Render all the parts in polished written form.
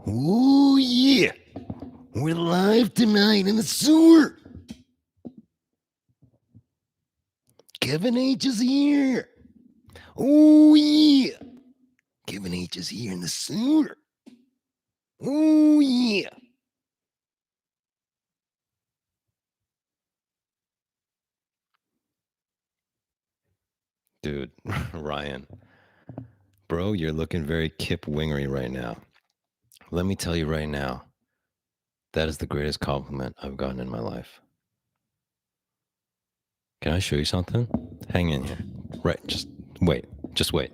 Ooh, yeah. We're live tonight in the sewer. Kevin H is here. Ooh, yeah. Kevin H is here in the sewer. Ooh, yeah. Dude, Ryan. Bro, you're looking very Kip Wingery right now. Let me tell you right now, that is the greatest compliment I've gotten in my life. Can I show you something? Hang in here. Right, just wait. Just wait.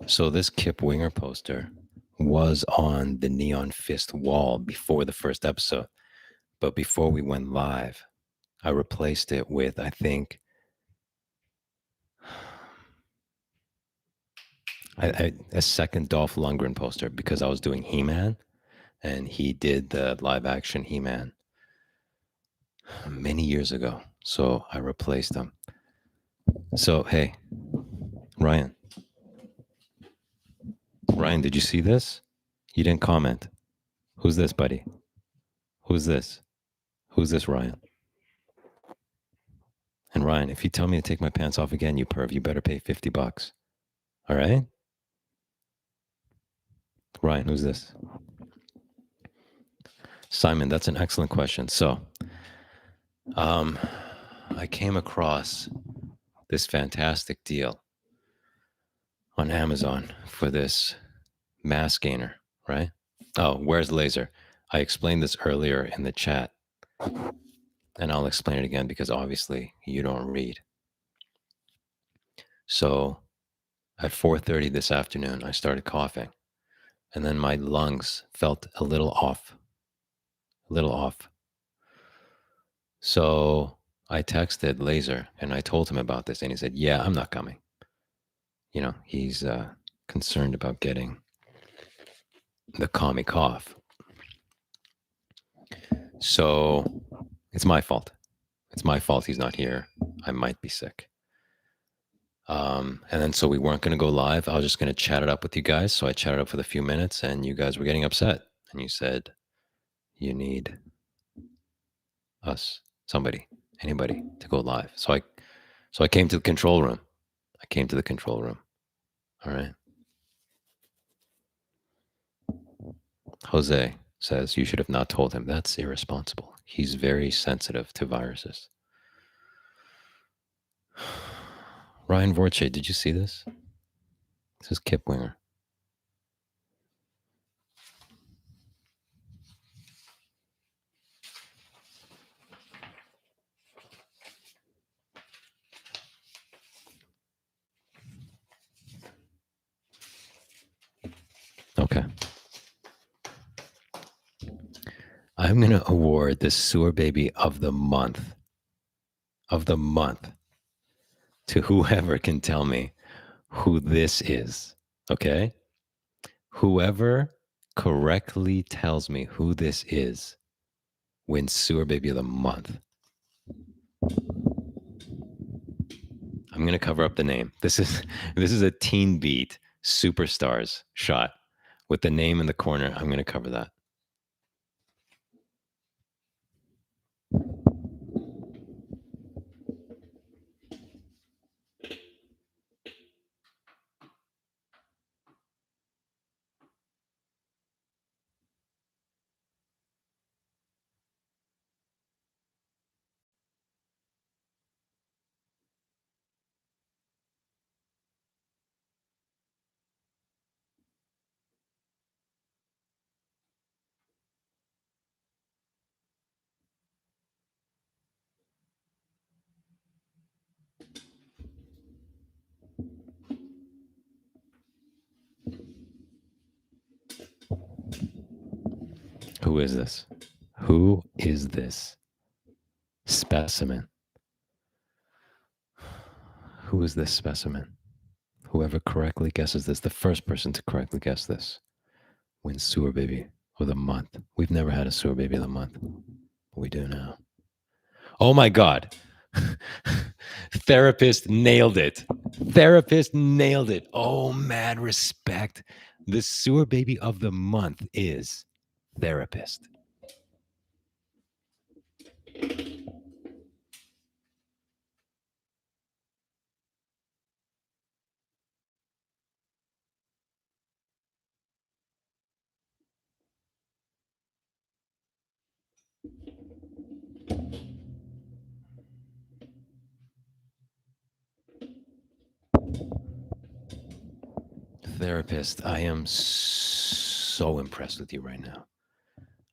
So this Kip Winger poster was on the Neon Fist wall before the first episode. But before we went live, I replaced it with, I think, a second Dolph Lundgren poster because I was doing He-Man and he did the live action He-Man many years ago. So I replaced them. So, hey, Ryan. Ryan, did you see this? You didn't comment. Who's this, buddy? Who's this? Who's this, Ryan? And Ryan, if you tell me to take my pants off again, you perv, you better pay $50. All right? Ryan, who's this? Simon, that's an excellent question. So, I came across this fantastic deal on Amazon for this mass gainer, right? Oh, where's laser? I explained this earlier in the chat, and I'll explain it again because obviously you don't read. So at 4:30 this afternoon, I started coughing, and then my lungs felt a little off. So I texted Laser and I told him about this, and he said, "Yeah, I'm not coming." You know, he's concerned about getting the commie cough. So it's my fault. It's my fault he's not here. I might be sick. And then so we weren't going to go live. I was just going to chat it up with you guys. So I chatted up for a few minutes, and you guys were getting upset. And you said, you need us, somebody, anybody to go live. So I came to the control room I came to the control room. All right. Jose says you should have not told him. That's irresponsible. He's very sensitive to viruses. Ryan Vorche, did you see this? This is Kip Winger. Okay. I'm going to award the sewer baby of the month to whoever can tell me who this is. Okay? Whoever correctly tells me who this is wins sewer baby of the month. I'm going to cover up the name. This is a Teen Beat Superstars shot with the name in the corner. I'm going to cover that. Who is this? Who is this specimen? Who is this specimen? Whoever correctly guesses this, the first person to correctly guess this, wins sewer baby of the month. We've never had a sewer baby of the month. We do now. Oh my God. Therapist nailed it. Therapist nailed it. Oh, mad respect. The sewer baby of the month is Therapist. Therapist, I am so impressed with you right now.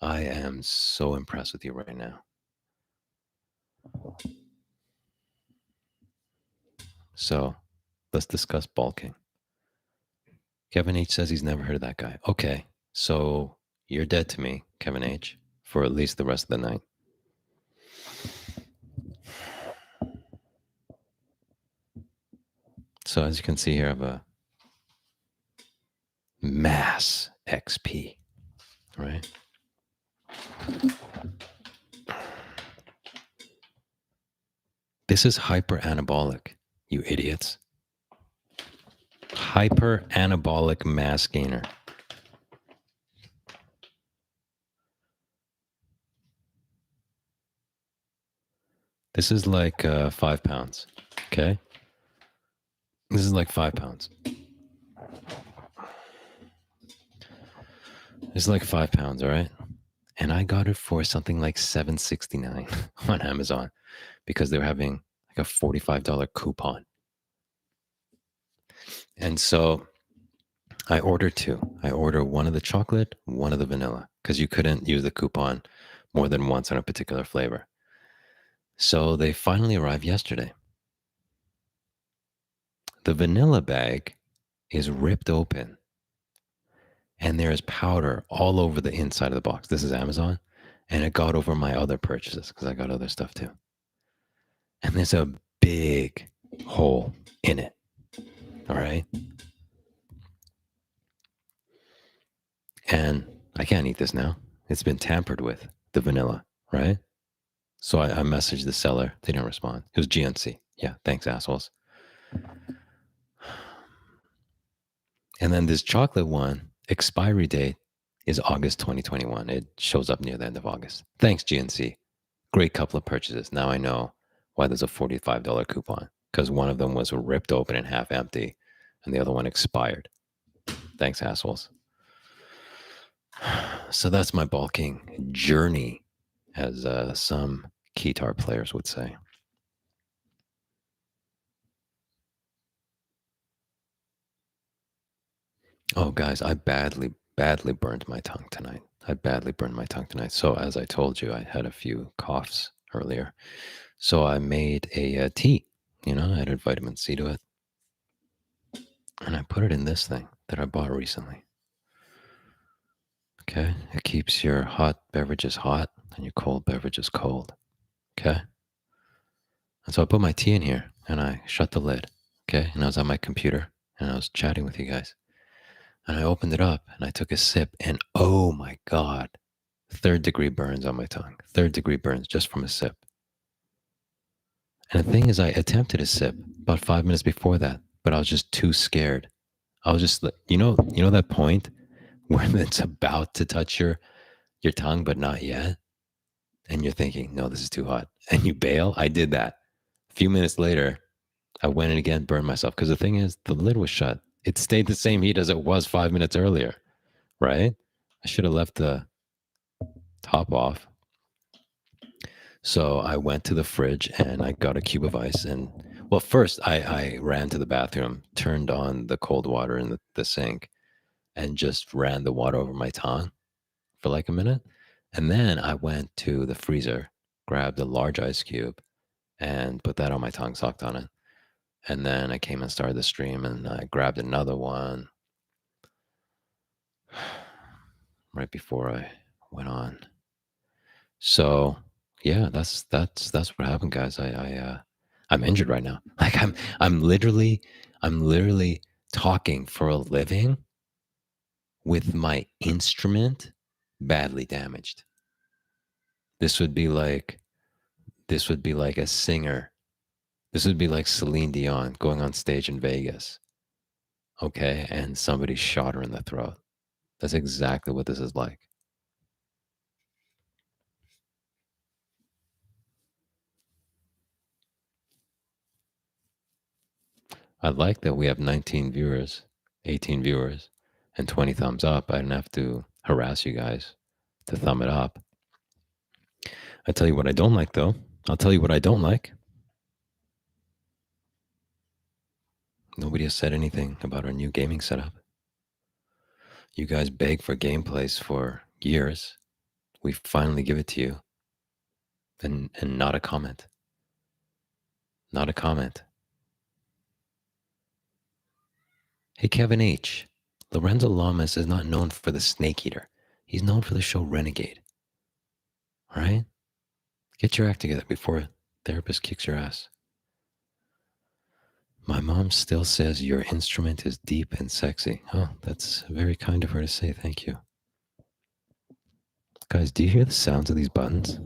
I am so impressed with you right now. So let's discuss bulking. Kevin H says he's never heard of that guy. Okay, so you're dead to me, Kevin H, for at least the rest of the night. So as you can see here, I have a mass XP, right? This is hyper anabolic, you idiots. Hyper anabolic mass gainer. This is like 5 pounds, okay? This is like 5 pounds. It's like 5 pounds, all right? And I got it for something like $7.69 on Amazon because they were having like a $45 coupon. And so I ordered two. I ordered one of the chocolate, one of the vanilla, because you couldn't use the coupon more than once on a particular flavor. So they finally arrived yesterday. The vanilla bag is ripped open and there is powder all over the inside of the box. This is Amazon, and it got over my other purchases because I got other stuff too. And there's a big hole in it. All right. And I can't eat this now. It's been tampered with, the vanilla, right? So I messaged the seller. They didn't respond. It was GNC. Yeah, thanks, assholes. And then this chocolate one, expiry date is August 2021. It shows up near the end of August. Thanks, GNC. Great couple of purchases. Now I know why there's a $45 coupon, because one of them was ripped open and half empty, and the other one expired. Thanks, assholes. So that's my bulking journey, as some guitar players would say. Oh, guys, I badly burned my tongue tonight. So, as I told you, I had a few coughs earlier. So, I made a tea. I added vitamin C to it. And I put it in this thing that I bought recently. Okay. It keeps your hot beverages hot and your cold beverages cold. Okay. And so I put my tea in here and I shut the lid. Okay. And I was on my computer and I was chatting with you guys. And I opened it up and I took a sip, and oh my God, 3rd-degree burns on my tongue. 3rd-degree burns just from a sip. And the thing is, I attempted a sip about 5 minutes before that, but I was just too scared. I was just like, that point where it's about to touch your tongue, but not yet. And you're thinking, no, this is too hot. And you bail. I did that. A few minutes later, I went in again, burned myself. Because the thing is, the lid was shut. It stayed the same heat as it was 5 minutes earlier, right? I should have left the top off. So I went to the fridge and I got a cube of ice. And well, first I ran to the bathroom, turned on the cold water in the sink, and just ran the water over my tongue for like a minute. And then I went to the freezer, grabbed a large ice cube, and put that on my tongue, sucked on it. And then I came and started the stream and I grabbed another one right before I went on. So yeah, that's what happened, guys. I'm injured right now. Like I'm literally talking for a living with my instrument badly damaged. This would be like a singer. This would be like Celine Dion going on stage in Vegas. Okay, and somebody shot her in the throat. That's exactly what this is like. I like that we have 19 viewers, 18 viewers, and 20 thumbs up. I didn't have to harass you guys to thumb it up. I tell you what I don't like, though. I'll tell you what I don't like. Nobody has said anything about our new gaming setup. You guys beg for gameplays for years. We finally give it to you. And not a comment. Not a comment. Hey, Kevin H. Lorenzo Lamas is not known for the Snake Eater. He's known for the show Renegade. All right? Get your act together before a therapist kicks your ass. My mom still says your instrument is deep and sexy. Oh, that's very kind of her to say. Thank you. Guys, do you hear the sounds of these buttons?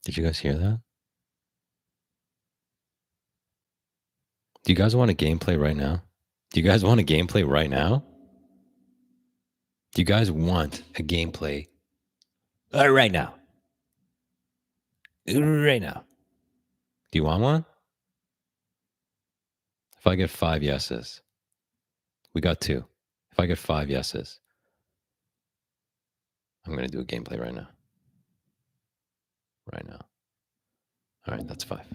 Did you guys hear that? Do you guys want a gameplay right now? Do you guys want a gameplay right now? Do you guys want a gameplay right now? Right now. Do you want one? If I get 5 yeses, we got 2. If I get 5 yeses, I'm going to do a gameplay right now. Right now. All right, that's 5.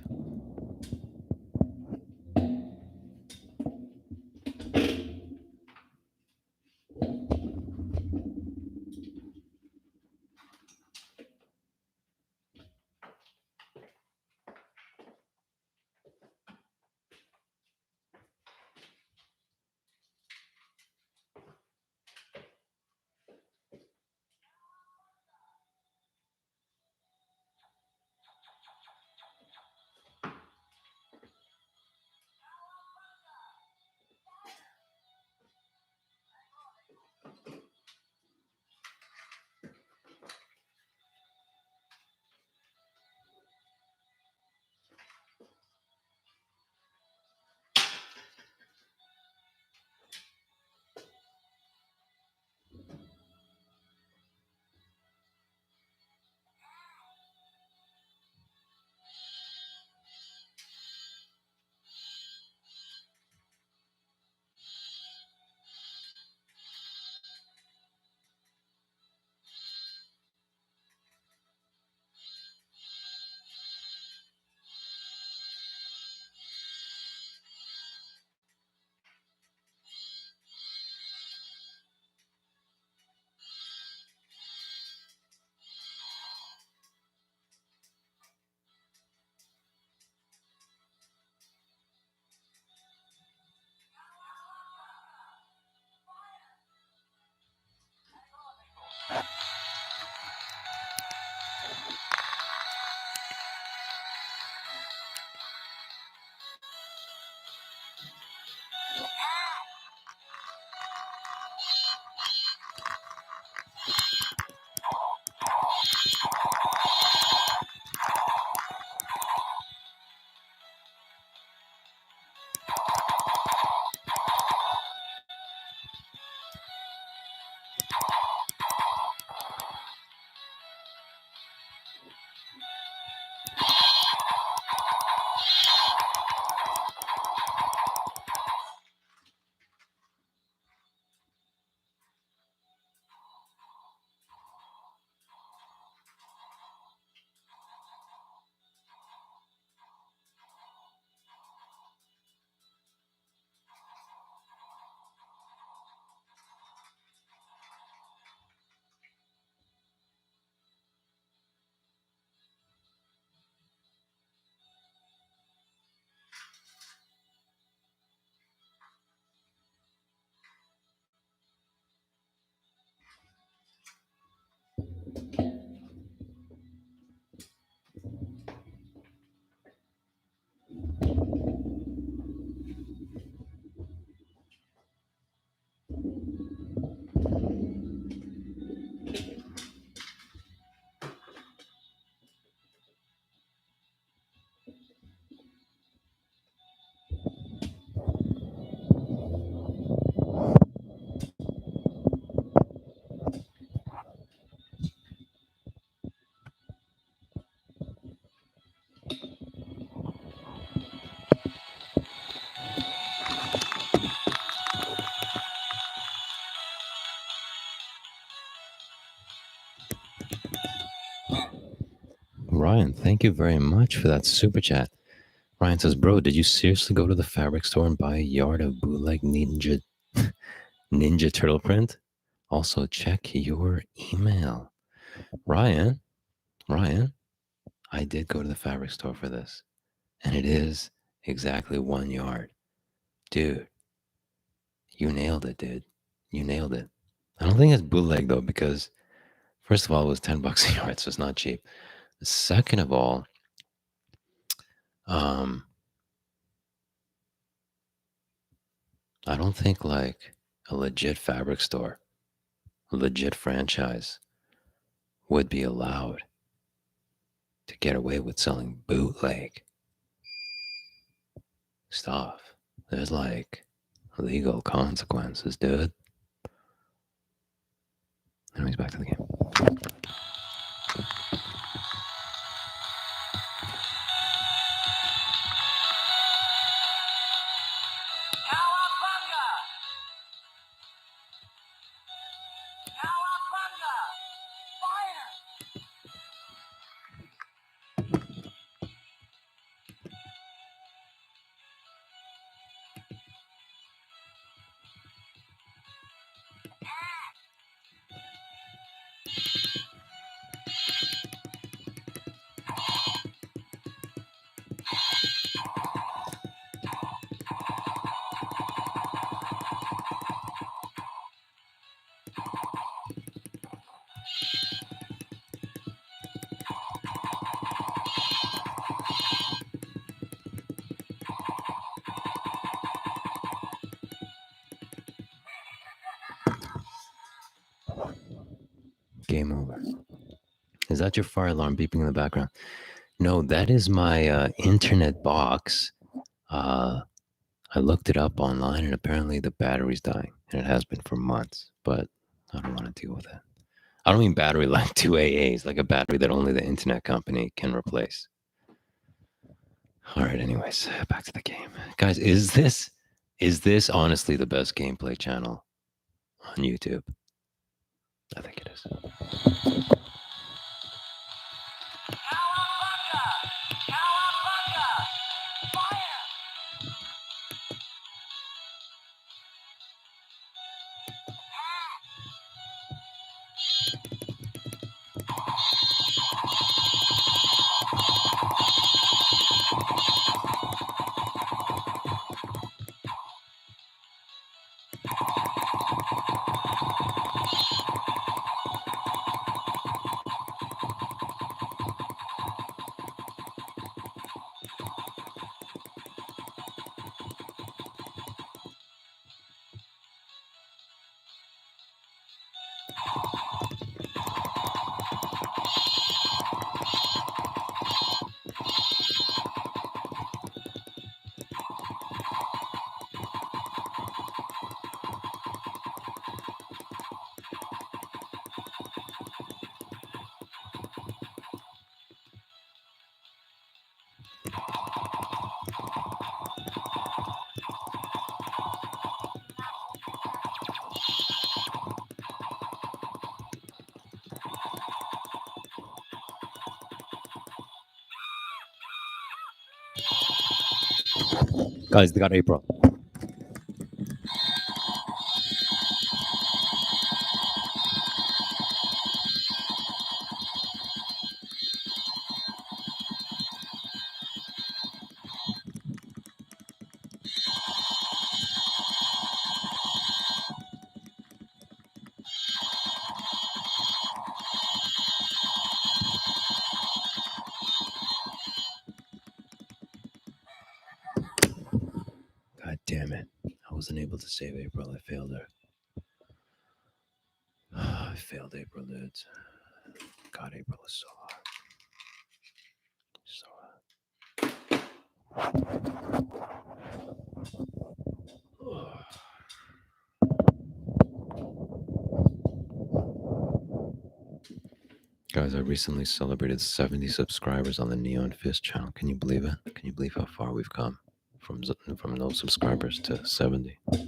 Ryan, thank you very much for that super chat. Ryan says, bro, did you seriously go to the fabric store and buy a yard of bootleg ninja turtle print? Also, check your email. Ryan, I did go to the fabric store for this, and it is exactly 1 yard. Dude, you nailed it, dude. You nailed it. I don't think it's bootleg, though, because first of all, it was $10 a yard, so it's not cheap. Second of all, I don't think like a legit fabric store, a legit franchise would be allowed to get away with selling bootleg stuff. There's like legal consequences, dude. Anyways, back to the game. Cowabunga! Cowabunga! Fire! Game over. Is that your fire alarm beeping in the background? No, that is my internet box. I looked it up online and apparently the battery's dying. And it has been for months, but I don't want to deal with it. I don't mean battery like 2AAs, like a battery that only the internet company can replace. All right, anyways, back to the game. Guys, is this honestly the best gameplay channel on YouTube? I think it is. Cowabunga! Cowabunga! Fire! Guys, they got April. God damn it. I wasn't able to save April. I failed her. I failed April, dudes. God, April is so hot. So hot. Guys, I recently celebrated 70 subscribers on the Neon Fist channel. Can you believe it? Can you believe how far we've come from no subscribers to 70? I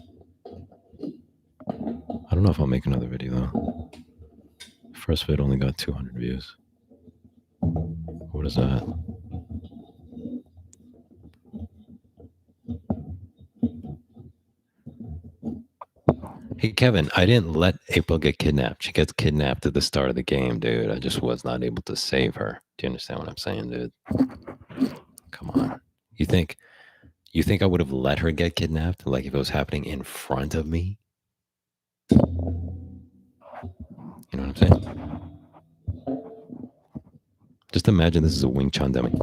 don't know if I'll make another video though. First vid only got 200 views. What is that? Hey Kevin, I didn't let April get kidnapped. She gets kidnapped at the start of the game, dude. I just was not able to save her. Do you understand what I'm saying, dude? Come on. You think I would have let her get kidnapped? Like if it was happening in front of me? You know what I'm saying? Just imagine this is a Wing Chun dummy.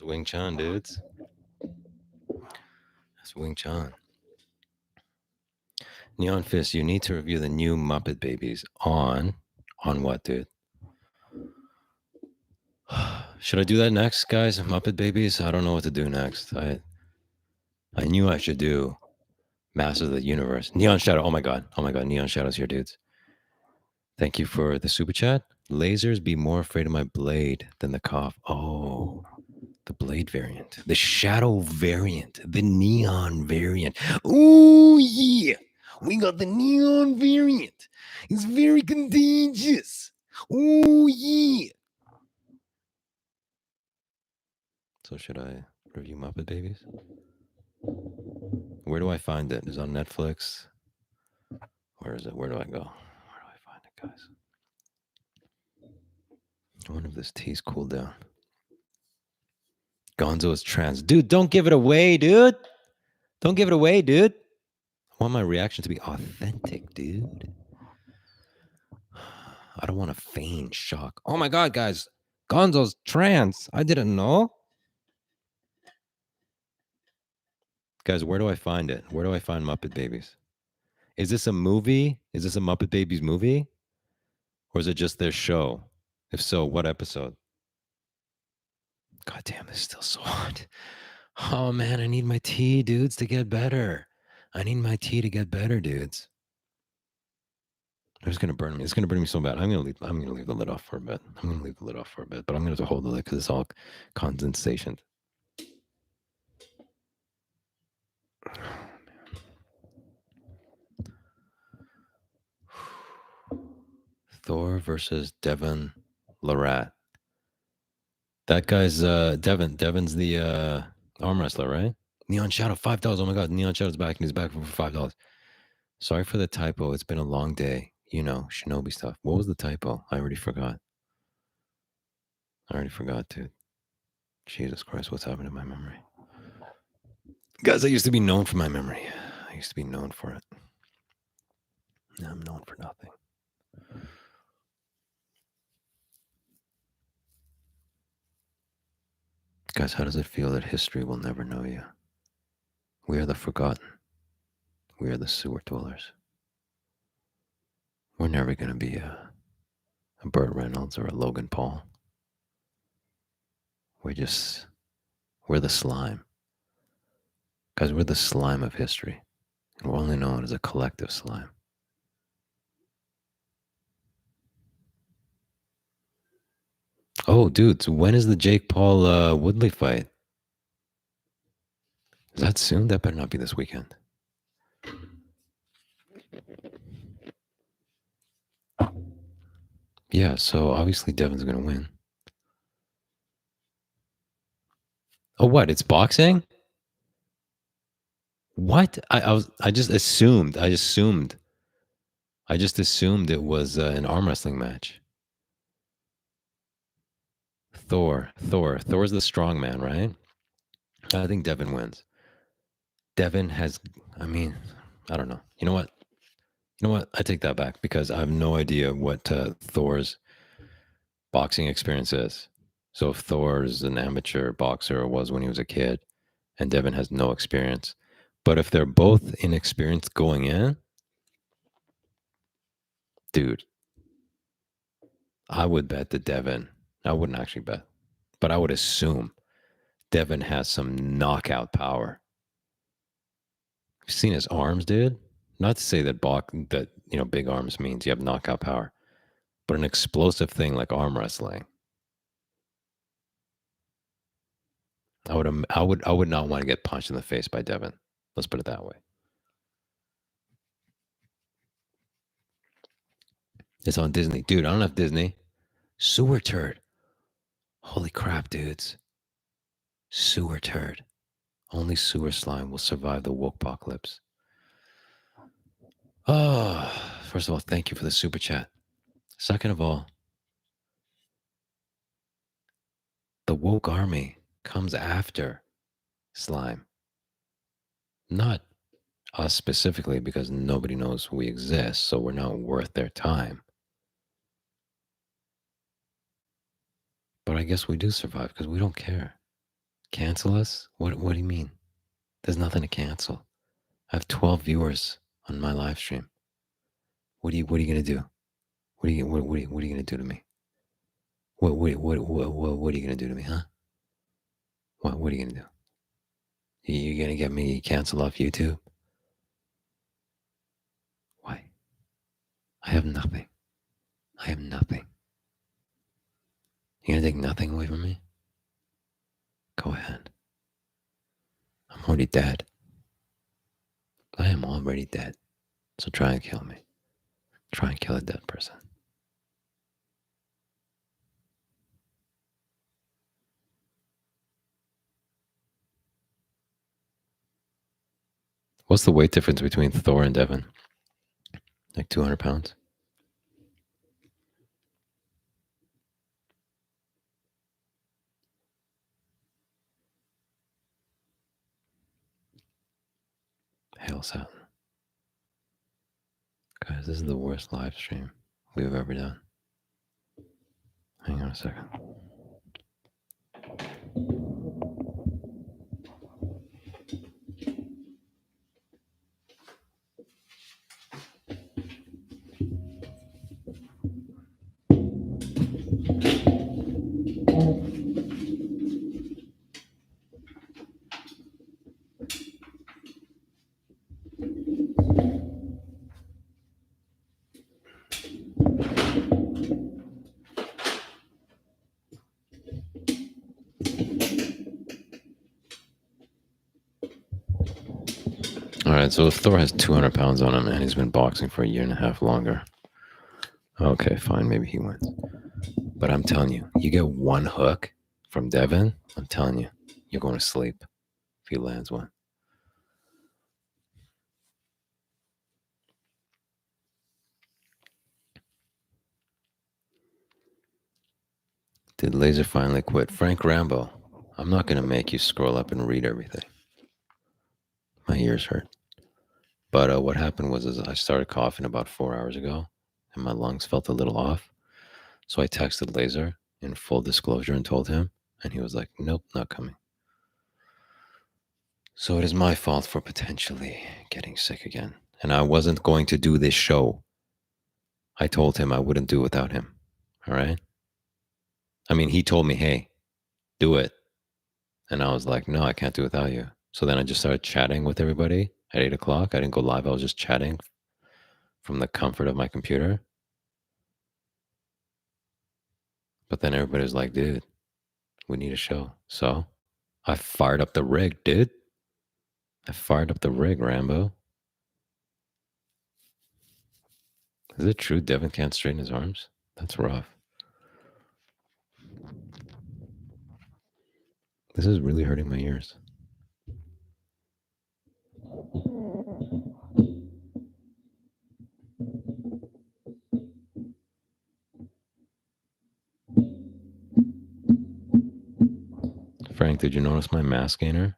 Wing Chun, dudes. That's Wing Chun. Neon Fist, you need to review the new Muppet Babies on what, dude? Should I do that next, guys? Muppet Babies? I don't know what to do next. I knew I should do Masters of the Universe. Neon Shadow. Oh my god. Neon Shadow's here, dudes. Thank you for the super chat. Lasers be more afraid of my blade than the cough. Oh, the blade variant, the shadow variant, the neon variant. Oh yeah, we got the neon variant. It's very contagious. Oh yeah. So should I review Muppet Babies? Where do I find it? Is it on Netflix? Where is it? Where do I go? Where do I find it, guys? I wonder if this tea's cooled down. Gonzo is trans. Dude, don't give it away, dude. Don't give it away, dude. I want my reaction to be authentic, dude. I don't want to feign shock. Oh my god, guys. Gonzo's trans. I didn't know. Guys, where do I find it? Where do I find Muppet Babies? Is this a movie? Is this a Muppet Babies movie? Or is it just their show? If so, what episode? God damn, this is still so hot. Oh man, I need my tea, dudes, to get better. I need my tea to get better, dudes. It's gonna burn me. It's gonna burn me so bad. I'm gonna leave the lid off for a bit. but I'm gonna have to hold the lid because it's all condensation. Thor versus Devin Larat. That guy's Devin. Devin's the arm wrestler, right? Neon Shadow, $5. Oh my god, Neon Shadow's back and he's back for $5. Sorry for the typo. It's been a long day. You know, Shinobi stuff. What was the typo? I already forgot, dude. Jesus Christ, what's happened to my memory? Guys, I used to be known for my memory. I used to be known for it. Now I'm known for nothing. Guys, how does it feel that history will never know you? We are the forgotten. We are the sewer dwellers. We're never going to be a Burt Reynolds or a Logan Paul. We're the slime. Guys, we're the slime of history. And we're only known as a collective slime. Oh, dudes, when is the Jake Paul Woodley fight? Is that soon? That better not be this weekend. Yeah, so obviously Devin's going to win. Oh, what? It's boxing? What? I just assumed it was an arm wrestling match. Thor's the strong man, right? I think Devin wins. Devin has, I don't know. You know what? I take that back because I have no idea what Thor's boxing experience is. So if Thor's an amateur boxer or was when he was a kid, and Devin has no experience, but if they're both inexperienced going in, dude, I would bet that Devin, I wouldn't actually bet, but I would assume Devin has some knockout power. You've seen his arms, dude? Not to say that big arms means you have knockout power, but an explosive thing like arm wrestling. I would not want to get punched in the face by Devin. Let's put it that way. It's on Disney. Dude, I don't have Disney. Sewer turd. Holy crap, dudes. Sewer turd. Only sewer slime will survive the woke apocalypse. Oh, first of all, thank you for the super chat. Second of all, the woke army comes after slime. Not us specifically, because nobody knows we exist, so we're not worth their time. But I guess we do survive because we don't care. Cancel us? What do you mean? There's nothing to cancel. I have 12 viewers on my live stream. What are you gonna do? What are you gonna do to me? What are you gonna do to me, huh? What are you gonna do? You gonna get me canceled off YouTube? Why? I have nothing. I have nothing. You gonna take nothing away from me? Go ahead. I'm already dead. I am already dead. So try and kill me. Try and kill a dead person. What's the weight difference between Thor and Devin? Like 200 pounds? Hail Satin. Guys, this is the worst live stream we've ever done. Hang on a second. All right, so if Thor has 200 pounds on him and he's been boxing for a year and a half longer, okay, fine, maybe he wins. But I'm telling you, you get one hook from Devin, I'm telling you, you're going to sleep if he lands one. Did Laser finally quit? Frank Rambo, I'm not going to make you scroll up and read everything. My ears hurt. But what happened was I started coughing about 4 hours ago, and my lungs felt a little off. So I texted Laser in full disclosure and told him, and he was like, nope, not coming. So it is my fault for potentially getting sick again. And I wasn't going to do this show. I told him I wouldn't do it without him. All right? I mean, he told me, hey, do it. And I was like, no, I can't do it without you. So then I just started chatting with everybody at 8 o'clock. I didn't go live. I was just chatting from the comfort of my computer. But then everybody was like, dude, we need a show. So I fired up the rig, dude. I fired up the rig, Rambo. Is it true Devin can't straighten his arms? That's rough. This is really hurting my ears. Frank, did you notice my mass gainer?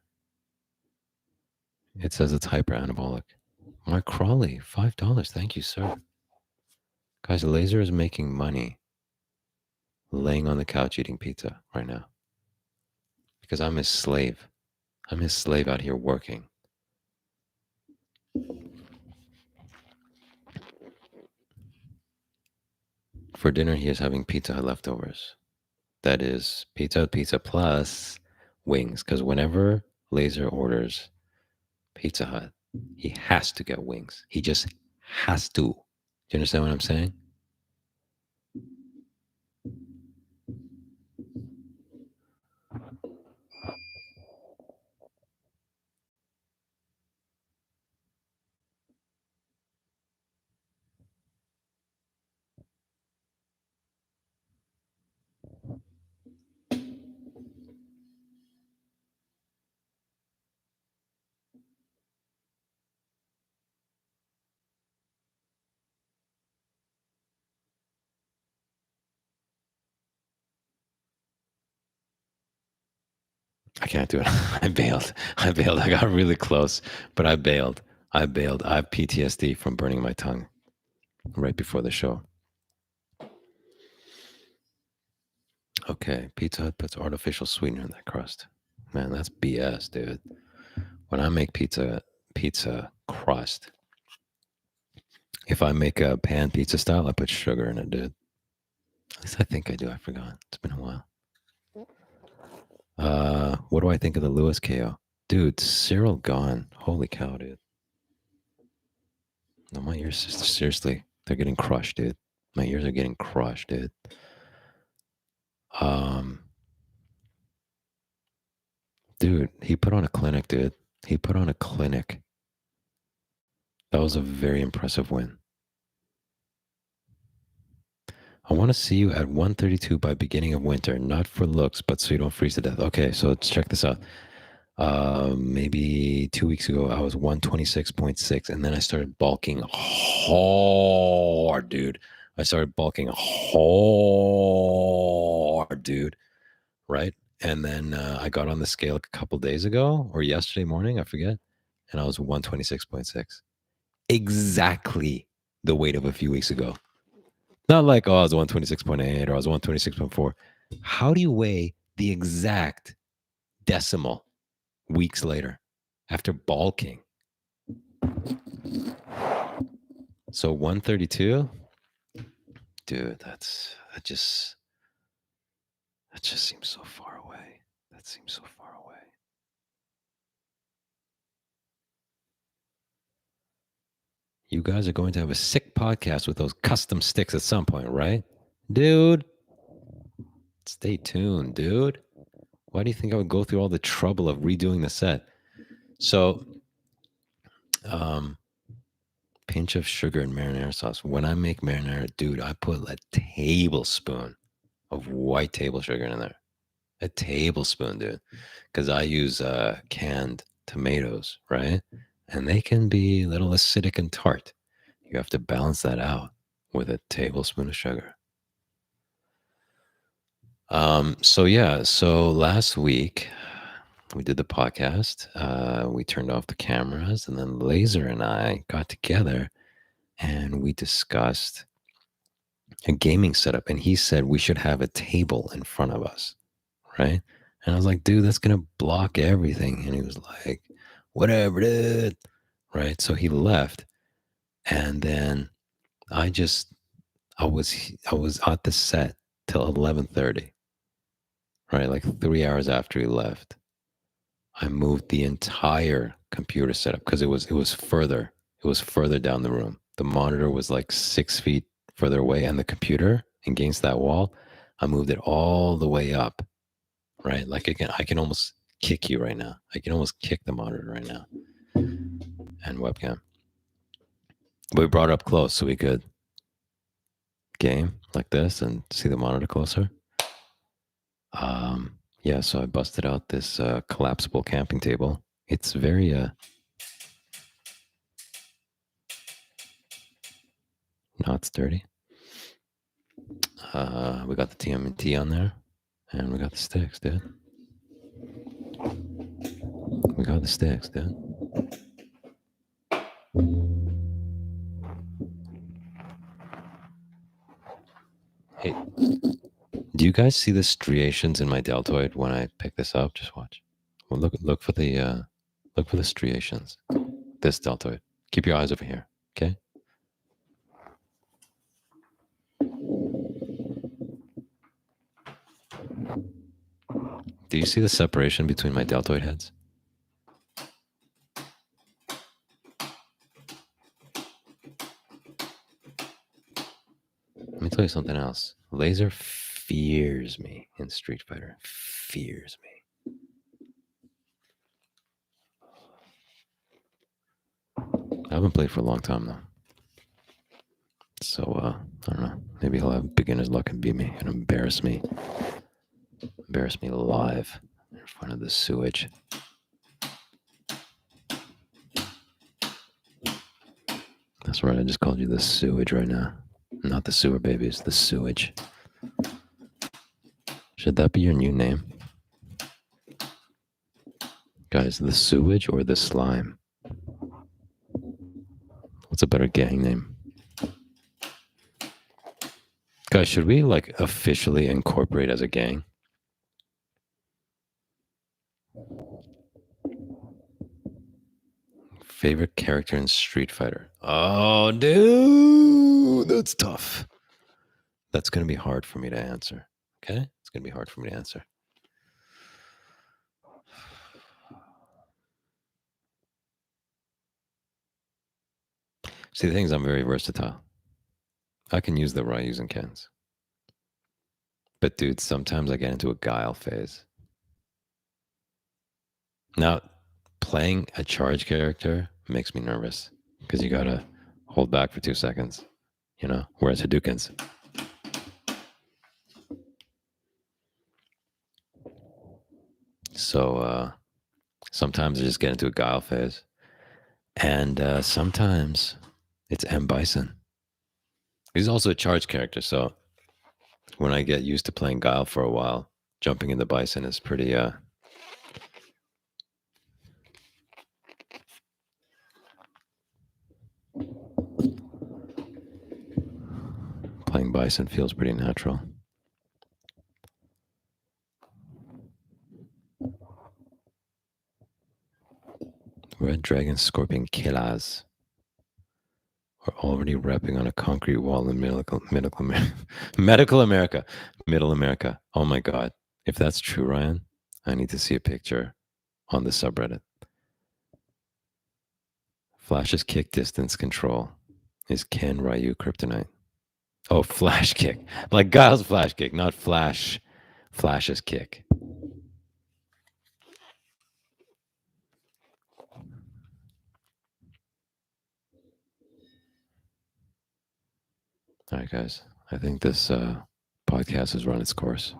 It says it's hyperanabolic. Mark Crawley, $5. Thank you, sir. Guys, Laser is making money laying on the couch eating pizza right now. Because I'm his slave. I'm his slave out here working. For dinner, he is having Pizza Hut leftovers. That is pizza plus wings. Because whenever Laser orders Pizza Hut, he has to get wings. He just has to. Do you understand what I'm saying? I can't do it. I bailed. I got really close, but I bailed. I have PTSD from burning my tongue right before the show. Okay, Pizza Hut puts artificial sweetener in that crust. Man, that's BS, dude. When I make pizza crust, if I make a pan pizza style, I put sugar in it, dude. At least I think I do. I forgot. It's been a while. What do I think of the Lewis KO? Dude, Cyril gone. Holy cow, dude. No, my ears, seriously, they're getting crushed, dude. My ears are getting crushed, dude. Dude, he put on a clinic, dude. He put on a clinic. That was a very impressive win. I want to see you at 132 by beginning of winter, not for looks, but so you don't freeze to death. Okay, so let's check this out. Maybe 2 weeks ago, I was 126.6, and then I started bulking hard, dude. I started bulking hard, dude. Right? And then I got on the scale a couple days ago or yesterday morning, I forget, and I was 126.6. Exactly the weight of a few weeks ago. Not like, oh, I was 126.8 or I was 126.4. How do you weigh the exact decimal weeks later after bulking? So 132, dude, that just seems so far away. That seems so far away. You guys are going to have a sick podcast with those custom sticks at some point, right? Dude, stay tuned, dude. Why do you think I would go through all the trouble of redoing the set? So, pinch of sugar and marinara sauce. When I make marinara, dude, I put a tablespoon of white table sugar in there. A tablespoon, dude. Because I use canned tomatoes, right? And they can be a little acidic and tart. You have to balance that out with a tablespoon of sugar. So last week we did the podcast. We turned off the cameras, and then Laser and I got together and we discussed a gaming setup. And he said we should have a table in front of us, right? And I was like, dude, that's gonna block everything. And he was like, whatever, dude. Right. So he left, and then I was at the set till 11:30. Right, like 3 hours after he left, I moved the entire computer setup because it was further. It was further down the room. The monitor was like 6 feet further away, and the computer against that wall, I moved it all the way up. Right, like I can almost kick you right now. I can almost kick the monitor right now and webcam. But we brought it up close so we could game like this and see the monitor closer. Yeah, so I busted out this collapsible camping table. It's very not sturdy. We got the TMNT on there, and we got the sticks, dude. We got the sticks, dude. Hey, do you guys see the striations in my deltoid when I pick this up? Just watch. Well, look for the striations. This deltoid. Keep your eyes over here, okay? Do you see the separation between my deltoid heads? Let me tell you something else. Laser fears me in Street Fighter. Fears me. I haven't played for a long time though. So I don't know. Maybe he'll have beginner's luck and beat me and embarrass me live in front of the sewage. That's right. I just called you the sewage right now. Not the sewer babies, the sewage. Should that be your new name? Guys, the sewage or the slime? What's a better gang name? Guys, should we like officially incorporate as a gang? Favorite character in Street Fighter? Oh, dude, that's tough. That's going to be hard for me to answer. Okay? It's going to be hard for me to answer. See, the thing is, I'm very versatile. I can use the Ryuzen Kens. But, dude, sometimes I get into a guile phase. Now, playing a charge character makes me nervous because you got to hold back for 2 seconds, you know? Whereas Hadoukens. So, sometimes I just get into a guile phase. And sometimes it's M. Bison. He's also a charge character, so when I get used to playing Guile for a while, jumping into Bison is pretty playing Bison feels pretty natural. Red Dragon Scorpion Killers are already rapping on a concrete wall in medical America. Middle America. Oh my God. If that's true, Ryan, I need to see a picture on the subreddit. Flash's kick distance control is Ken Ryu Kryptonite. Oh, flash kick. Like Guile's flash kick, not Flash's kick. All right, guys. I think this podcast has run its course.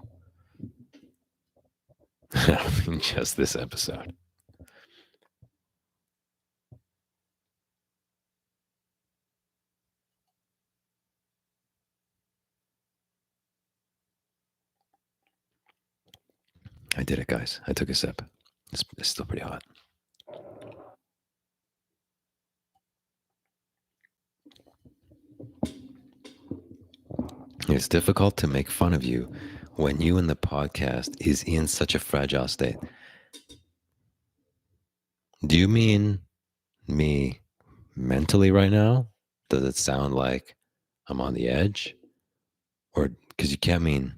I mean, just this episode. I did it, guys. I took a sip. It's still pretty hot. It's difficult to make fun of you when you and the podcast is in such a fragile state. Do you mean me mentally right now? Does it sound like I'm on the edge? Or because you can't mean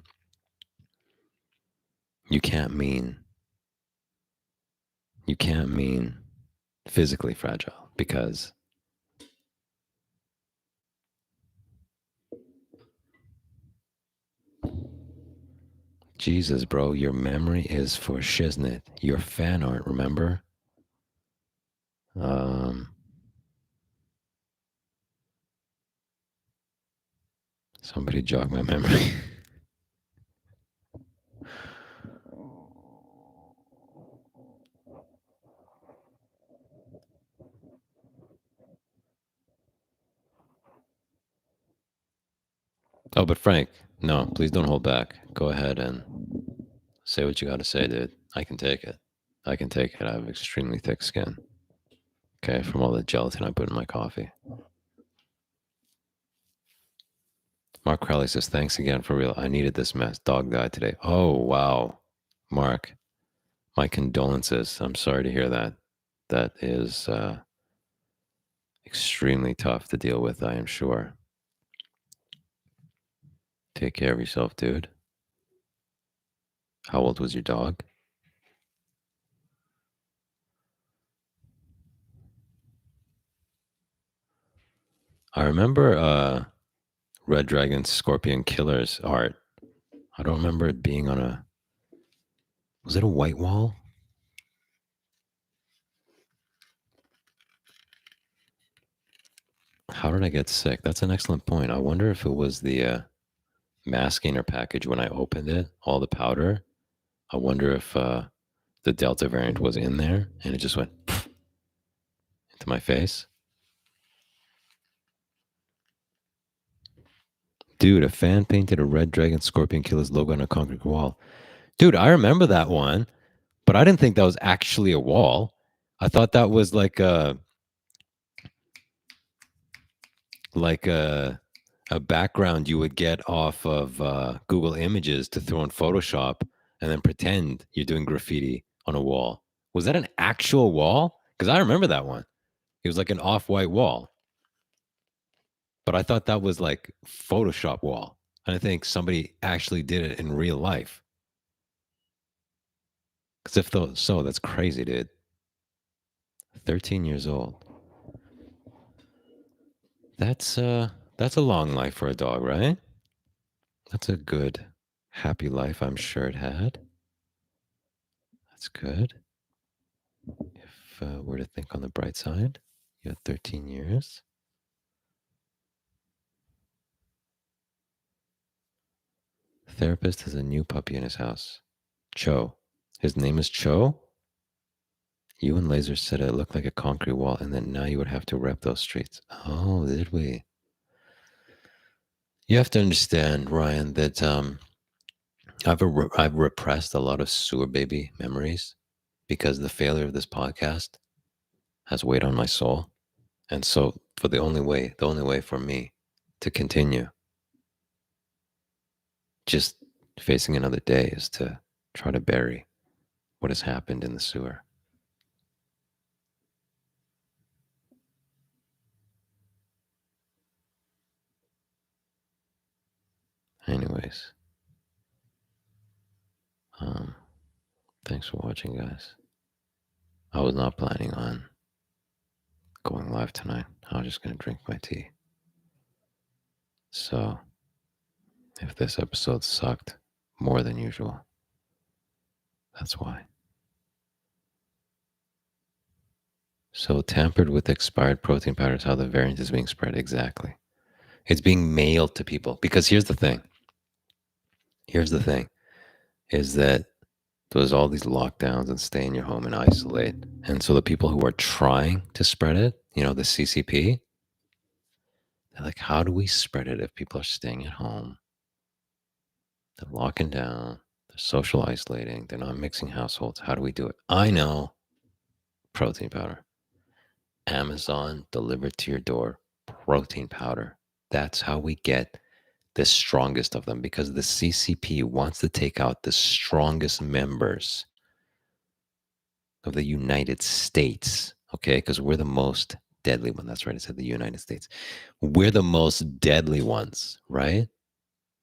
physically fragile, because Jesus, bro, your memory is for shiznit. Your fan art, remember? Somebody jog my memory. Oh, but Frank, no, please don't hold back. Go ahead and say what you got to say, dude. I can take it. I can take it. I have extremely thick skin. Okay, from all the gelatin I put in my coffee. Mark Crowley says, thanks again for real. I needed this mess. Dog died today. Oh, wow. Mark, my condolences. I'm sorry to hear that. That is extremely tough to deal with, I am sure. Take care of yourself, dude. How old was your dog? I remember Red Dragon Scorpion Killer's art. I don't remember it being on a... Was it a white wall? How did I get sick? That's an excellent point. I wonder if it was the mask gainer package when I opened it, all the powder. I wonder if the Delta variant was in there and it just went into my face. Dude, a fan painted a Red Dragon Scorpion Killer's logo on a concrete wall. Dude, I remember that one, but I didn't think that was actually a wall. I thought that was like a background you would get off of Google Images to throw in Photoshop and then pretend you're doing graffiti on a wall. Was that an actual wall? Because I remember that one. It was like an off-white wall. But I thought that was like Photoshop wall. And I think somebody actually did it in real life. Because so, that's crazy, dude. 13 years old. That's a long life for a dog, right? That's a good, happy life I'm sure it had. That's good. If we're to think on the bright side, you had 13 years. Therapist has a new puppy in his house. Cho. His name is Cho? You and Laser said it looked like a concrete wall, and then now you would have to rep those streets. Oh, did we? You have to understand, Ryan, that I've repressed a lot of sewer baby memories because the failure of this podcast has weighed on my soul. And so for the only way for me to continue just facing another day is to try to bury what has happened in the sewer. Anyways, thanks for watching, guys. I was not planning on going live tonight. I was just going to drink my tea. So, if this episode sucked more than usual, that's why. So, tampered with expired protein powder is how the variant is being spread. Exactly. It's being mailed to people. Because here's the thing. Is that there's all these lockdowns and stay in your home and isolate. And so the people who are trying to spread it, the CCP, they're like, how do we spread it if people are staying at home? They're locking down, they're social isolating, they're not mixing households. How do we do it? I know. Protein powder. Amazon delivered to your door protein powder. That's how we get the strongest of them, because the CCP wants to take out the strongest members of the United States, okay? Because we're the most deadly one. That's right, I said the United States. We're the most deadly ones, right?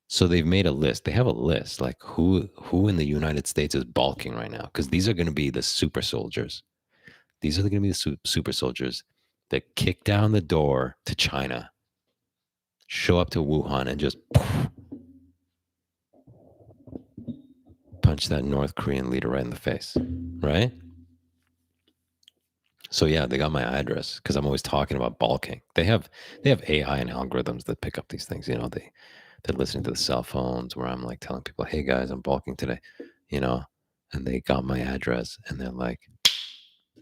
So they've made a list. They have a list, like who in the United States is bulking right now, because these are going to be the super soldiers. These are going to be the super soldiers that kick down the door to China, show up to Wuhan, and just punch that North Korean leader right in the face, right? So yeah, they got my address because I'm always talking about bulking. They have AI and algorithms that pick up these things. They're listening to the cell phones where I'm like telling people, "Hey guys, I'm bulking today," and they got my address and they're like,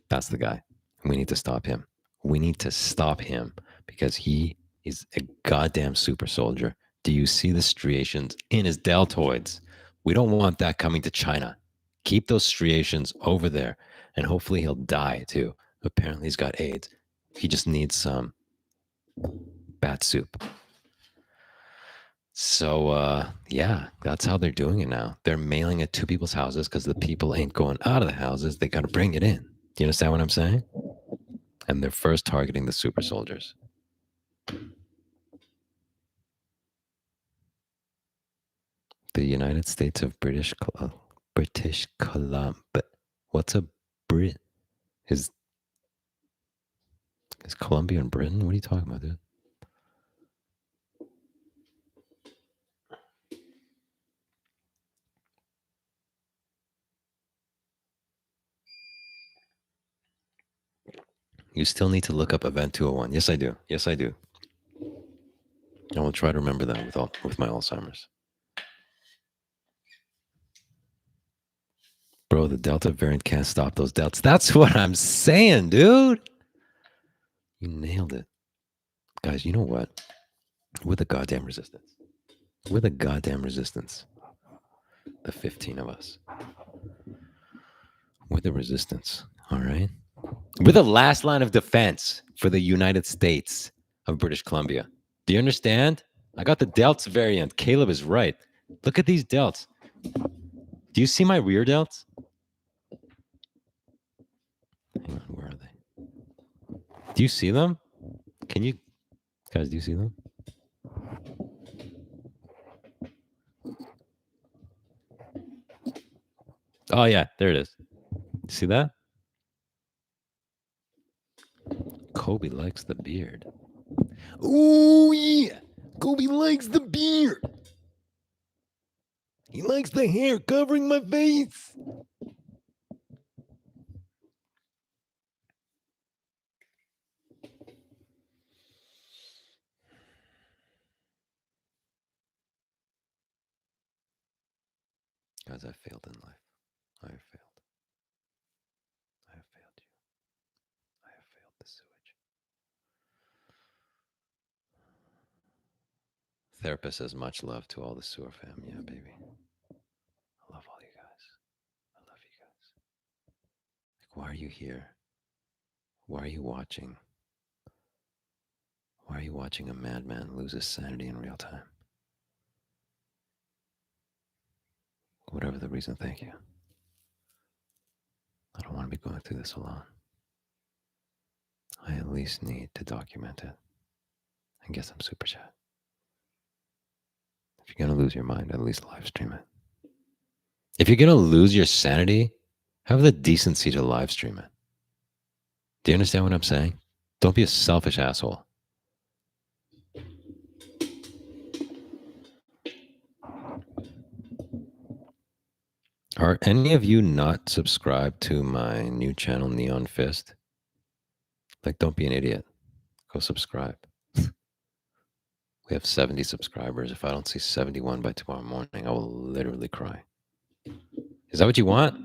"That's the guy. We need to stop him. We need to stop him because he is a goddamn super soldier. Do you see the striations in his deltoids? We don't want that coming to China. Keep those striations over there, and hopefully he'll die too." Apparently he's got AIDS. He just needs some bat soup. So yeah, that's how they're doing it now. They're mailing it to people's houses because the people ain't going out of the houses. They got to bring it in. Do you understand what I'm saying? And they're first targeting the super soldiers. The United States of British Columbia. What's a Brit? Is Columbia in Britain? What are you talking about, dude? You still need to look up Event 201. Yes, I do. Yes, I do. I will try to remember that with my Alzheimer's. Bro, the Delta variant can't stop those delts. That's what I'm saying, dude. You nailed it. Guys, you know what? We're the goddamn resistance. We're the goddamn resistance. The 15 of us. We're the resistance, all right? We're the last line of defense for the United States of British Columbia. Do you understand? I got the delts variant. Caleb is right. Look at these delts. Do you see my rear delts? Do you see them? Can you guys, do you see them? Oh yeah, there it is. See that? Kobe likes the beard. Oh yeah, Kobe likes the beard. He likes the hair covering my face. Guys, I failed in life. I have failed. I have failed you. I have failed the sewage. Therapist says much love to all the sewer fam. Yeah, baby. I love all you guys. I love you guys. Like, why are you here? Why are you watching? Why are you watching a madman lose his sanity in real time? Whatever the reason, thank you. I don't want to be going through this alone. I at least need to document it and get some super chat. If you're going to lose your mind, at least live stream it. If you're going to lose your sanity, have the decency to live stream it. Do you understand what I'm saying? Don't be a selfish asshole. Are any of you not subscribed to my new channel, Neon Fist? Like, don't be an idiot. Go subscribe. We have 70 subscribers. If I don't see 71 by tomorrow morning, I will literally cry. Is that what you want?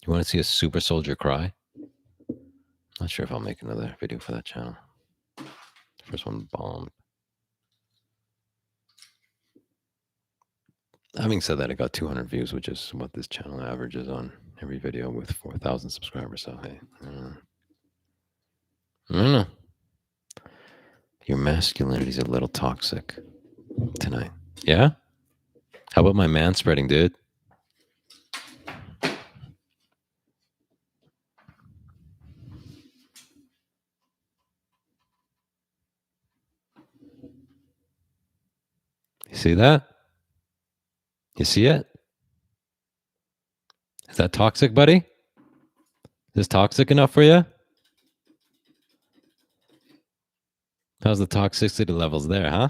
You want to see a super soldier cry? Not sure if I'll make another video for that channel. First one bombed. Having said that, it got 200 views, which is what this channel averages on every video with 4,000 subscribers. So, hey, I don't know. Your masculinity is a little toxic tonight. Yeah? How about my man spreading, dude? You see that? You see it? Is that toxic, buddy? Is this toxic enough for you? How's the toxicity levels there, huh?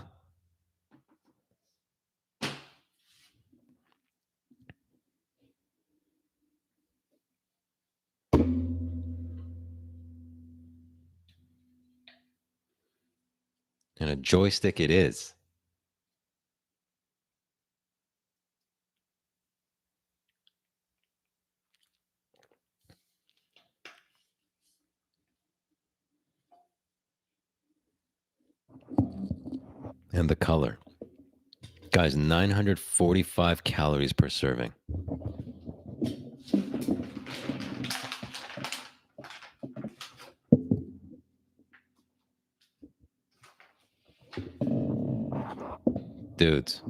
And a joystick it is. And the color. Guys, 945 calories per serving. Dudes,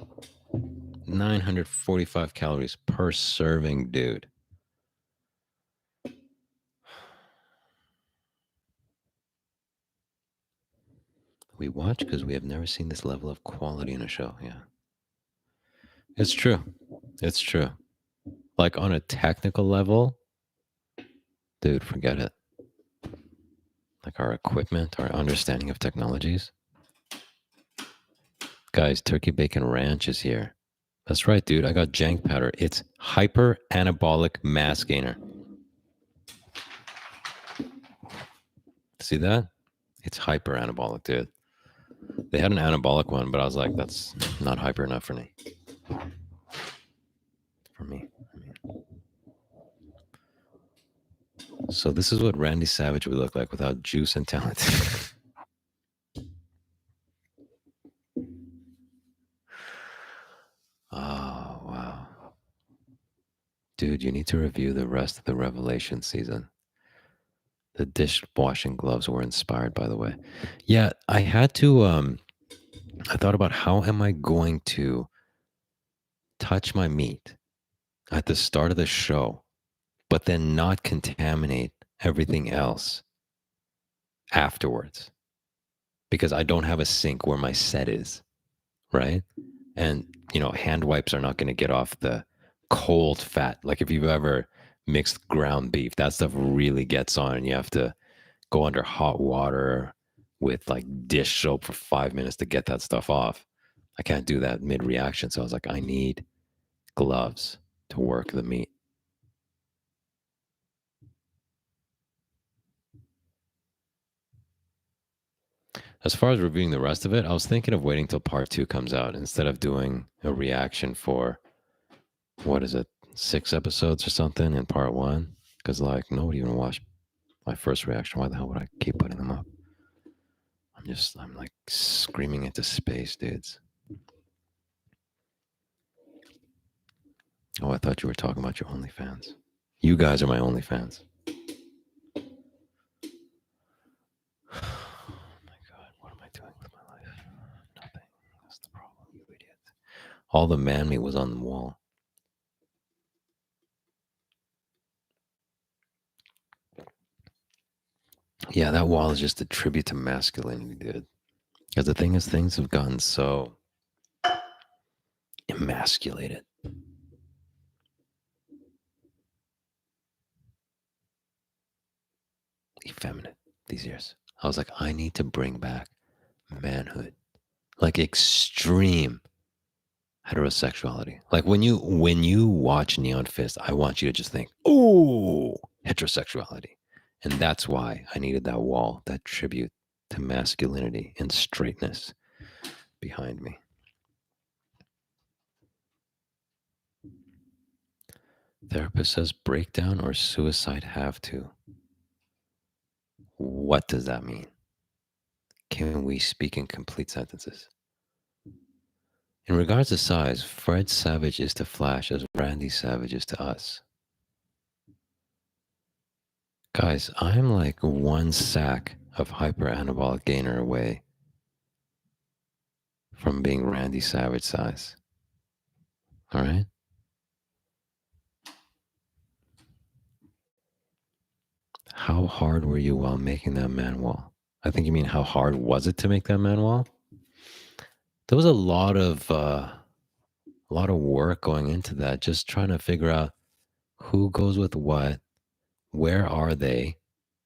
945 calories per serving, dude. We watch because we have never seen this level of quality in a show. Yeah. It's true. It's true. Like on a technical level, dude, forget it. Like our equipment, our understanding of technologies. Guys, Turkey Bacon Ranch is here. That's right, dude. I got jank powder. It's hyper anabolic mass gainer. See that? It's hyper anabolic, dude. They had an anabolic one, but I was like, that's not hyper enough for me. For me. So this is what Randy Savage would look like without juice and talent. Oh, wow. Dude, you need to review the rest of the Revelation season. The dishwashing gloves were inspired, by the way. Yeah, I had to, I thought about how am I going to touch my meat at the start of the show, but then not contaminate everything else. afterwards because I don't have a sink where my set is, right? And, hand wipes are not going to get off the cold fat. Like if you've ever mixed ground beef, that stuff really gets on and you have to go under hot water with like dish soap for 5 minutes to get that stuff off. I can't do that mid reaction. So I was like, I need gloves to work the meat. As far as reviewing the rest of it, I was thinking of waiting till part 2 comes out instead of doing a reaction for, what is it, 6 episodes or something in part 1. Because, like, nobody even watched my first reaction. Why the hell would I keep putting them up? I'm like screaming into space, dudes. Oh, I thought you were talking about your OnlyFans. You guys are my OnlyFans. Oh my God, what am I doing with my life? Nothing. That's the problem, you idiot. All the man meat was on the wall. Yeah, that wall is just a tribute to masculinity, dude. Because the thing is, things have gotten so emasculated. Effeminate these years. I was like, I need to bring back manhood. Like extreme heterosexuality. Like when you watch Neon Fist, I want you to just think, oh, heterosexuality. And that's why I needed that wall, that tribute to masculinity and straightness behind me. Therapist says breakdown or suicide have to. What does that mean? Can we speak in complete sentences? In regards to size, Fred Savage is to Flash as Randy Savage is to us. Guys, I'm like one sack of hyperanabolic gainer away from being Randy Savage size. All right? How hard were you while making that man wall? I think you mean how hard was it to make that man wall? There was a lot of work going into that, just trying to figure out who goes with what, where are they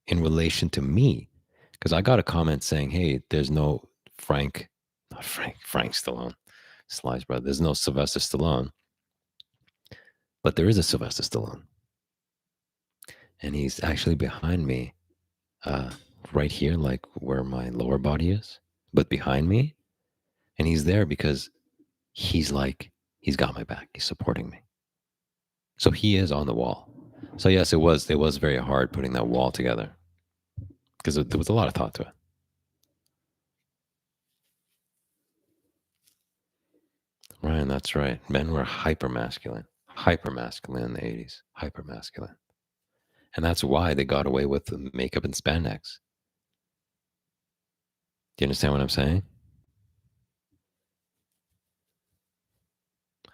in relation to me? Because I got a comment saying, "Hey, there's no Frank Stallone, Sly's brother. There's no Sylvester Stallone, but there is a Sylvester Stallone, and he's actually behind me, uh, right here, like where my lower body is, but behind me, and he's there because he's got my back. He's supporting me. So he is on the wall. So yes, it was very hard putting that wall together because there was a lot of thought to it. Ryan, that's right. Men were hyper masculine in the 80s, hyper masculine. And that's why they got away with the makeup and spandex. Do you understand what I'm saying?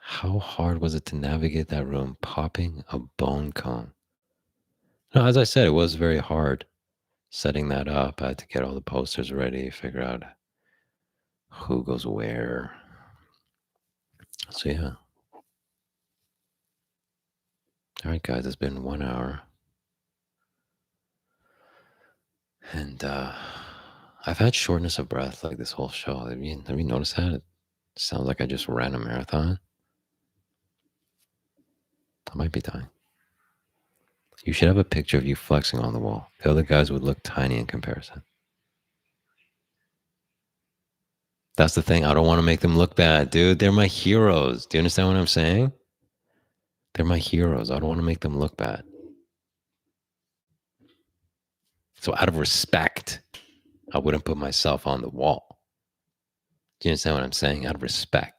How hard was it to navigate that room popping a bone cone? No, as I said, it was very hard setting that up. I had to get all the posters ready, figure out who goes where. So, yeah. All right, guys, it's been 1 hour. And I've had shortness of breath like this whole show. Have you noticed that? It sounds like I just ran a marathon. I might be dying. You should have a picture of you flexing on the wall. The other guys would look tiny in comparison. That's the thing. I don't want to make them look bad, dude. They're my heroes. Do you understand what I'm saying? They're my heroes. I don't want to make them look bad. So out of respect, I wouldn't put myself on the wall. Do you understand what I'm saying? Out of respect.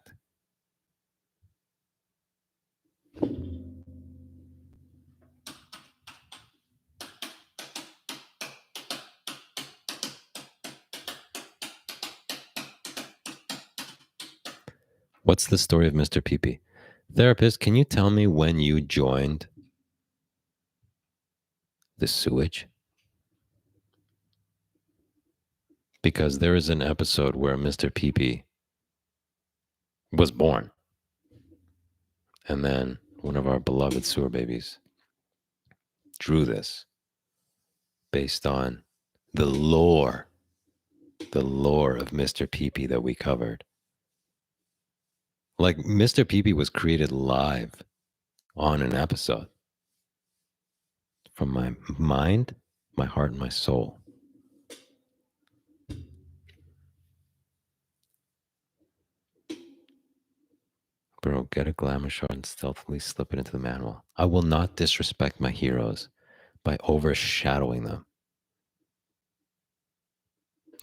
What's the story of Mr. Peepee? Therapist, can you tell me when you joined the sewage? because there is an episode where Mr. Pee was born. And then one of our beloved sewer babies drew this based on the lore of Mr. Pee that we covered. Like Mr. Pee was created live on an episode from my mind, my heart, and my soul. Bro, get a glamour shot and stealthily slip it into the manual. I will not disrespect my heroes by overshadowing them.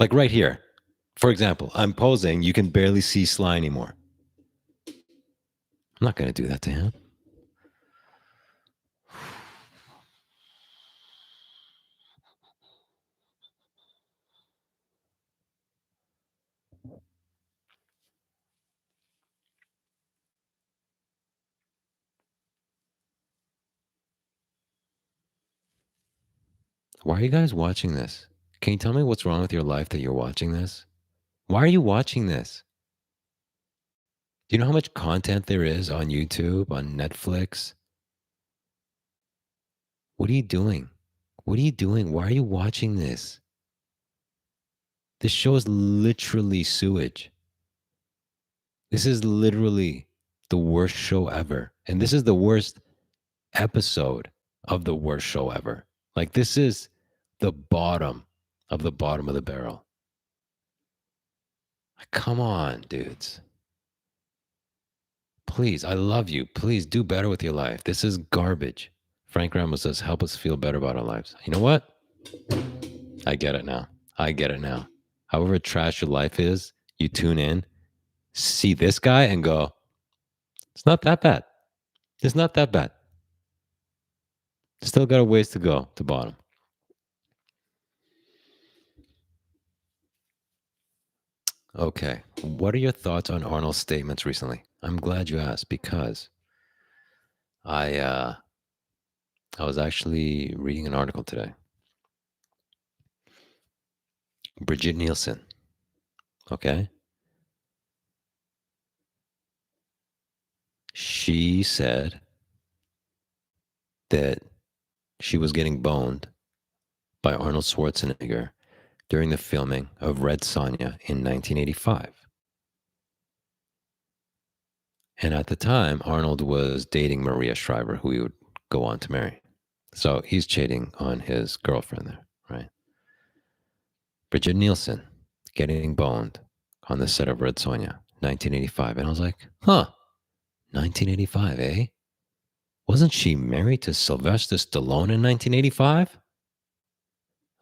Like right here, for example, I'm posing, you can barely see Sly anymore. I'm not going to do that to him. Why are you guys watching this? Can you tell me what's wrong with your life that you're watching this? Why are you watching this? Do you know how much content there is on YouTube, on Netflix? What are you doing? What are you doing? Why are you watching this? This show is literally sewage. This is literally the worst show ever. And this is the worst episode of the worst show ever. Like, this is the bottom of the barrel. Come on, dudes. Please, I love you. Please do better with your life. This is garbage. Frank Ramos says, help us feel better about our lives. You know what? I get it now. However trash your life is, you tune in, see this guy and go, it's not that bad. It's not that bad. Still got a ways to go to bottom. Okay. What are your thoughts on Arnold's statements recently? I'm glad you asked because I was actually reading an article today. Brigitte Nielsen. Okay. She said that she was getting boned by Arnold Schwarzenegger during the filming of Red Sonja in 1985. And at the time, Arnold was dating Maria Shriver, who he would go on to marry. So he's cheating on his girlfriend there, right? Brigitte Nielsen getting boned on the set of Red Sonja, 1985. And I was like, 1985, eh? Wasn't she married to Sylvester Stallone in 1985?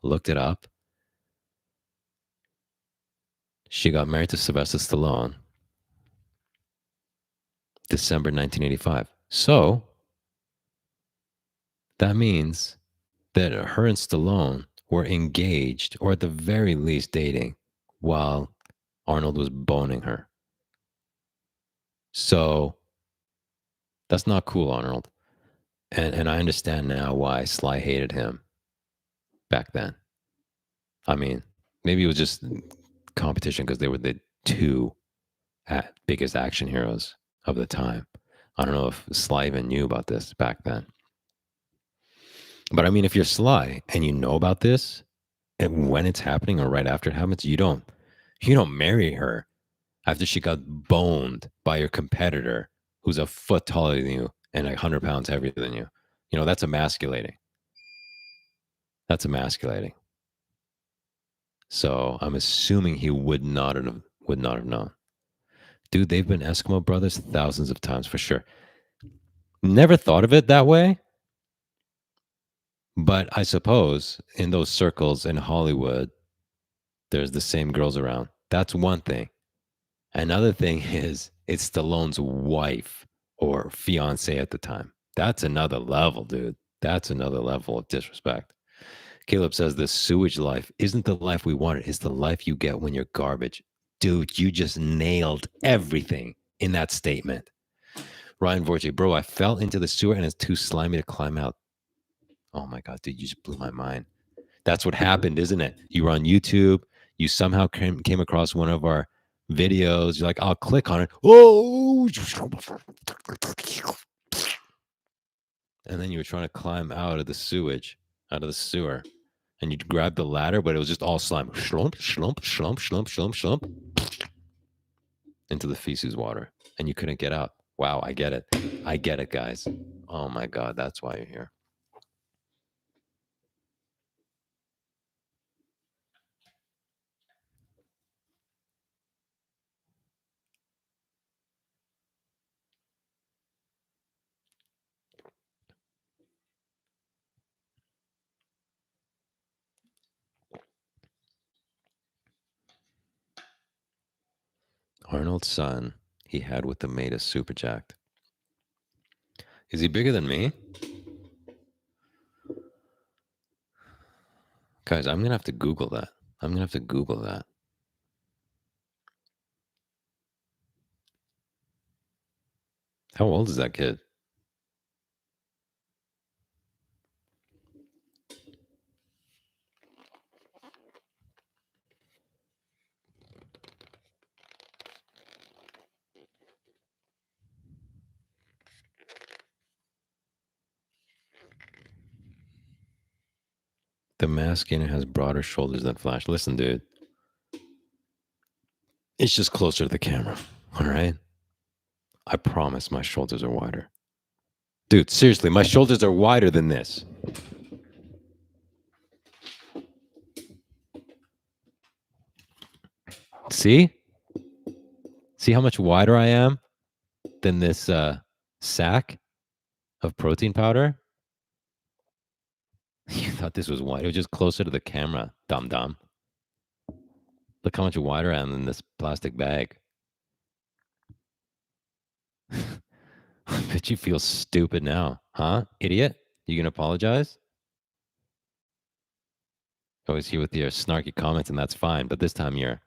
Looked it up. She got married to Sylvester Stallone December 1985. So that means that her and Stallone were engaged, or at the very least dating, while Arnold was boning her. So that's not cool, Arnold. And I understand now why Sly hated him back then. I mean, maybe it was just competition because they were the two biggest action heroes of the time. I don't know if Sly even knew about this back then. But I mean, if you're Sly and you know about this, and when it's happening or right after it happens, you don't marry her after she got boned by your competitor who's a foot taller than you and 100 pounds heavier than you. You know, that's emasculating. So I'm assuming he would not have known. Dude, they've been Eskimo brothers thousands of times for sure. Never thought of it that way. But I suppose in those circles in Hollywood, there's the same girls around. That's one thing. Another thing is it's Stallone's wife or fiance at the time. That's another level, dude. That's another level of disrespect. Caleb says the sewage life isn't the life we wanted. It's the life you get when you're garbage. Dude, you just nailed everything in that statement. Ryan Vorche, bro, I fell into the sewer and it's too slimy to climb out. Oh my God, dude, you just blew my mind. That's what happened, isn't it? You were on YouTube, You somehow came across one of our videos. You're like, I'll click on it. Oh, and then you were trying to climb out of the sewage, out of the sewer, and you grabbed the ladder, but it was just all slime. Schlump, schlump, schlump, schlump, schlump, schlump, into the feces water, and you couldn't get out. Wow, I get it. I get it, guys. Oh my God, that's why you're here. Arnold's son, he had with the maid is super jacked. Is he bigger than me? Guys, I'm gonna have to Google that. I'm gonna have to Google that. How old is that kid? The Maskiner has broader shoulders than Flash. Listen, dude. It's just closer to the camera. All right. I promise my shoulders are wider. Dude, seriously, my shoulders are wider than this. See? See how much wider I am than this sack of protein powder? You thought this was wide. It was just closer to the camera, dum dum. Look how much wider I am than this plastic bag. I bet you feel stupid now, huh? Idiot? You gonna apologize? Always here with your snarky comments, and that's fine, but this time you're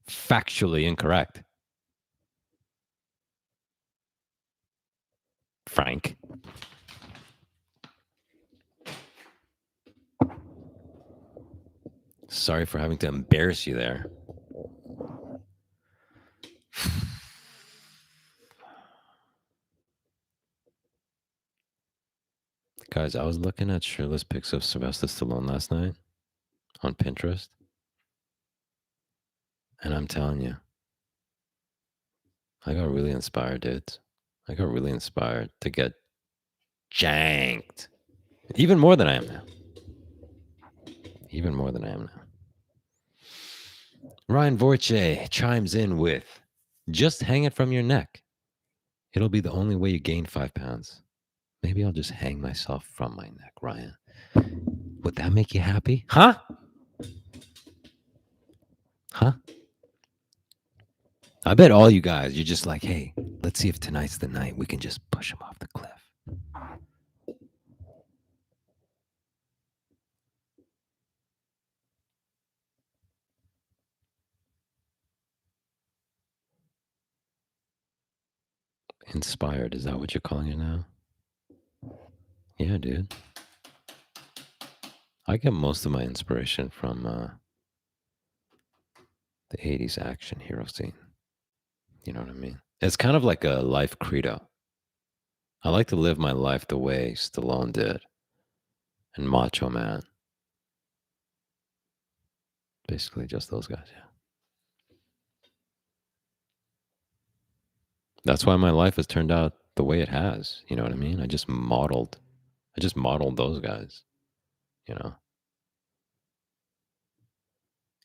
factually incorrect. Frank. Sorry for having to embarrass you there. Guys, I was looking at shirtless pics of Sylvester Stallone last night on Pinterest. And I'm telling you, I got really inspired, dudes. I got really inspired to get janked. Even more than I am now. Even more than I am now. Ryan Vorche chimes in with, just hang it from your neck. It'll be the only way you gain 5 pounds. Maybe I'll just hang myself from my neck, Ryan. Would that make you happy? Huh? Huh? I bet all you guys, you're just like, hey, let's see if tonight's the night we can just push him off the cliff. Inspired, is that what you're calling it now? Yeah, dude. I get most of my inspiration from the 80s action hero scene. You know what I mean? It's kind of like a life credo. I like to live my life the way Stallone did and Macho Man. Basically, just those guys, yeah. That's why my life has turned out the way it has. You know what I mean? I just modeled those guys, you know?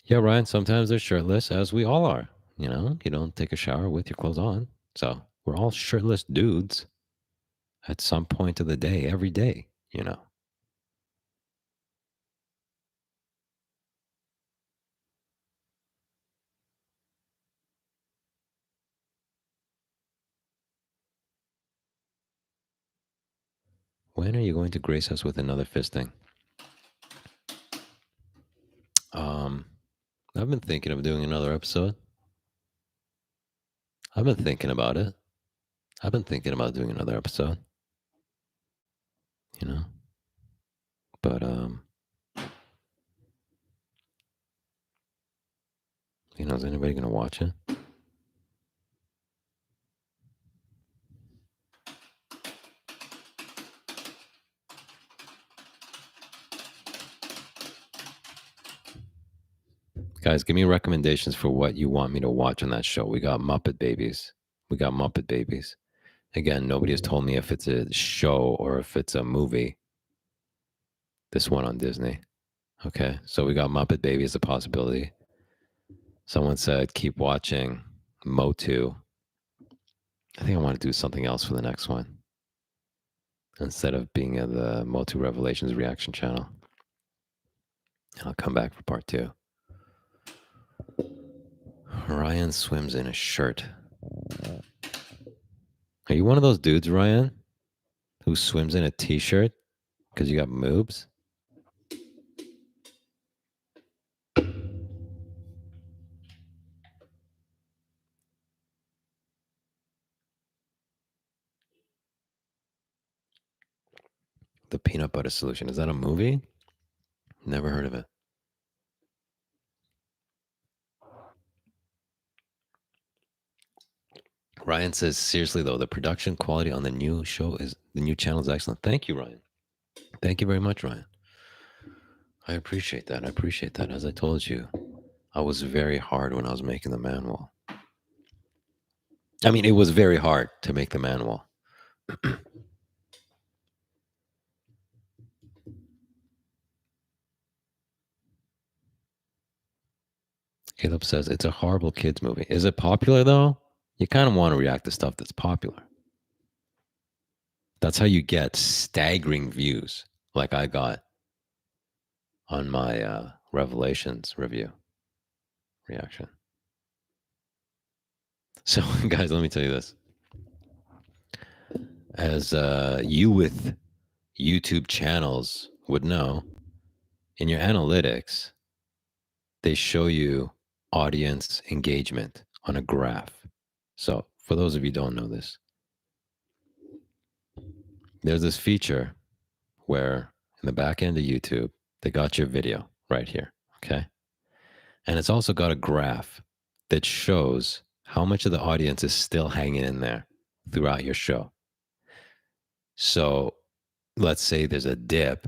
Yeah, Ryan, sometimes they're shirtless, as we all are. You know, you don't take a shower with your clothes on. So we're all shirtless dudes at some point of the day, every day, you know? When are you going to grace us with another fisting? I've been thinking of doing another episode. I've been thinking about it. I've been thinking about doing another episode. You know? But You know, is anybody going to watch it? Guys, give me recommendations for what you want me to watch on that show. We got Muppet Babies. We got Muppet Babies. Again, nobody has told me if it's a show or if it's a movie. This one on Disney. Okay, so we got Muppet Baby as a possibility. Someone said keep watching Motu. I think I want to do something else for the next one instead of being at the Motu Revelations reaction channel. I'll come back for part 2. Ryan swims in a shirt. Are you one of those dudes, Ryan, who swims in a t-shirt because you got moobs? The Peanut Butter Solution. Is that a movie? Never heard of it. Ryan says, seriously though, the production quality on the new channel is excellent. Thank you, Ryan. Thank you very much, Ryan. I appreciate that. I appreciate that. As I told you, I was very hard when I was making the manual. I mean, it was very hard to make the manual. Caleb says, it's a horrible kids movie. Is it popular though? You kind of want to react to stuff that's popular. That's how you get staggering views like I got on my Revelations reaction. So, guys, let me tell you this. As you with YouTube channels would know, in your analytics, they show you audience engagement on a graph. So, for those of you who don't know this, there's this feature where in the back end of YouTube, they got your video right here, okay? And it's also got a graph that shows how much of the audience is still hanging in there throughout your show. So let's say there's a dip,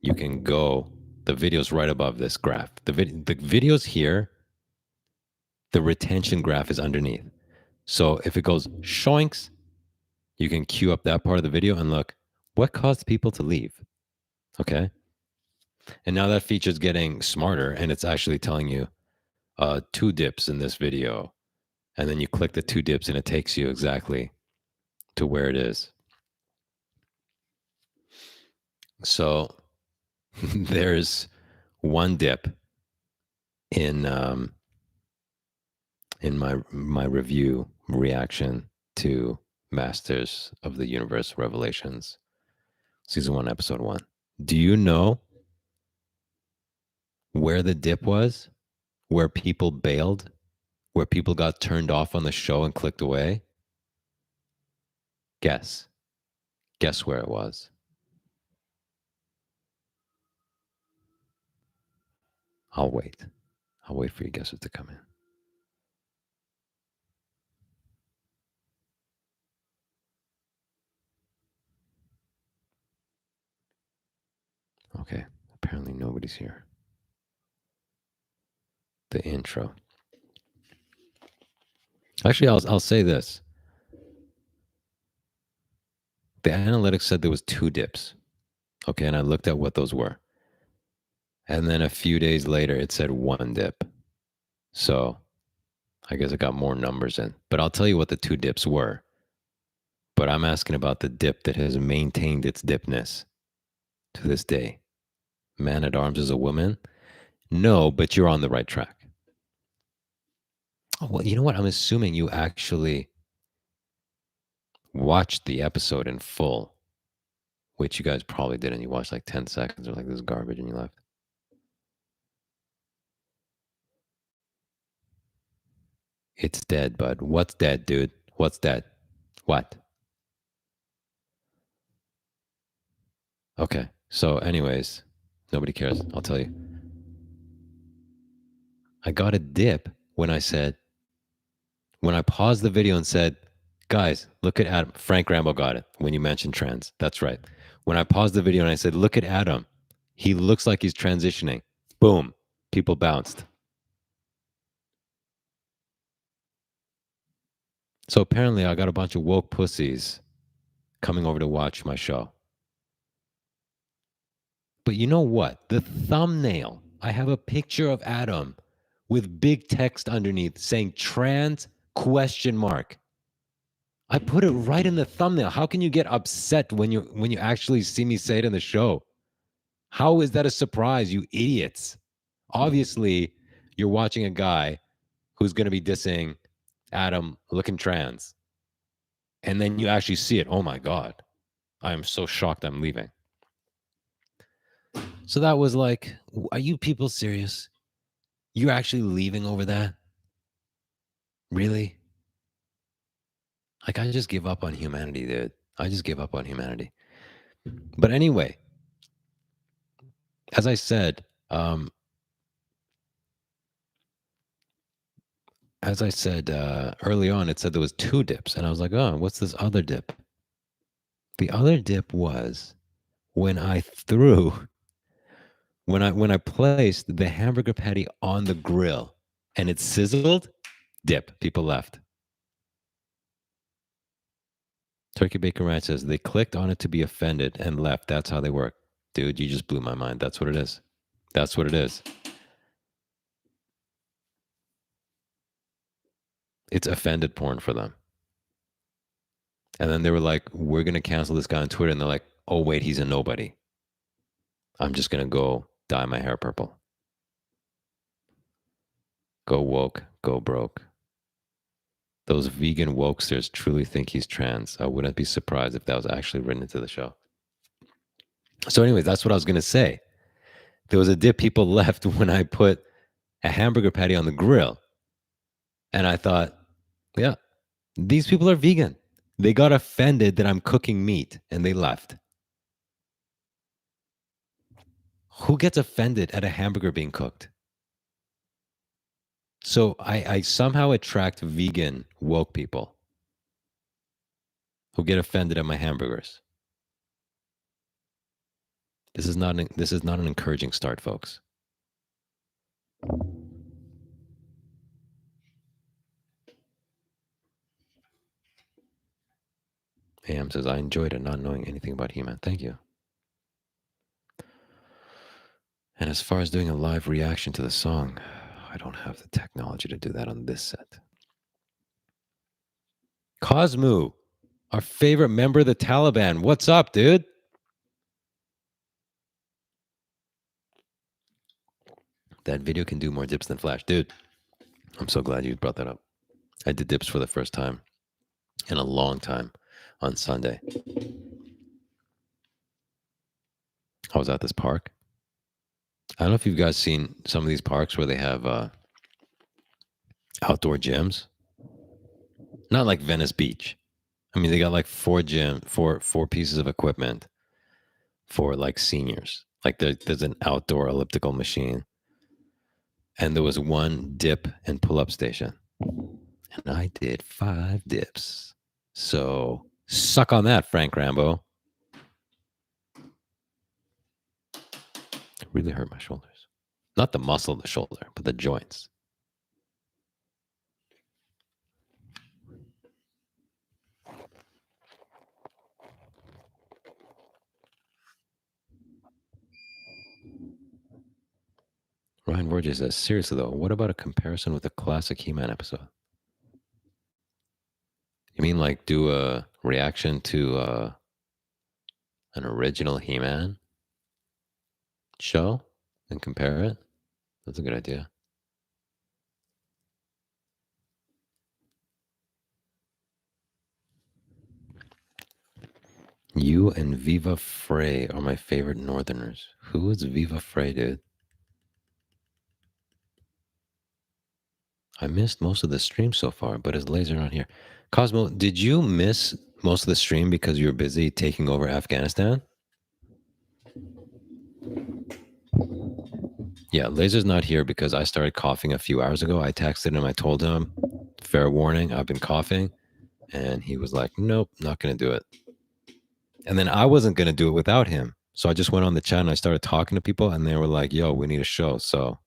you can go, the video's right above this graph. The video's here, the retention graph is underneath. So if it goes shoinks, you can queue up that part of the video and look, what caused people to leave? Okay. And now that feature is getting smarter and it's actually telling you 2 dips in this video. And then you click the 2 dips and it takes you exactly to where it is. So there's 1 dip in my review reaction to Masters of the Universe Revelations, season 1, episode 1. Do you know where the dip was? Where people bailed? Where people got turned off on the show and clicked away? Guess. Guess where it was. I'll wait. I'll wait for your guesses to come in. Okay, apparently nobody's here. The intro. Actually, I'll say this. The analytics said there was 2 dips. Okay, and I looked at what those were. And then a few days later, it said 1 dip. So I guess it got more numbers in. But I'll tell you what the 2 dips were. But I'm asking about the dip that has maintained its dipness to this day. Man at Arms is a woman? No, but you're on the right track. Oh, well, you know what? I'm assuming you actually watched the episode in full, which you guys probably didn't. You watched like 10 seconds or like this garbage and you left. It's dead, bud. What's dead, dude? What's dead? What? Okay. So, anyways, nobody cares. I'll tell you. I got a dip when I paused the video and said, guys, look at Adam. Frank Rambo got it when you mentioned trends. That's right. When I paused the video and I said, look at Adam. He looks like he's transitioning. Boom. People bounced. So apparently I got a bunch of woke pussies coming over to watch my show. But you know what? The thumbnail, I have a picture of Adam with big text underneath saying trans question mark. I put it right in the thumbnail. How can you get upset when you actually see me say it in the show? How is that a surprise, you idiots? Obviously, you're watching a guy who's going to be dissing Adam looking trans. And then you actually see it. Oh my God. I am so shocked I'm leaving. So that was like, are you people serious? You're actually leaving over that? Really? Like, I just give up on humanity, dude. I just give up on humanity. But anyway, as I said, early on, it said there was 2 dips. And I was like, oh, what's this other dip? The other dip was when I placed the hamburger patty on the grill and it sizzled, dip, people left. Turkey Bacon Ranch says they clicked on it to be offended and left. That's how they work. Dude, you just blew my mind. That's what it is. That's what it is. It's offended porn for them. And then they were like, we're going to cancel this guy on Twitter. And they're like, oh, wait, he's a nobody. I'm just going to go dye my hair purple. Go woke, go broke. Those vegan wokesters truly think he's trans. I wouldn't be surprised if that was actually written into the show. So anyways, that's what I was going to say. There was a dip people left when I put a hamburger patty on the grill. And I thought, yeah, these people are vegan. They got offended that I'm cooking meat and they left. Who gets offended at a hamburger being cooked? So I somehow attract vegan woke people who get offended at my hamburgers. This is not an encouraging start, folks. AM says, I enjoyed it not knowing anything about He-Man. Thank you. And as far as doing a live reaction to the song, I don't have the technology to do that on this set. Cosmo, our favorite member of the Taliban. What's up, dude? That video can do more dips than Flash. Dude, I'm so glad you brought that up. I did dips for the first time in a long time on Sunday. I was at this park. I don't know if you guys seen some of these parks where they have outdoor gyms. Not like Venice Beach. I mean, they got like 4 pieces of equipment for like seniors. Like there's an outdoor elliptical machine. And there was 1 dip and pull-up station. And I did 5 dips. So suck on that, Frank Rambo. It really hurt my shoulders. Not the muscle of the shoulder, but the joints. Ryan Borges says, seriously though, what about a comparison with the classic He-Man episode? You mean like do a reaction to an original He-Man show and compare it? That's a good idea. You and Viva Frey are my favorite Northerners. Who is Viva Frey, dude? I missed most of the stream so far, but is Laser not here? Cosmo, did you miss most of the stream because you were busy taking over Afghanistan? Yeah, Laser's not here because I started coughing a few hours ago. I texted him. I told him, fair warning, I've been coughing. And he was like, nope, not going to do it. And then I wasn't going to do it without him. So I just went on the chat and I started talking to people and they were like, yo, we need a show. So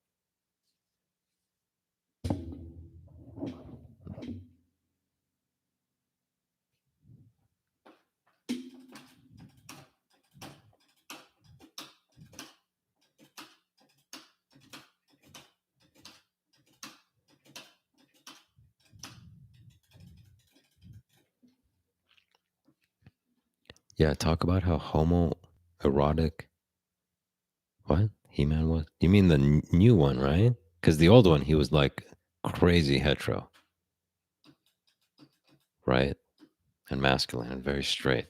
yeah, talk about how homoerotic. What? He-Man was? You mean the new one, right? Because the old one, he was like crazy hetero, right? And masculine and very straight.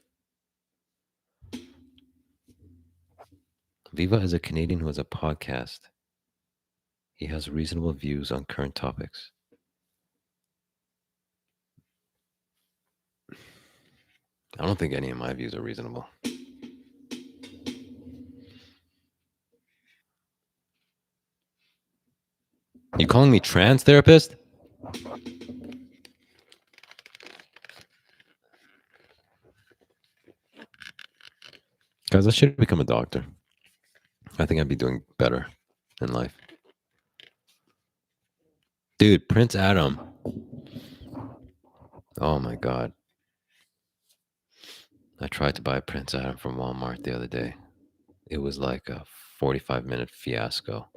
Viva is a Canadian who has a podcast. He has reasonable views on current topics. I don't think any of my views are reasonable. You calling me trans therapist? Guys, I should become a doctor. I think I'd be doing better in life. Dude, Prince Adam. Oh my God. I tried to buy Prince Adam from Walmart the other day. It was like a 45-minute fiasco.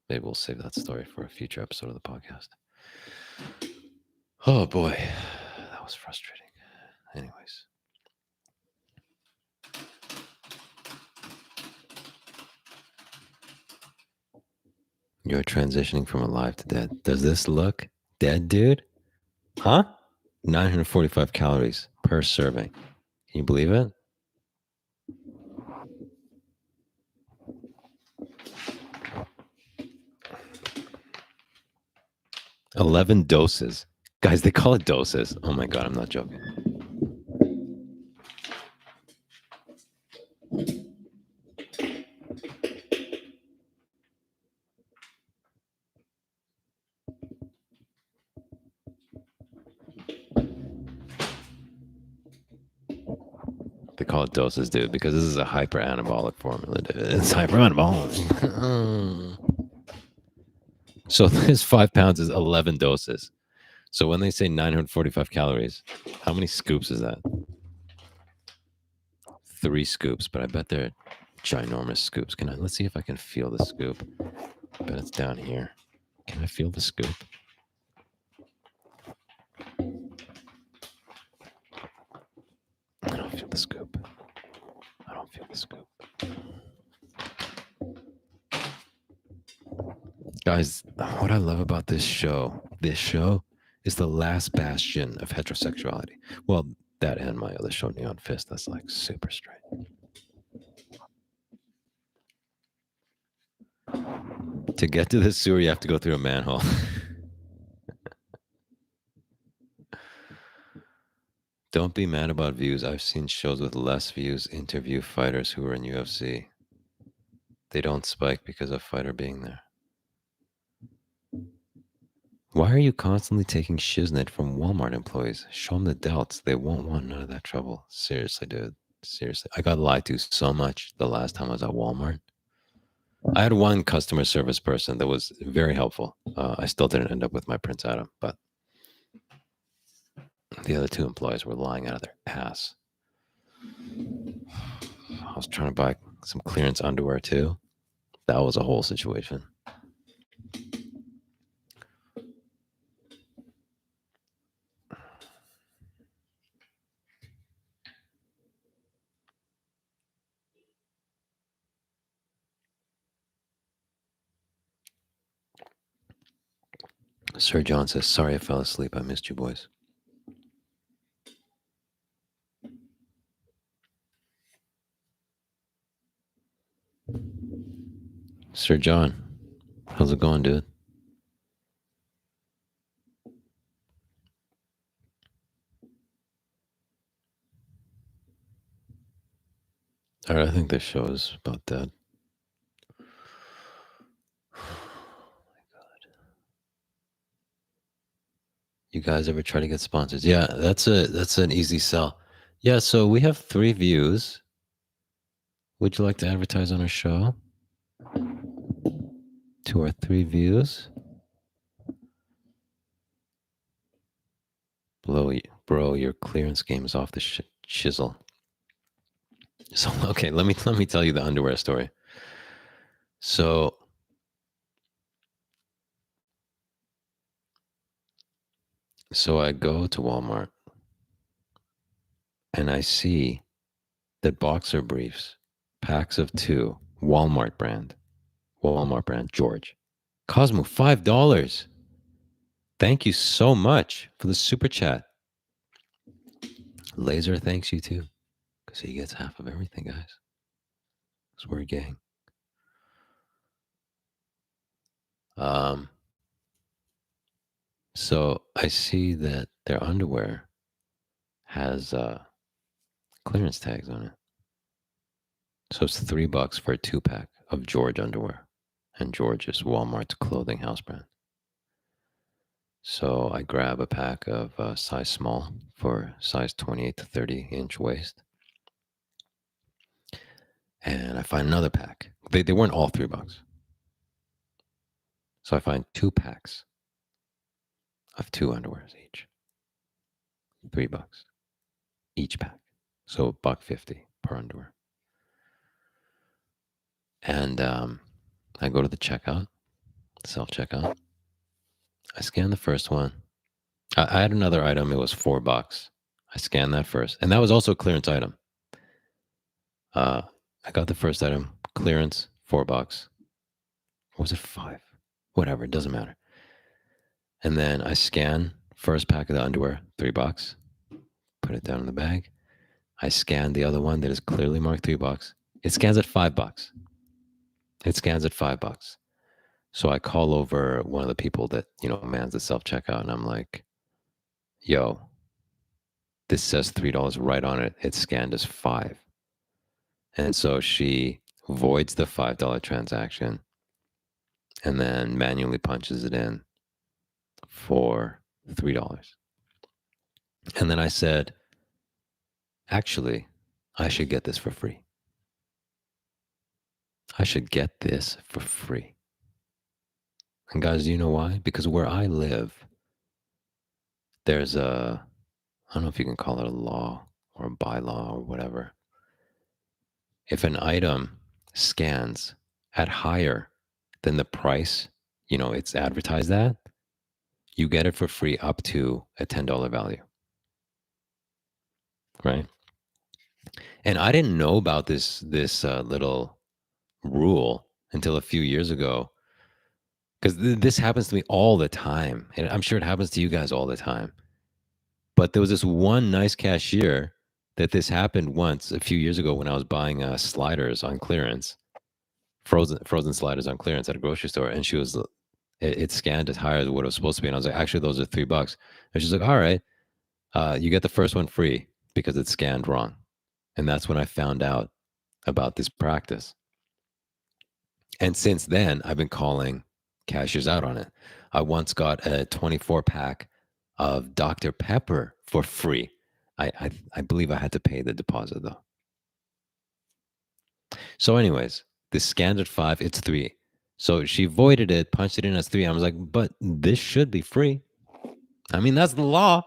Maybe we'll save that story for a future episode of the podcast. Oh boy, that was frustrating. Anyways. You're transitioning from alive to dead. Does this look dead, dude? Huh? 945 calories per serving. Can you believe it? $11 doses. Guys, they call it doses. Oh my God, I'm not joking. They call it doses, dude, because this is a hyper anabolic formula, dude. It's hyper anabolic. So this 5 pounds is 11 doses. So when they say 945 calories, how many scoops is that? 3 scoops, but I bet they're ginormous scoops. Let's see if I can feel the scoop. I bet it's down here. Can I feel the scoop? I don't feel the scoop. I don't feel the scoop. Guys, what I love about this show is the last bastion of heterosexuality. Well, that and my other show, Neon Fist, that's like super straight. To get to the sewer, you have to go through a manhole. Don't be mad about views. I've seen shows with less views interview fighters who are in UFC. They don't spike because of fighter being there. Why are you constantly taking shiznit from Walmart employees? Show them the delts. They won't want none of that trouble. Seriously, dude. Seriously. I got lied to so much the last time I was at Walmart. I had one customer service person that was very helpful. I still didn't end up with my Prince Adam, but the other 2 employees were lying out of their ass. I was trying to buy some clearance underwear too. That was a whole situation. Sir John says, sorry I fell asleep. I missed you boys. Sir John, how's it going, dude? All right, I think this show is about dead. You guys ever try to get sponsors? Yeah, that's an easy sell. Yeah, so we have 3 views. Would you like to advertise on our show? To our 3 views? Bro, your clearance game is off the chisel. So okay, let me tell you the underwear story. So I go to Walmart and I see that boxer briefs, packs of 2, Walmart brand, George. Cosmo, $5. Thank you so much for the super chat. Laser thanks you too, because he gets half of everything, guys. Because we're a gang. So I see that their underwear has clearance tags on it. So it's $3 for a 2-pack of George underwear. And George is Walmart's clothing house brand. So I grab a pack of size small for size 28 to 30 inch waist. And I find another pack. They weren't all $3. So I find 2 packs of 2 underwears each. $3 each pack. So $1.50 per underwear. And I go to the checkout, self-checkout. I scan the first one. I had another item. It was $4. I scanned that first. And that was also a clearance item. I got the first item, clearance, $4. Or was it 5? Whatever, it doesn't matter. And then I scan first pack of the underwear, $3. Put it down in the bag. I scan the other one that is clearly marked $3. It scans at $5. It scans at $5. So I call over one of the people that, mans the self-checkout, and I'm like, yo, this says $3 right on it. It's scanned as 5. And so she voids the $5 transaction and then manually punches it in for $3. And then I said, actually, I should get this for free. I should get this for free. And guys, do you know why? Because where I live, there's I don't know if you can call it a law or a bylaw or whatever. If an item scans at higher than the price, it's advertised at, you get it for free up to a $10 value. Right? And I didn't know about this little rule until a few years ago, because this happens to me all the time, and I'm sure it happens to you guys all the time. But there was this one nice cashier that this happened once a few years ago when I was buying sliders on clearance, frozen sliders on clearance at a grocery store, and she was, it scanned as higher than what it was supposed to be, and I was like, actually, those are $3, and she's like, all right, you get the first one free because it's scanned wrong, and that's when I found out about this practice. And since then, I've been calling cashiers out on it. I once got a 24-pack of Dr. Pepper for free. I believe I had to pay the deposit though. So, anyways, the scanned at 5, it's 3. So she voided it, punched it in as 3. I was like, but this should be free. I mean, that's the law,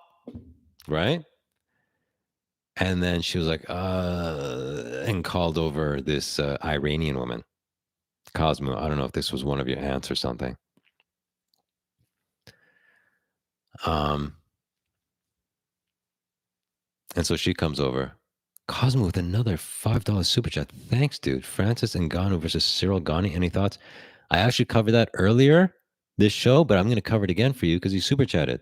right? And then she was like, and called over this Iranian woman, Cosmo. I don't know if this was one of your aunts or something. And so she comes over. Cosmo with another $5 super chat. Thanks, dude. Francis Ngannou versus Cyril Gane. Any thoughts? I actually covered that earlier this show, but I'm going to cover it again for you because you super chatted.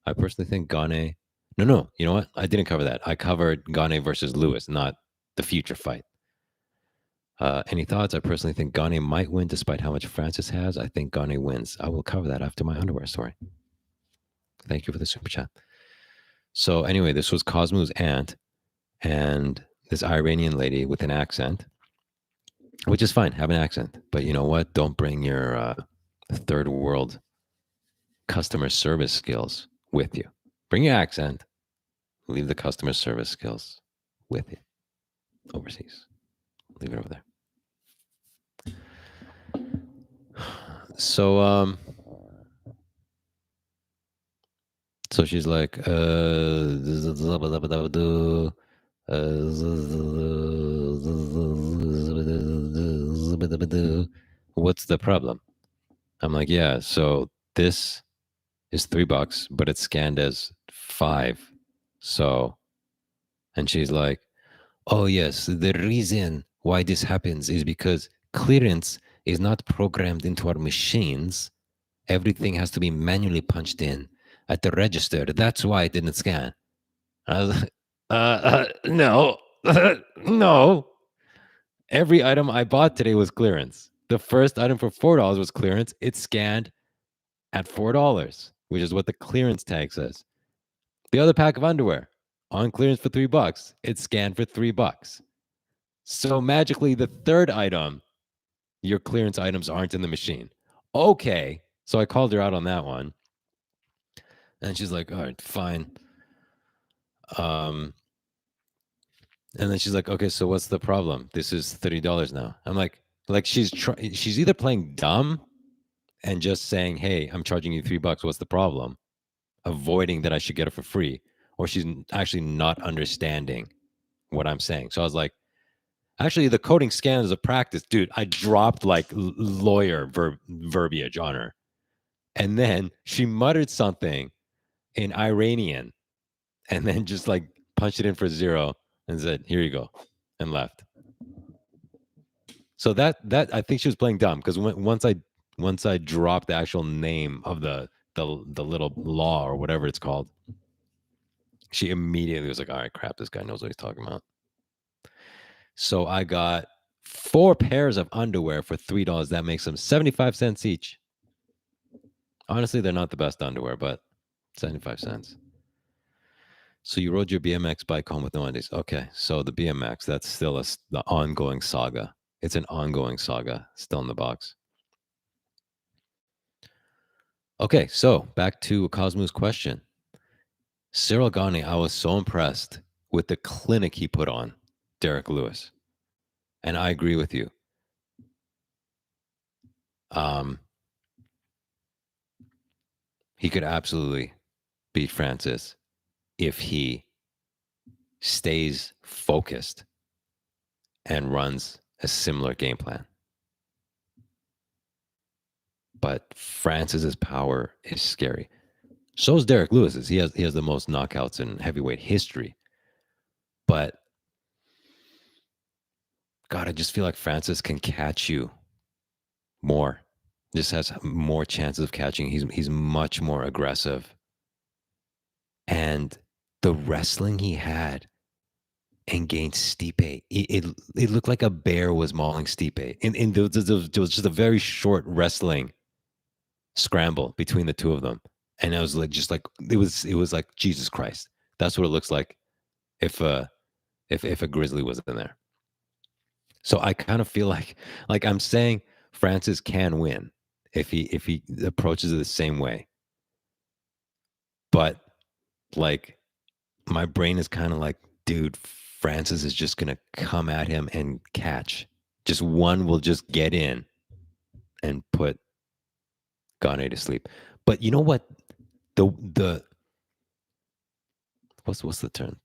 I personally think Gane. No. You know what? I didn't cover that. I covered Gane versus Lewis, not the future fight. Any thoughts? I personally think Gane might win despite how much Francis has. I think Gane wins. I will cover that after my underwear story. Thank you for the super chat. So anyway, this was Cosmo's aunt and this Iranian lady with an accent, which is fine, have an accent. But you know what? Don't bring your third world customer service skills with you. Bring your accent. Leave the customer service skills with you overseas. Leave it over there. So she's like, what's the problem? I'm like, yeah, so this is $3, but it's scanned as 5. So, and she's like, oh, yes, the reason why this happens is because clearance is not programmed into our machines. Everything has to be manually punched in at the register. That's why it didn't scan. I was like, no, no. Every item I bought today was clearance. The first item for $4 was clearance. It scanned at $4, which is what the clearance tag says. The other pack of underwear on clearance for $3. It scanned for $3. So magically, the third item, your clearance items aren't in the machine. Okay. So I called her out on that one. And she's like, all right, fine. And then she's like, okay, so what's the problem? This is $30 now. I'm like she's either playing dumb and just saying, hey, I'm charging you $3. What's the problem? Avoiding that I should get it for free. Or she's actually not understanding what I'm saying. So I was like, actually, the coding scan is a practice. Dude, I dropped like lawyer verbiage on her. And then she muttered something in Iranian and then just like punched it in for 0 and said, here you go, and left. So that I think she was playing dumb because once I dropped the actual name of the little law or whatever it's called, she immediately was like, all right, crap, this guy knows what he's talking about. So I got 4 pairs of underwear for $3. That makes them 75 cents each. Honestly, they're not the best underwear, but 75 cents. So you rode your BMX bike home with no undies. Okay, so the BMX, that's still the ongoing saga. It's an ongoing saga, still in the box. Okay, so back to Cosmo's question. Cyril Gane, I was so impressed with the clinic he put on Derek Lewis. And I agree with you. He could absolutely beat Francis if he stays focused and runs a similar game plan. But Francis's power is scary. So is Derek Lewis's. He has the most knockouts in heavyweight history. But God, I just feel like Francis can catch you more. Just has more chances of catching. He's much more aggressive. And the wrestling he had against Stipe, it looked like a bear was mauling Stipe. And there was just a very short wrestling scramble between the two of them. And I was like, it was like Jesus Christ. That's what it looks like if a grizzly was in there. So I kind of feel like I'm saying Francis can win if he approaches it the same way. But like my brain is kind of like, dude, Francis is just gonna come at him and catch. Just one will just get in and put Gane to sleep. But you know what? The what's the term?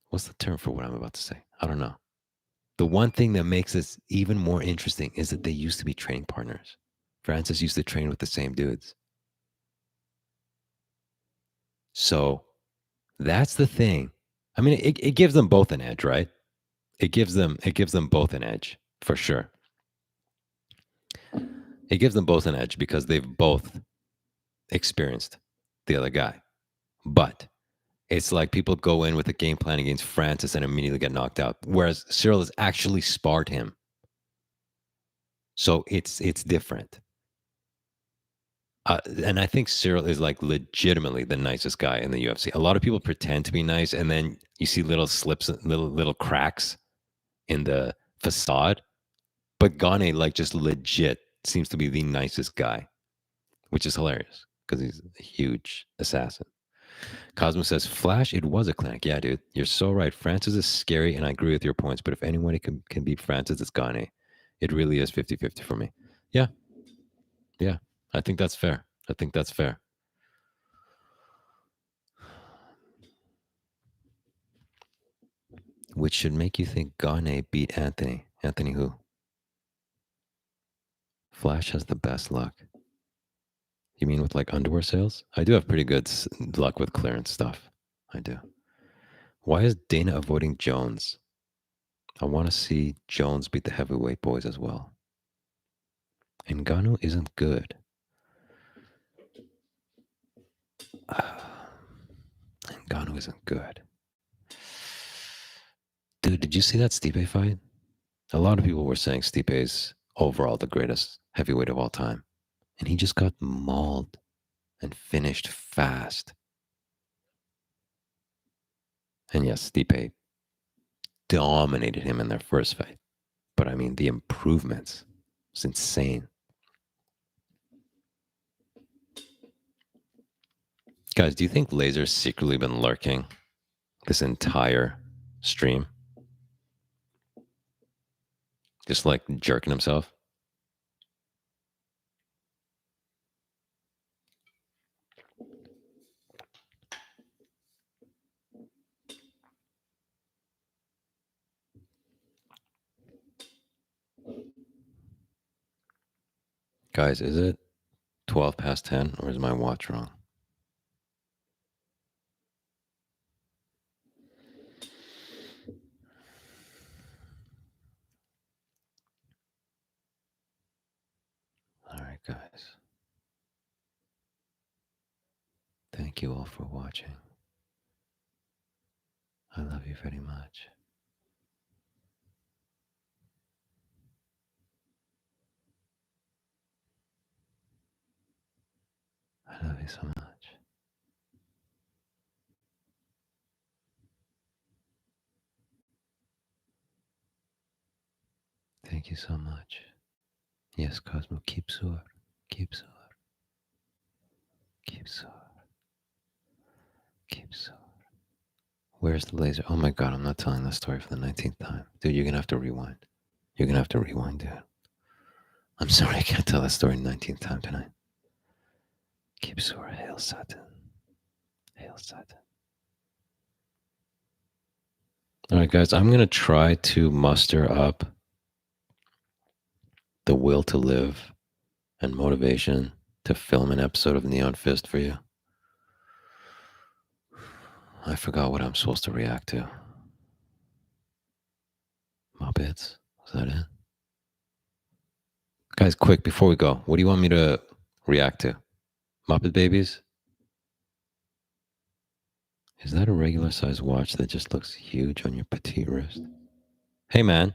What's the term for what I'm about to say? I don't know. The one thing that makes this even more interesting is that they used to be training partners. Francis used to train with the same dudes. So that's the thing. I mean, it gives them both an edge, right? It gives them both an edge for sure. It gives them both an edge because they've both experienced the other guy. But it's like people go in with a game plan against Francis and immediately get knocked out, whereas Cyril has actually sparred him. So it's different. And I think Cyril is like legitimately the nicest guy in the UFC. A lot of people pretend to be nice, and then you see little slips, little cracks in the facade. But Gane, like, just legit seems to be the nicest guy, which is hilarious because he's a huge assassin. Cosmo says, Flash, it was a clinic. Yeah, dude, you're so right. Francis is scary, and I agree with your points, but if anyone can beat Francis, it's Gane. It really is 50-50 for me. Yeah. Yeah. I think that's fair. I think that's fair. Which should make you think Gane beat Anthony. Anthony who? Flash has the best luck. You mean with like underwear sales? I do have pretty good luck with clearance stuff. I do. Why is Dana avoiding Jones? I want to see Jones beat the heavyweight boys as well. Ngannou isn't good. Ngannou isn't good. Dude, did you see that Stipe fight? A lot of people were saying Stipe's overall the greatest heavyweight of all time. And he just got mauled and finished fast. And yes, Stipe dominated him in their first fight. But I mean, the improvements, it's insane. Guys, do you think Laser's secretly been lurking this entire stream? Just like jerking himself? Guys, is it 12 past 10 or is my watch wrong? All right, guys. Thank you all for watching. I love you very much. I love you so much. Thank you so much. Yes, Cosmo, keep sore. Keep sore. Keep sore. Keep sore. Where's the laser? Oh my god, I'm not telling that story for the 19th time. Dude, you're gonna have to rewind. You're gonna have to rewind, dude. I'm sorry I can't tell that story 19th time tonight. Keep sore. Hail Satan. Hail Satan. All right, guys, I'm gonna try to muster up the will to live and motivation to film an episode of Neon Fist for you. I forgot what I'm supposed to react to. Muppets? Was that it? Guys, quick, before we go, what do you want me to react to? Muppet Babies? Is that a regular size watch that just looks huge on your petite wrist? Hey, man.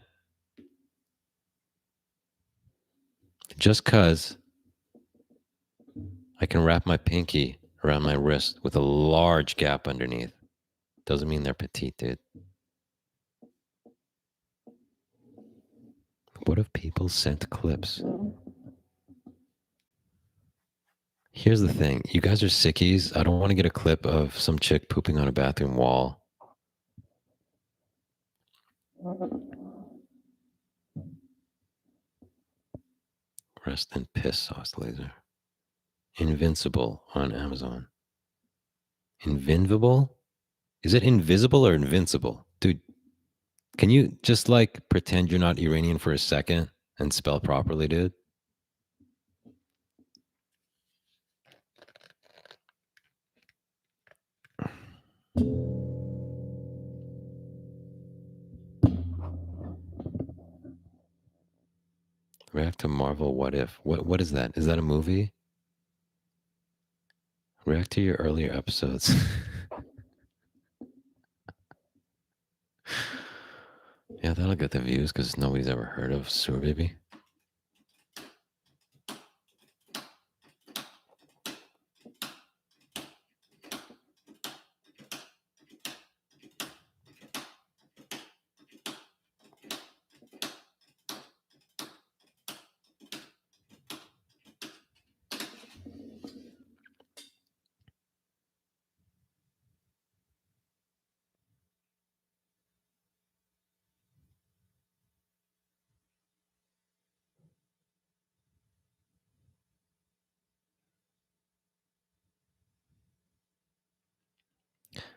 Just because I can wrap my pinky around my wrist with a large gap underneath doesn't mean they're petite, dude. What if people sent clips? Here's the thing. You guys are sickies. I don't want to get a clip of some chick pooping on a bathroom wall. Rest in piss sauce laser. Invincible on Amazon. Invincible? Is it invisible or invincible? Dude, can you just like pretend you're not Iranian for a second and spell properly, dude? React to Marvel What If. What is that? Is that a movie? React to your earlier episodes. Yeah, that'll get the views because nobody's ever heard of Sewer Baby.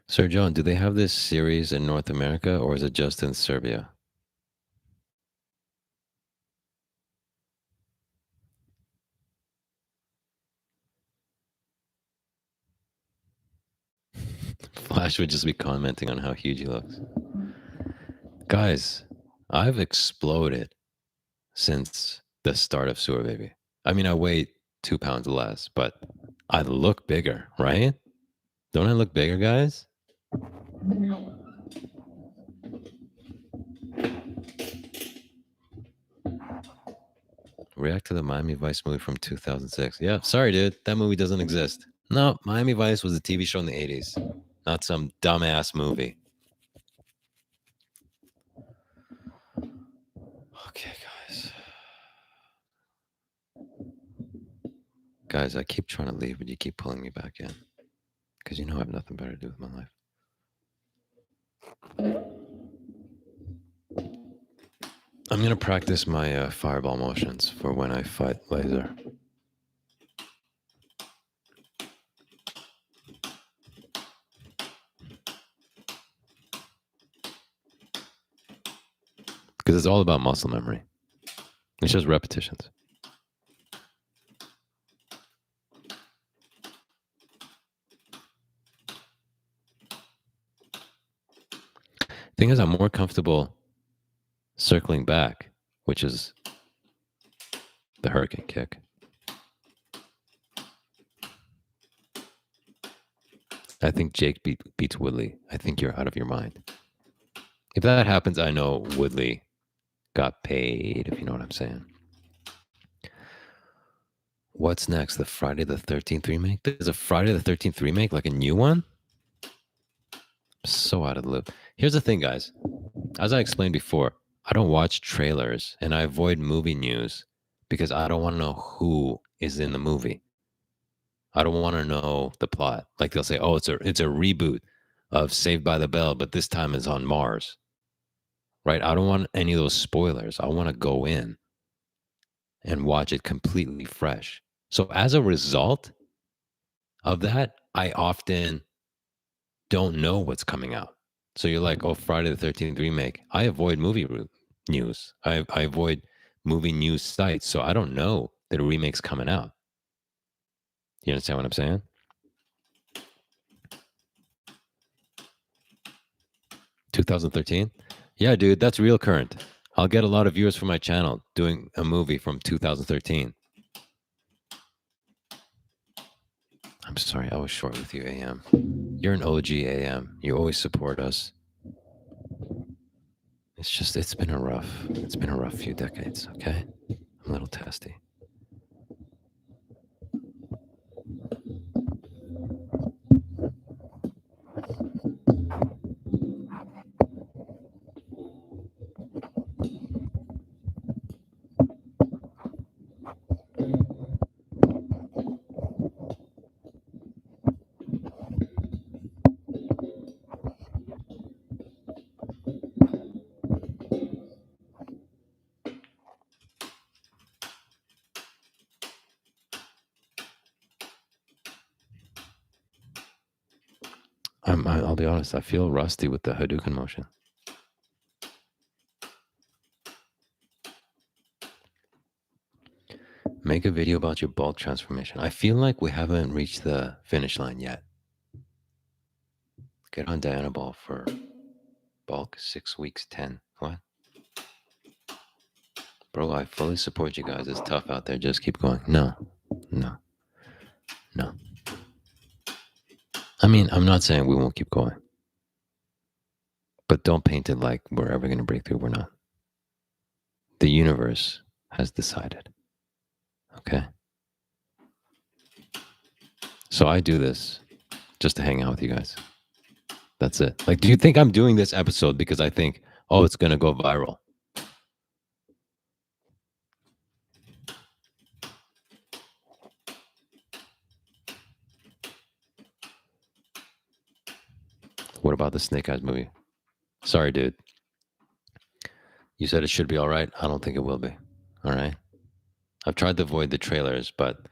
Sir John, do they have this series in North America or is it just in Serbia? Flash would just be commenting on how huge he looks. Guys, I've exploded since the start of Sewer Baby. I mean, I weigh 2 pounds less, but I look bigger, right? Don't I look bigger, guys? React to the Miami Vice movie from 2006. Yeah, sorry, dude. That movie doesn't exist. No, Miami Vice was a TV show in the 80s, not some dumbass movie. Okay, guys. Guys, I keep trying to leave, but you keep pulling me back in. Because you know I have nothing better to do with my life. I'm going to practice my fireball motions for when I fight Laser. Because it's all about muscle memory. It's just repetitions. Thing is, I'm more comfortable circling back, which is the hurricane kick. I think Jake beats Woodley. I think you're out of your mind. If that happens, I know Woodley got paid, if you know what I'm saying. What's next? The Friday the 13th remake? There's a Friday the 13th remake, like a new one? I'm so out of the loop. Here's the thing, guys. As I explained before, I don't watch trailers and I avoid movie news because I don't want to know who is in the movie. I don't want to know the plot. Like they'll say, "Oh, it's a reboot of Saved by the Bell, but this time it's on Mars." Right? I don't want any of those spoilers. I want to go in and watch it completely fresh. So as a result of that, I often don't know what's coming out. So you're like, "Oh, Friday the 13th remake." I avoid movie news. I avoid movie news sites, so I don't know that a remake's coming out. You understand what I'm saying? "2013?" Yeah, dude, that's real current. I'll get a lot of viewers for my channel doing a movie from 2013. I'm sorry, I was short with you, AM. You're an OG, AM. You always support us. It's just, it's been a rough few decades, okay? I'm a little testy. I'll be honest, I feel rusty with the Hadouken motion. Make a video about your bulk transformation. I feel like we haven't reached the finish line yet. Get on Diana Ball for bulk 6 weeks, 10. What? Bro, I fully support you guys. It's tough out there. Just keep going. No. I mean, I'm not saying we won't keep going. But don't paint it like we're ever going to break through. We're not. The universe has decided. Okay? So I do this just to hang out with you guys. That's it. Like, do you think I'm doing this episode because I think, oh, it's going to go viral? What about the Snake Eyes movie? Sorry, dude. You said it should be all right. I don't think it will be. All right. I've tried to avoid the trailers, but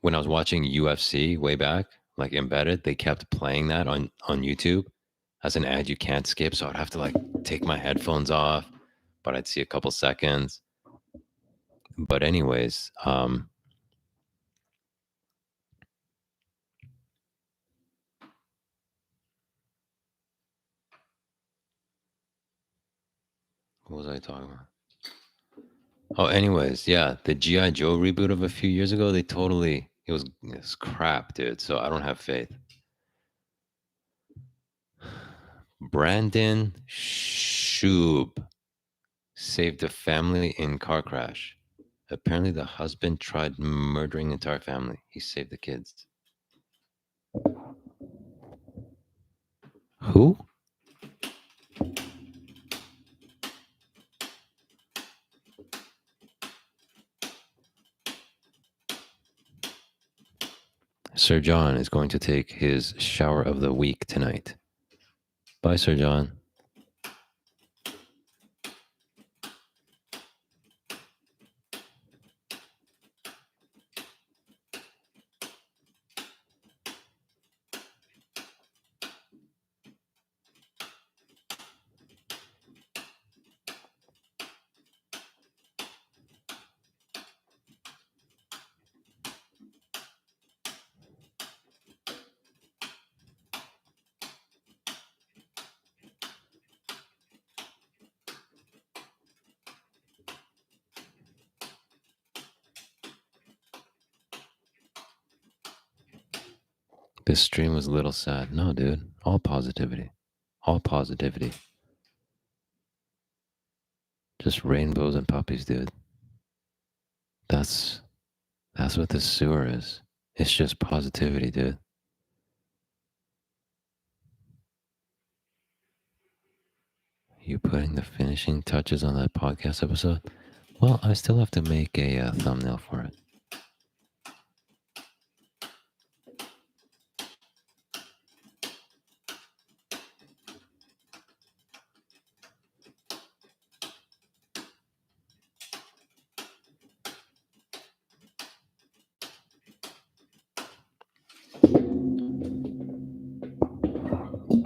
when I was watching UFC way back like embedded. They kept playing that on YouTube as an ad you can't skip. So I'd have to like take my headphones off, but I'd see a couple seconds. But anyways, what was I talking about? Oh, anyways, yeah, the GI Joe reboot of a few years ago, it was crap, dude. So I don't have faith. Brandon Shub saved a family in car crash. Apparently, the husband tried murdering the entire family. He saved the kids. Who? Sir John is going to take his shower of the week tonight. Bye, Sir John. This stream was a little sad. No, dude. All positivity. All positivity. Just rainbows and puppies, dude. That's what the sewer is. It's just positivity, dude. You putting the finishing touches on that podcast episode? Well, I still have to make a thumbnail for it.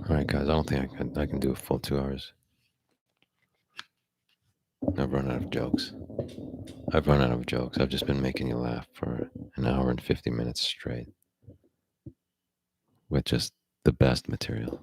All right, guys. I don't think I can do a full 2 hours. I've run out of jokes. I've just been making you laugh for an hour and 50 minutes straight with just the best material.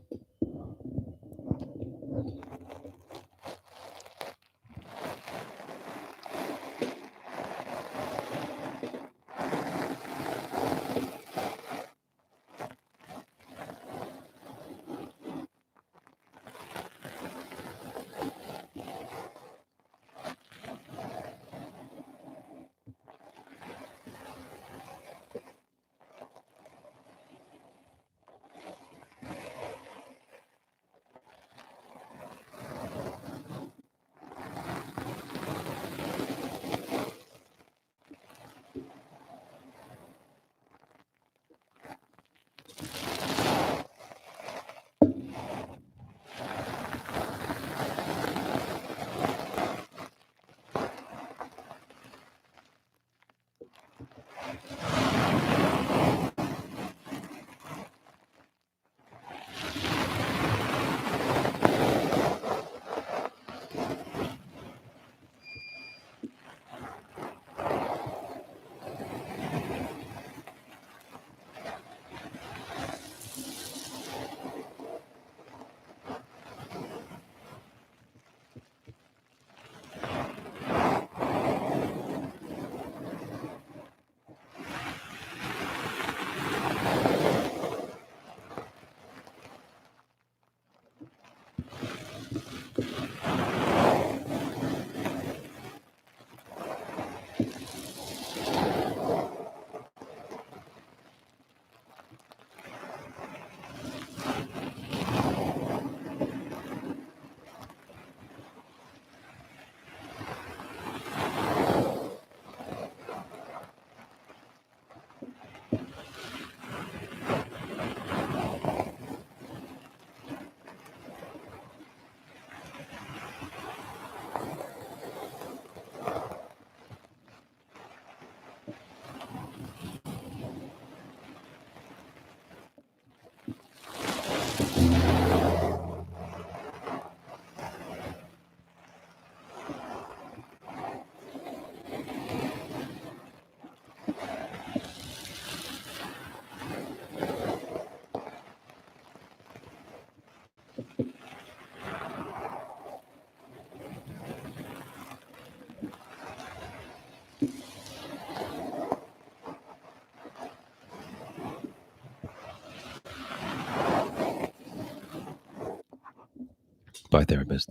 Bye, therapist.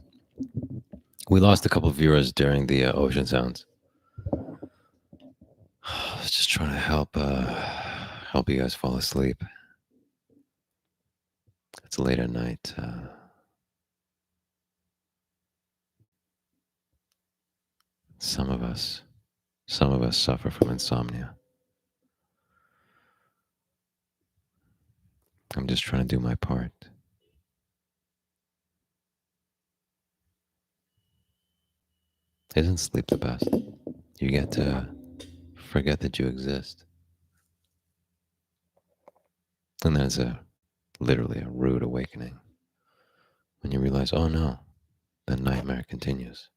We lost a couple of viewers during the ocean sounds. I was just trying to help you guys fall asleep. It's late at night. Some of us suffer from insomnia. I'm just trying to do my part. Isn't sleep the best? You get to forget that you exist. And there's literally a rude awakening when you realize, oh no, the nightmare continues.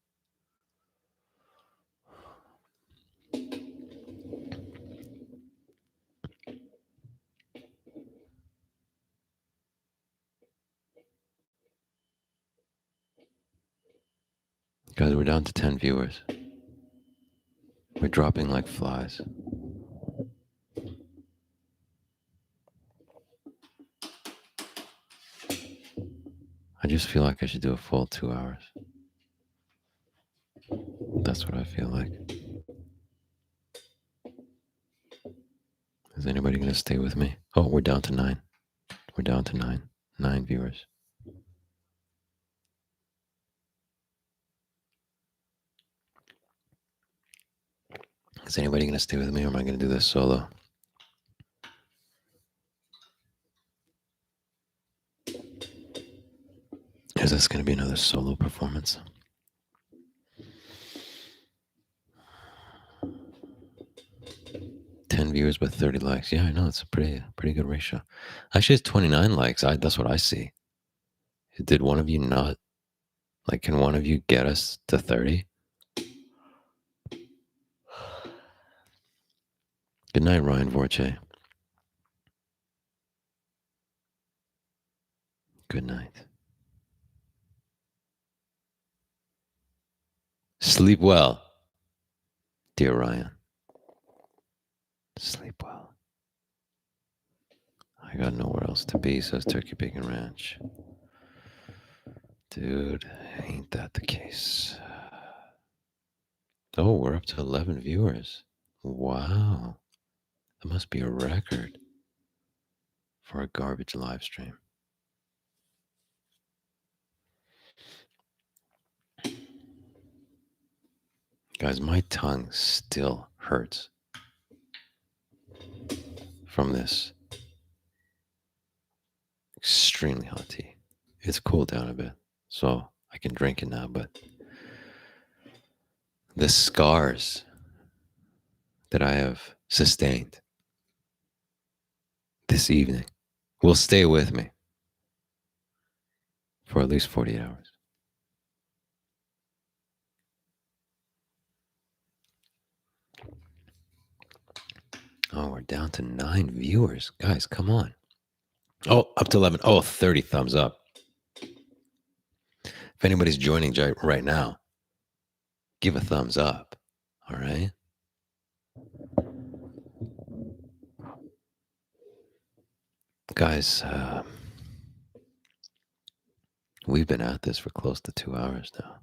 Guys, we're down to 10 viewers. We're dropping like flies. I just feel like I should do a full 2 hours. That's what I feel like. Is anybody going to stay with me? Oh, we're down to 9. We're down to 9. 9 viewers. Is anybody going to stay with me, or am I going to do this solo? Is this going to be another solo performance? Viewers but 30 likes. Yeah, I know, it's a pretty good ratio. Actually, it's 29 likes. That's what I see. Did one of you not, like, can one of you get us to 30? Good night, Ryan Vorche. Good night. Sleep well, dear Ryan. Sleep well. I got nowhere else to be, says Turkey Bacon Ranch. Dude, ain't that the case? Oh, we're up to 11 viewers. Wow. That must be a record for a garbage live stream. Guys, my tongue still hurts from this extremely hot tea. It's cooled down a bit, so I can drink it now, but the scars that I have sustained this evening will stay with me for at least 48 hours. Oh, we're down to 9 viewers. Guys, come on. Oh, up to 11. Oh, 30 thumbs up. If anybody's joining right now, give a thumbs up. All right? Guys, we've been at this for close to 2 hours now.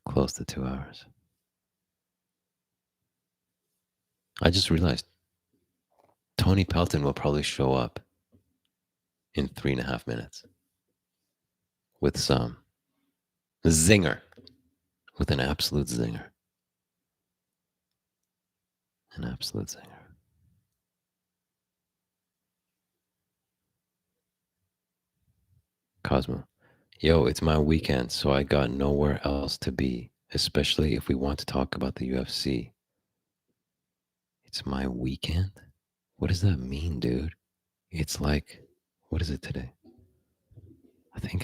Close to 2 hours. I just realized Tony Pelton will probably show up in 3.5 minutes with some zinger, with an absolute zinger. An absolute zinger. Cosmo. Yo, it's my weekend, so I got nowhere else to be, especially if we want to talk about the UFC. It's my weekend? What does that mean, dude? It's like, what is it today? I think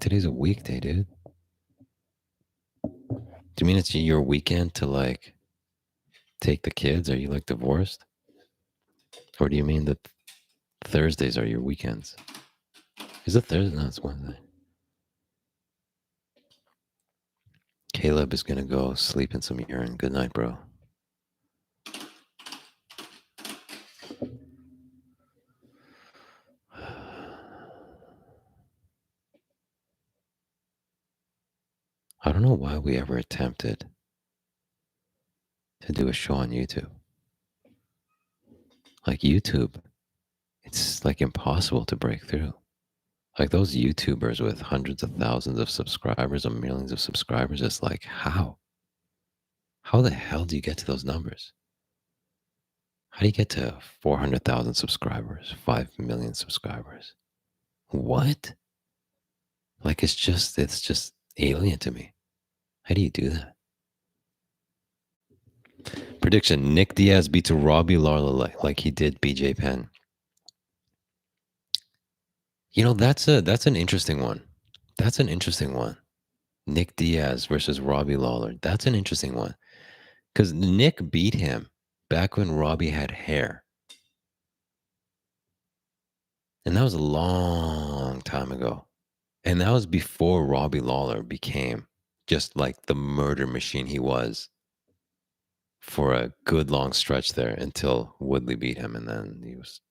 today's a weekday, dude. Do you mean it's your weekend to, like, take the kids? Are you, like, divorced? Or do you mean that Thursdays are your weekends? Is it Thursday? No, it's Wednesday. Caleb is going to go sleep in some urine. Good night, bro. I don't know why we ever attempted to do a show on YouTube. Like YouTube, it's like impossible to break through. Like those YouTubers with hundreds of thousands of subscribers or millions of subscribers, it's like, how? How the hell do you get to those numbers? How do you get to 400,000 subscribers, 5 million subscribers? What? Like it's just alien to me. How do you do that? Prediction: Nick Diaz beats Robbie Lawler like he did BJ Penn. That's an interesting one. That's an interesting one. Nick Diaz versus Robbie Lawler. That's an interesting one. Because Nick beat him back when Robbie had hair. And that was a long time ago. And that was before Robbie Lawler became just like the murder machine he was for a good long stretch there until Woodley beat him. And then he was.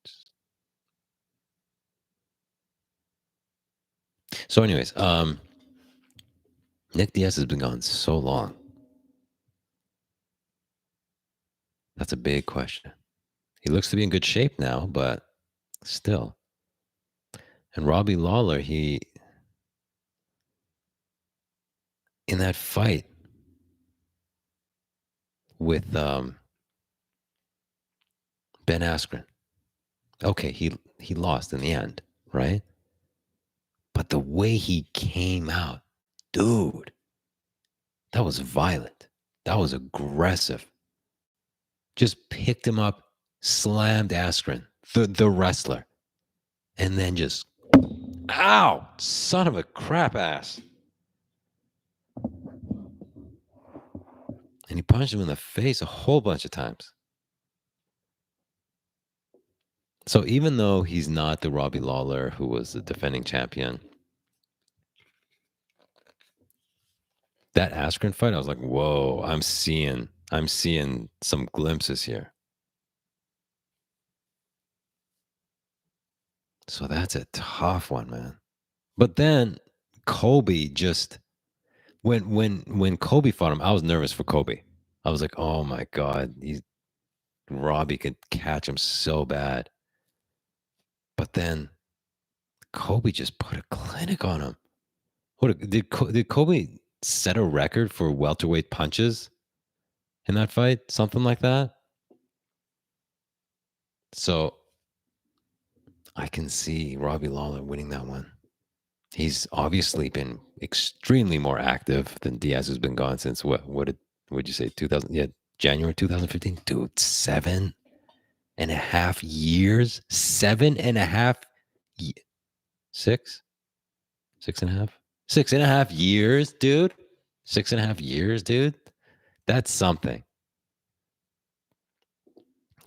So, anyways, Nick Diaz has been gone so long. That's a big question. He looks to be in good shape now, but still. And Robbie Lawler, in that fight with Ben Askren, okay, he lost in the end, right? But the way he came out, dude, that was violent. That was aggressive. Just picked him up, slammed Askren, the wrestler, and then just, ow, son of a crap ass. And he punched him in the face a whole bunch of times. So even though he's not the Robbie Lawler who was the defending champion, that Askren fight, I was like, whoa, I'm seeing some glimpses here. So that's a tough one, man. But then Kobe just when Kobe fought him, I was nervous for Kobe. I was like, oh my God, Robbie could catch him so bad. But then Kobe just put a clinic on him. Did Kobe set a record for welterweight punches in that fight? Something like that. So I can see Robbie Lawler winning that one. He's obviously been extremely more active than Diaz, who's been gone since would you say 2000? Yeah, January 2015. Dude, 7.5 years. 7.5, 6.5, 6.5 years, dude. 6.5 years, dude. That's something.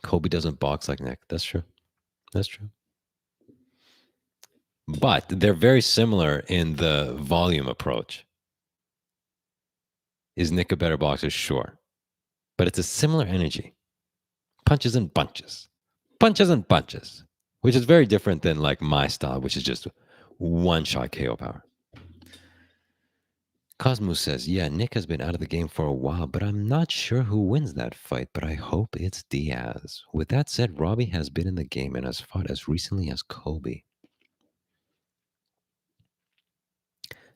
Kobe doesn't box like Nick. That's true. That's true. But they're very similar in the volume approach. Is Nick a better boxer? Sure. But it's a similar energy. Punches and bunches. Punches and bunches. Which is very different than like my style, which is just one shot KO power. Cosmos says, yeah, Nick has been out of the game for a while, but I'm not sure who wins that fight, but I hope it's Diaz. With that said, Robbie has been in the game and has fought as recently as Kobe.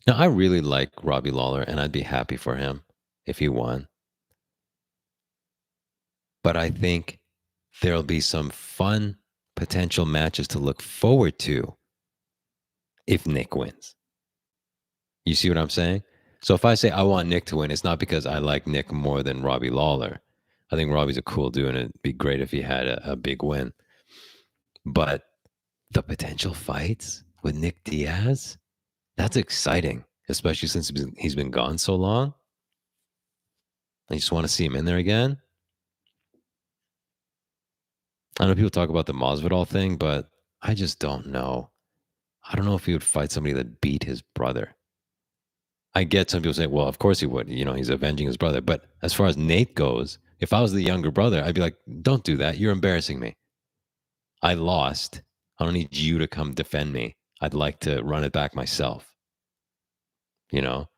Now, I really like Robbie Lawler, and I'd be happy for him if he won. But I think there'll be some fun potential matches to look forward to if Nick wins. You see what I'm saying? So if I say I want Nick to win, it's not because I like Nick more than Robbie Lawler. I think Robbie's a cool dude, and it'd be great if he had a big win. But the potential fights with Nick Diaz, that's exciting, especially since he's been gone so long. I just want to see him in there again. I know people talk about the Masvidal thing, but I just don't know. I don't know if he would fight somebody that beat his brother. I get some people say, well, of course he would. You know, he's avenging his brother. But as far as Nate goes, if I was the younger brother, I'd be like, don't do that. You're embarrassing me. I lost. I don't need you to come defend me. I'd like to run it back myself. You know?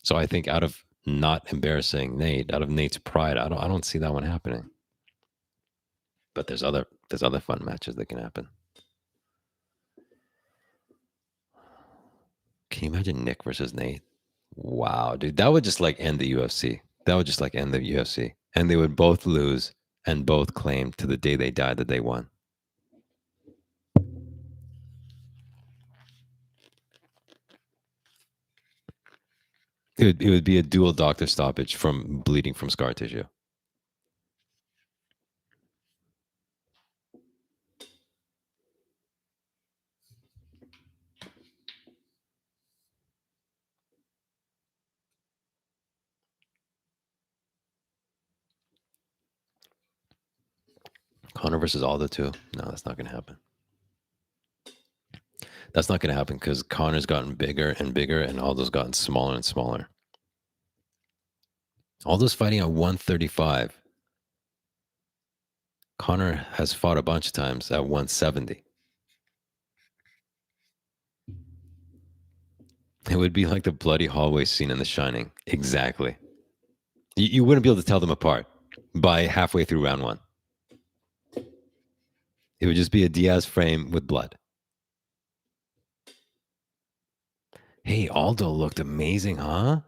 So I think out of not embarrassing Nate, out of Nate's pride, I don't see that one happening. But there's other fun matches that can happen. Can you imagine Nick versus Nate? Wow, dude, that would just like end the UFC. That would just like end the UFC, and they would both lose and both claim to the day they died that they won. It would be a dual doctor stoppage from bleeding from scar tissue. Conor versus Aldo too. No, that's not going to happen. That's not going to happen because Conor's gotten bigger and bigger, and Aldo's gotten smaller and smaller. Aldo's fighting at 135. Conor has fought a bunch of times at 170. It would be like the bloody hallway scene in The Shining. Exactly. You wouldn't be able to tell them apart by halfway through round one. It would just be a Diaz frame with blood. Hey, Aldo looked amazing, huh?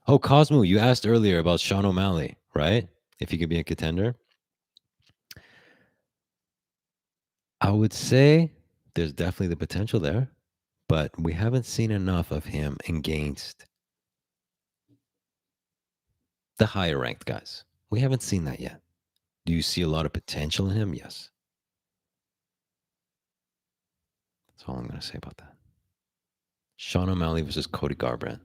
Oh, Cosmo, you asked earlier about Sean O'Malley, right? If he could be a contender. I would say there's definitely the potential there, but we haven't seen enough of him against the higher ranked guys. We haven't seen that yet. Do you see a lot of potential in him? Yes. That's all I'm going to say about that. Sean O'Malley versus Cody Garbrandt.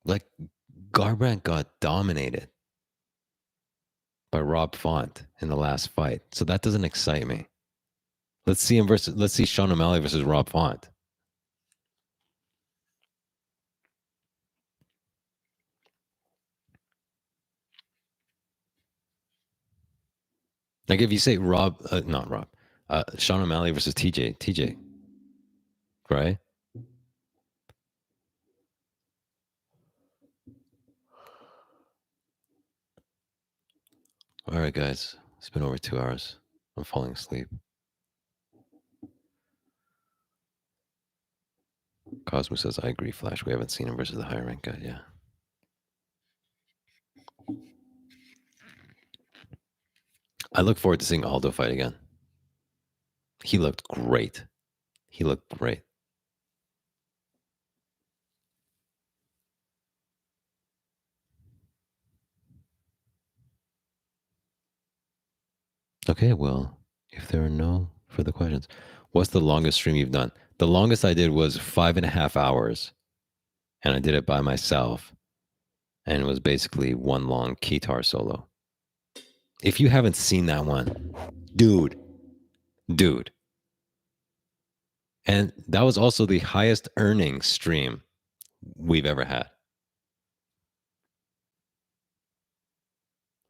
Like, Garbrandt got dominated by Rob Font in the last fight, so that doesn't excite me. Let's see Sean O'Malley versus Rob Font. Like if you say Sean O'Malley versus TJ, right? All right, guys, it's been over 2 hours. I'm falling asleep. Cosmo says, I agree, Flash. We haven't seen him versus the higher rank guy. Yeah. I look forward to seeing Aldo fight again. He looked great. He looked great. Okay, well, if there are no further questions, what's the longest stream you've done? The longest I did was 5.5 hours, and I did it by myself, and it was basically one long guitar solo. If you haven't seen that one, dude. And that was also the highest earning stream we've ever had.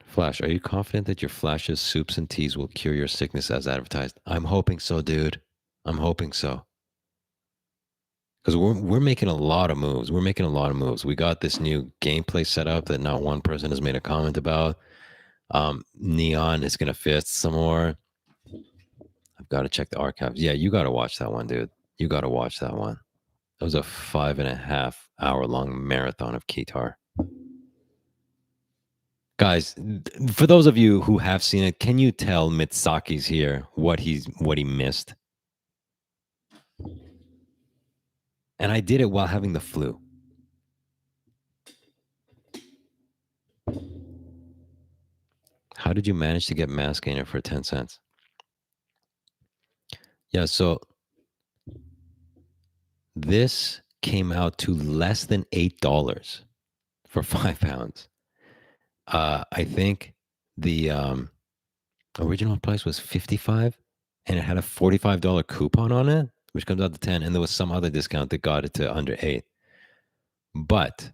Flash, are you confident that your Flash's soups and teas will cure your sickness as advertised? I'm hoping so, dude. I'm hoping so. Because we're making a lot of moves. We got this new gameplay set up that not one person has made a comment about. Neon is going to fist some more. I've got to check the archives. Yeah, you got to watch that one, dude. You got to watch that one. That was a 5.5 hour long marathon of Kitar. Guys, for those of you who have seen it, can you tell Mitsaki's here what he missed? And I did it while having the flu. How did you manage to get Mass Gainer for 10 cents? Yeah, so this came out to less than $8 for 5 pounds. I think the original price was $55, and it had a $45 coupon on it, which comes out to 10, and there was some other discount that got it to under 8. But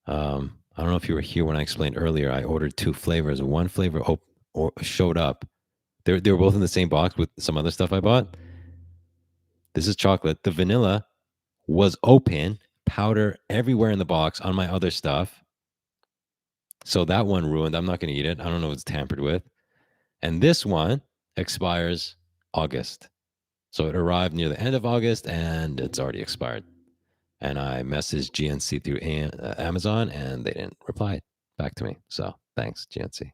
I don't know if you were here when I explained earlier. I ordered 2 flavors. One flavor showed up. They were both in the same box with some other stuff I bought. This is chocolate. The vanilla was open, powder everywhere in the box on my other stuff. So that one ruined. I'm not going to eat it. I don't know if it's tampered with. And this one expires August. So it arrived near the end of August and it's already expired. And I messaged GNC through Amazon and they didn't reply back to me. So thanks, GNC.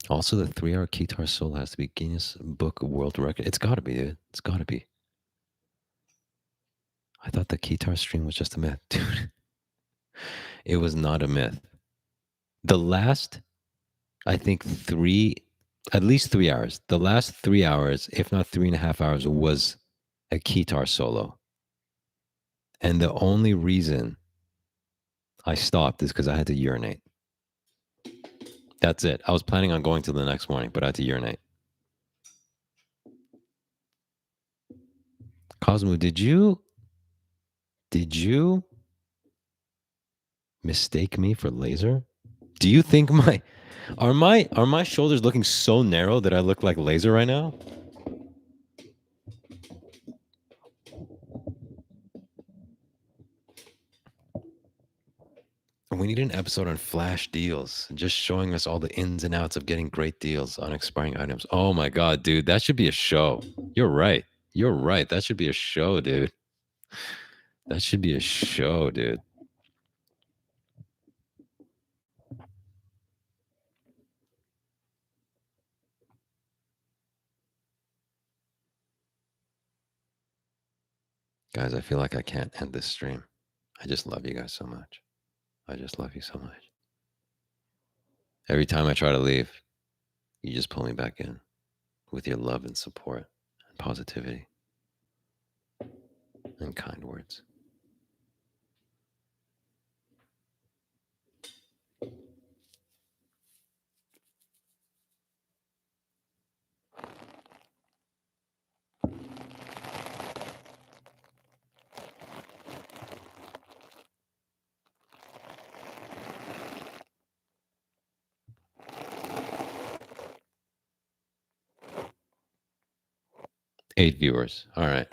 Also, the 3-hour Keytar solo has to be Guinness Book of World Record. It's got to be, dude. It's got to be. I thought the Keytar stream was just a myth, dude. It was not a myth. The last, I think, at least 3 hours. The last 3 hours, if not 3.5 hours, was a Keytar solo. And the only reason I stopped is because I had to urinate. That's it. I was planning on going till the next morning, but I had to urinate. Cosmo, did you mistake me for Laser? Do you think are my shoulders looking so narrow that I look like Laser right now? We need an episode on flash deals, just showing us all the ins and outs of getting great deals on expiring items. Oh my God, dude, that should be a show. You're right. You're right. That should be a show, dude. That should be a show, dude. Guys, I feel like I can't end this stream. I just love you guys so much. I just love you so much. Every time I try to leave, you just pull me back in with your love and support and positivity and kind words. Eight viewers. All right.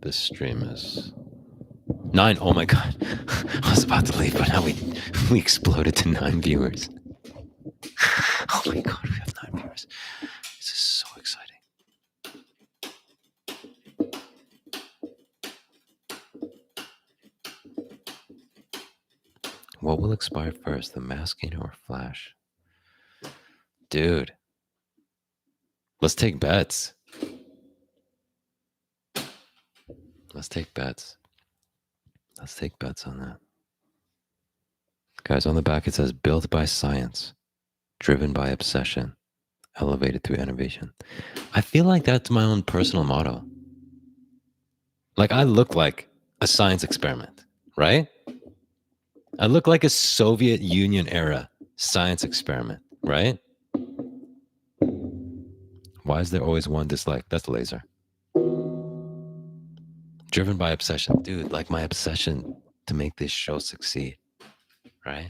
This stream is 9. Oh my God. I was about to leave, but now we exploded to 9 viewers. Oh my God, we have 9 viewers. This is so exciting. What will expire first, the masking or flash? Dude. Let's take bets. Let's take bets. Let's take bets on that. Guys, on the back it says built by science, driven by obsession, elevated through innovation. I feel like that's my own personal motto. Like I look like a science experiment, right? I look like a Soviet Union era science experiment, right? Why is there always one dislike? That's Laser. Driven by obsession. Dude, like my obsession to make this show succeed, right?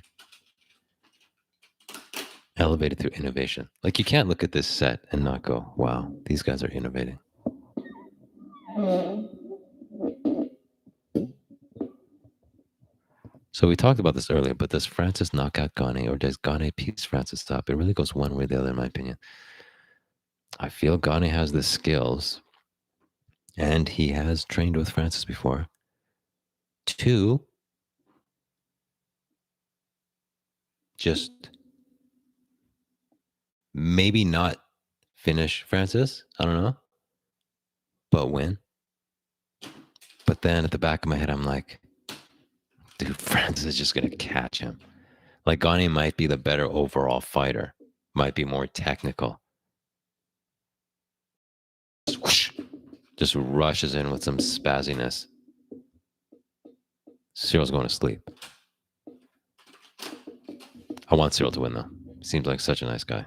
Elevated through innovation. Like you can't look at this set and not go, wow, these guys are innovating. So we talked about this earlier, but does Francis knock out Gane or does Gane piece Francis up? It really goes one way or the other, in my opinion. I feel Gane has the skills and he has trained with Francis before to just maybe not finish Francis. I don't know, but win. But then at the back of my head, I'm like, dude, Francis is just going to catch him. Like Gane might be the better overall fighter, might be more technical. Whoosh, just rushes in with some spazziness. Cyril's going to sleep. I want Cyril to win, though. Seems like such a nice guy.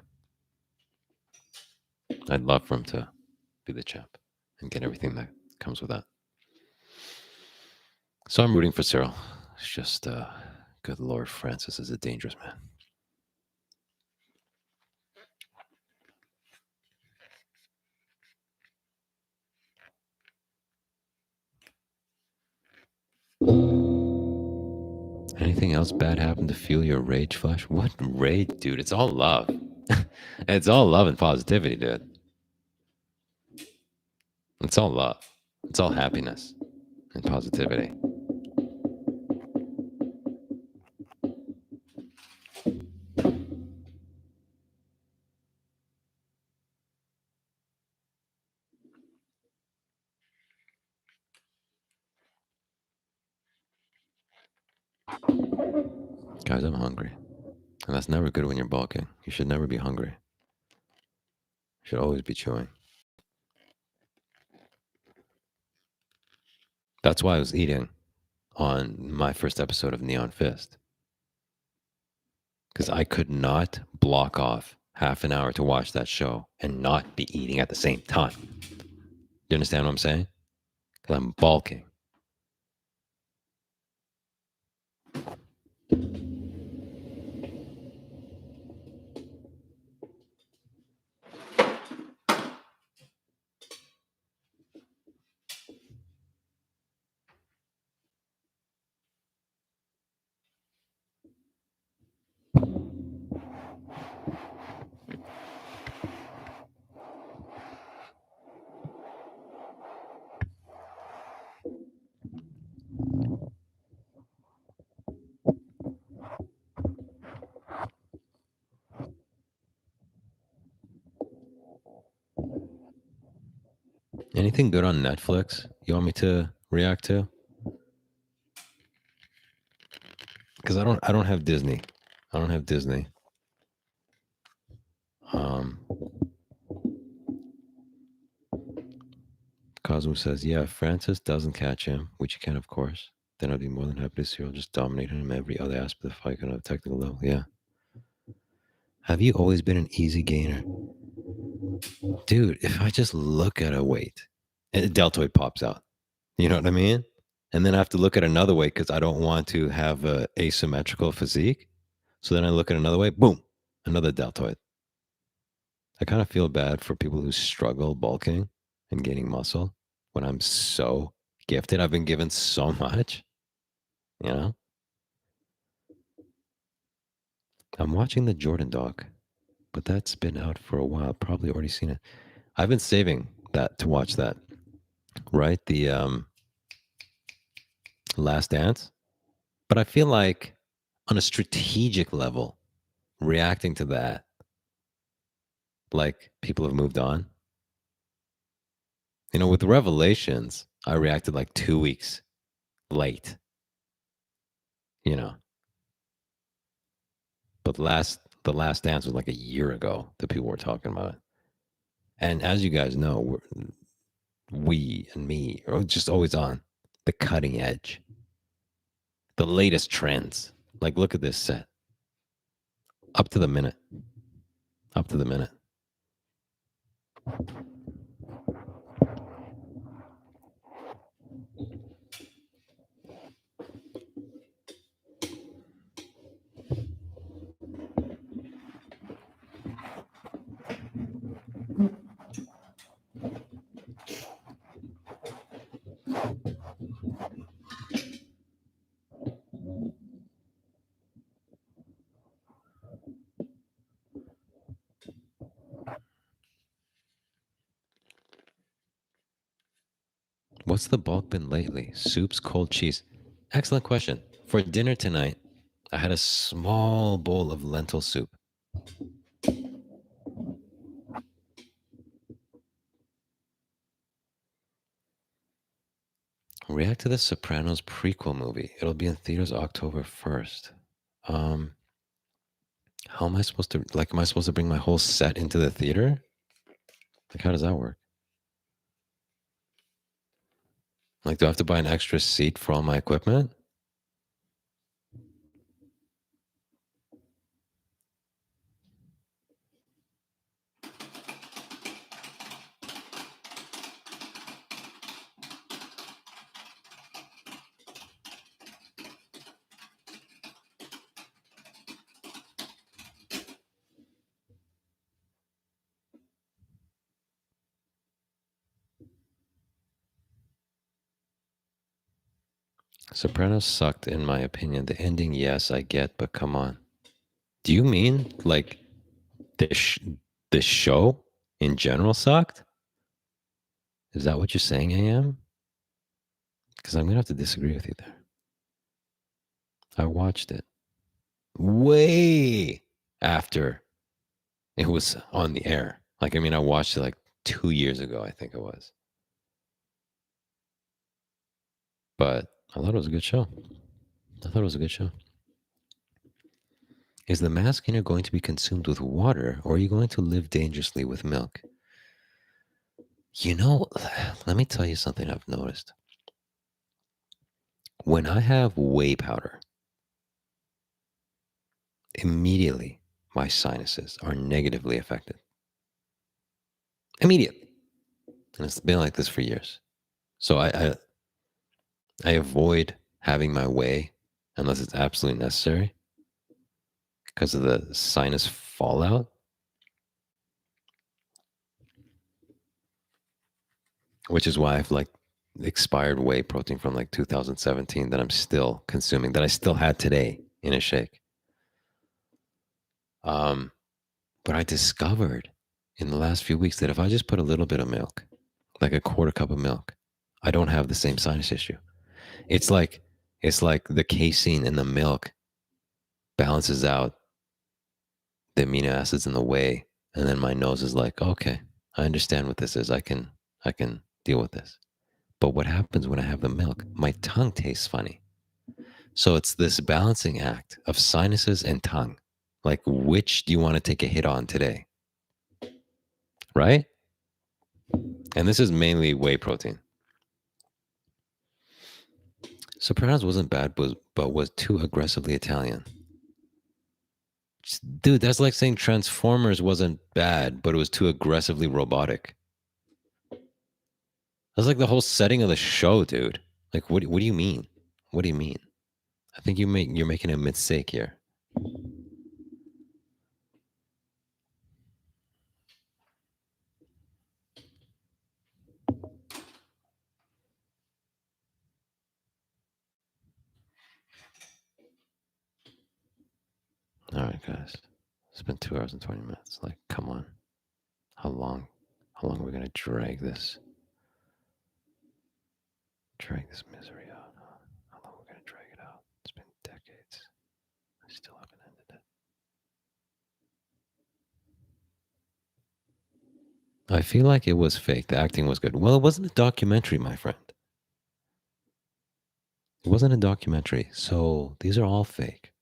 I'd love for him to be the champ and get everything that comes with that. So I'm rooting for Cyril. It's just Good Lord, Francis is a dangerous man. Anything else bad happen to fuel your rage flush? What rage, dude? It's all love. It's all love and positivity, dude. It's all love. It's all happiness and positivity. Guys, I'm hungry. And that's never good when you're bulking. You should never be hungry. You should always be chewing. That's why I was eating on my first episode of Neon Fist. Because I could not block off half an hour to watch that show and not be eating at the same time. You understand what I'm saying? Because I'm bulking. Anything good on Netflix you want me to react to? Because I don't have Disney. I don't have Disney. Cosmo says, yeah, if Francis doesn't catch him, which he can, of course, then I'd be more than happy to see he'll just dominate him in every other aspect of the fight on a technical level. Yeah. Have you always been an easy gainer? Dude, if I just look at a weight and a deltoid pops out, you know what I mean? And then I have to look at another weight because I don't want to have a asymmetrical physique. So then I look at another weight, boom, another deltoid. I kind of feel bad for people who struggle bulking and gaining muscle when I'm so gifted. I've been given so much, you know? I'm watching the Jordan doc, but that's been out for a while. Probably already seen it. I've been saving that to watch that, right? The Last Dance. But I feel like on a strategic level, reacting to that, like people have moved on. You know, with Revelations, I reacted like 2 weeks late, you know. But the last dance was like a year ago that people were talking about it. And as you guys know, we and me are just always on the cutting edge, the latest trends. Like, look at this set, up to the minute, up to the minute. What's the bulk been lately? Soups, cold cheese. Excellent question. For dinner tonight, I had a small bowl of lentil soup. React to the Sopranos prequel movie. It'll be in theaters October 1st. How am I supposed to, like, am I supposed to bring my whole set into the theater? Like, how does that work? Like, do I have to buy an extra seat for all my equipment? Sopranos sucked, in my opinion. The ending, yes, I get, but come on. Do you mean like the show in general sucked? Is that what you're saying, AM? Because I'm gonna have to disagree with you there. I watched it way after it was on the air. Like, I mean, I watched it like 2 years ago, I think it was. But I thought it was a good show. I thought it was a good show. Is the mascara going to be consumed with water, or are you going to live dangerously with milk? You know, let me tell you something I've noticed. When I have whey powder, immediately my sinuses are negatively affected. Immediately. And it's been like this for years. So I avoid having my whey unless it's absolutely necessary because of the sinus fallout. Which is why I've like expired whey protein from like 2017 that I'm still consuming, that I still had today in a shake. But I discovered in the last few weeks that if I just put a little bit of milk, like a quarter cup of milk, I don't have the same sinus issue. It's like the casein in the milk balances out the amino acids in the whey, and then my nose is like, okay, I understand what this is. I can deal with this. But what happens when I have the milk? My tongue tastes funny. So it's this balancing act of sinuses and tongue. Like, which do you want to take a hit on today? Right? And this is mainly whey protein. Sopranos wasn't bad, but was too aggressively Italian. Dude, that's like saying Transformers wasn't bad, but it was too aggressively robotic. That's like the whole setting of the show, dude. Like, what do you mean? What do you mean? I think you're making a mistake here. All right, guys. It's been 2 hours and 20 minutes. Like, come on. How long are we gonna drag this misery out? Huh? How long are we gonna drag it out? It's been decades. I still haven't ended it. I feel like it was fake. The acting was good. Well, it wasn't a documentary, my friend. It wasn't a documentary. So these are all fake.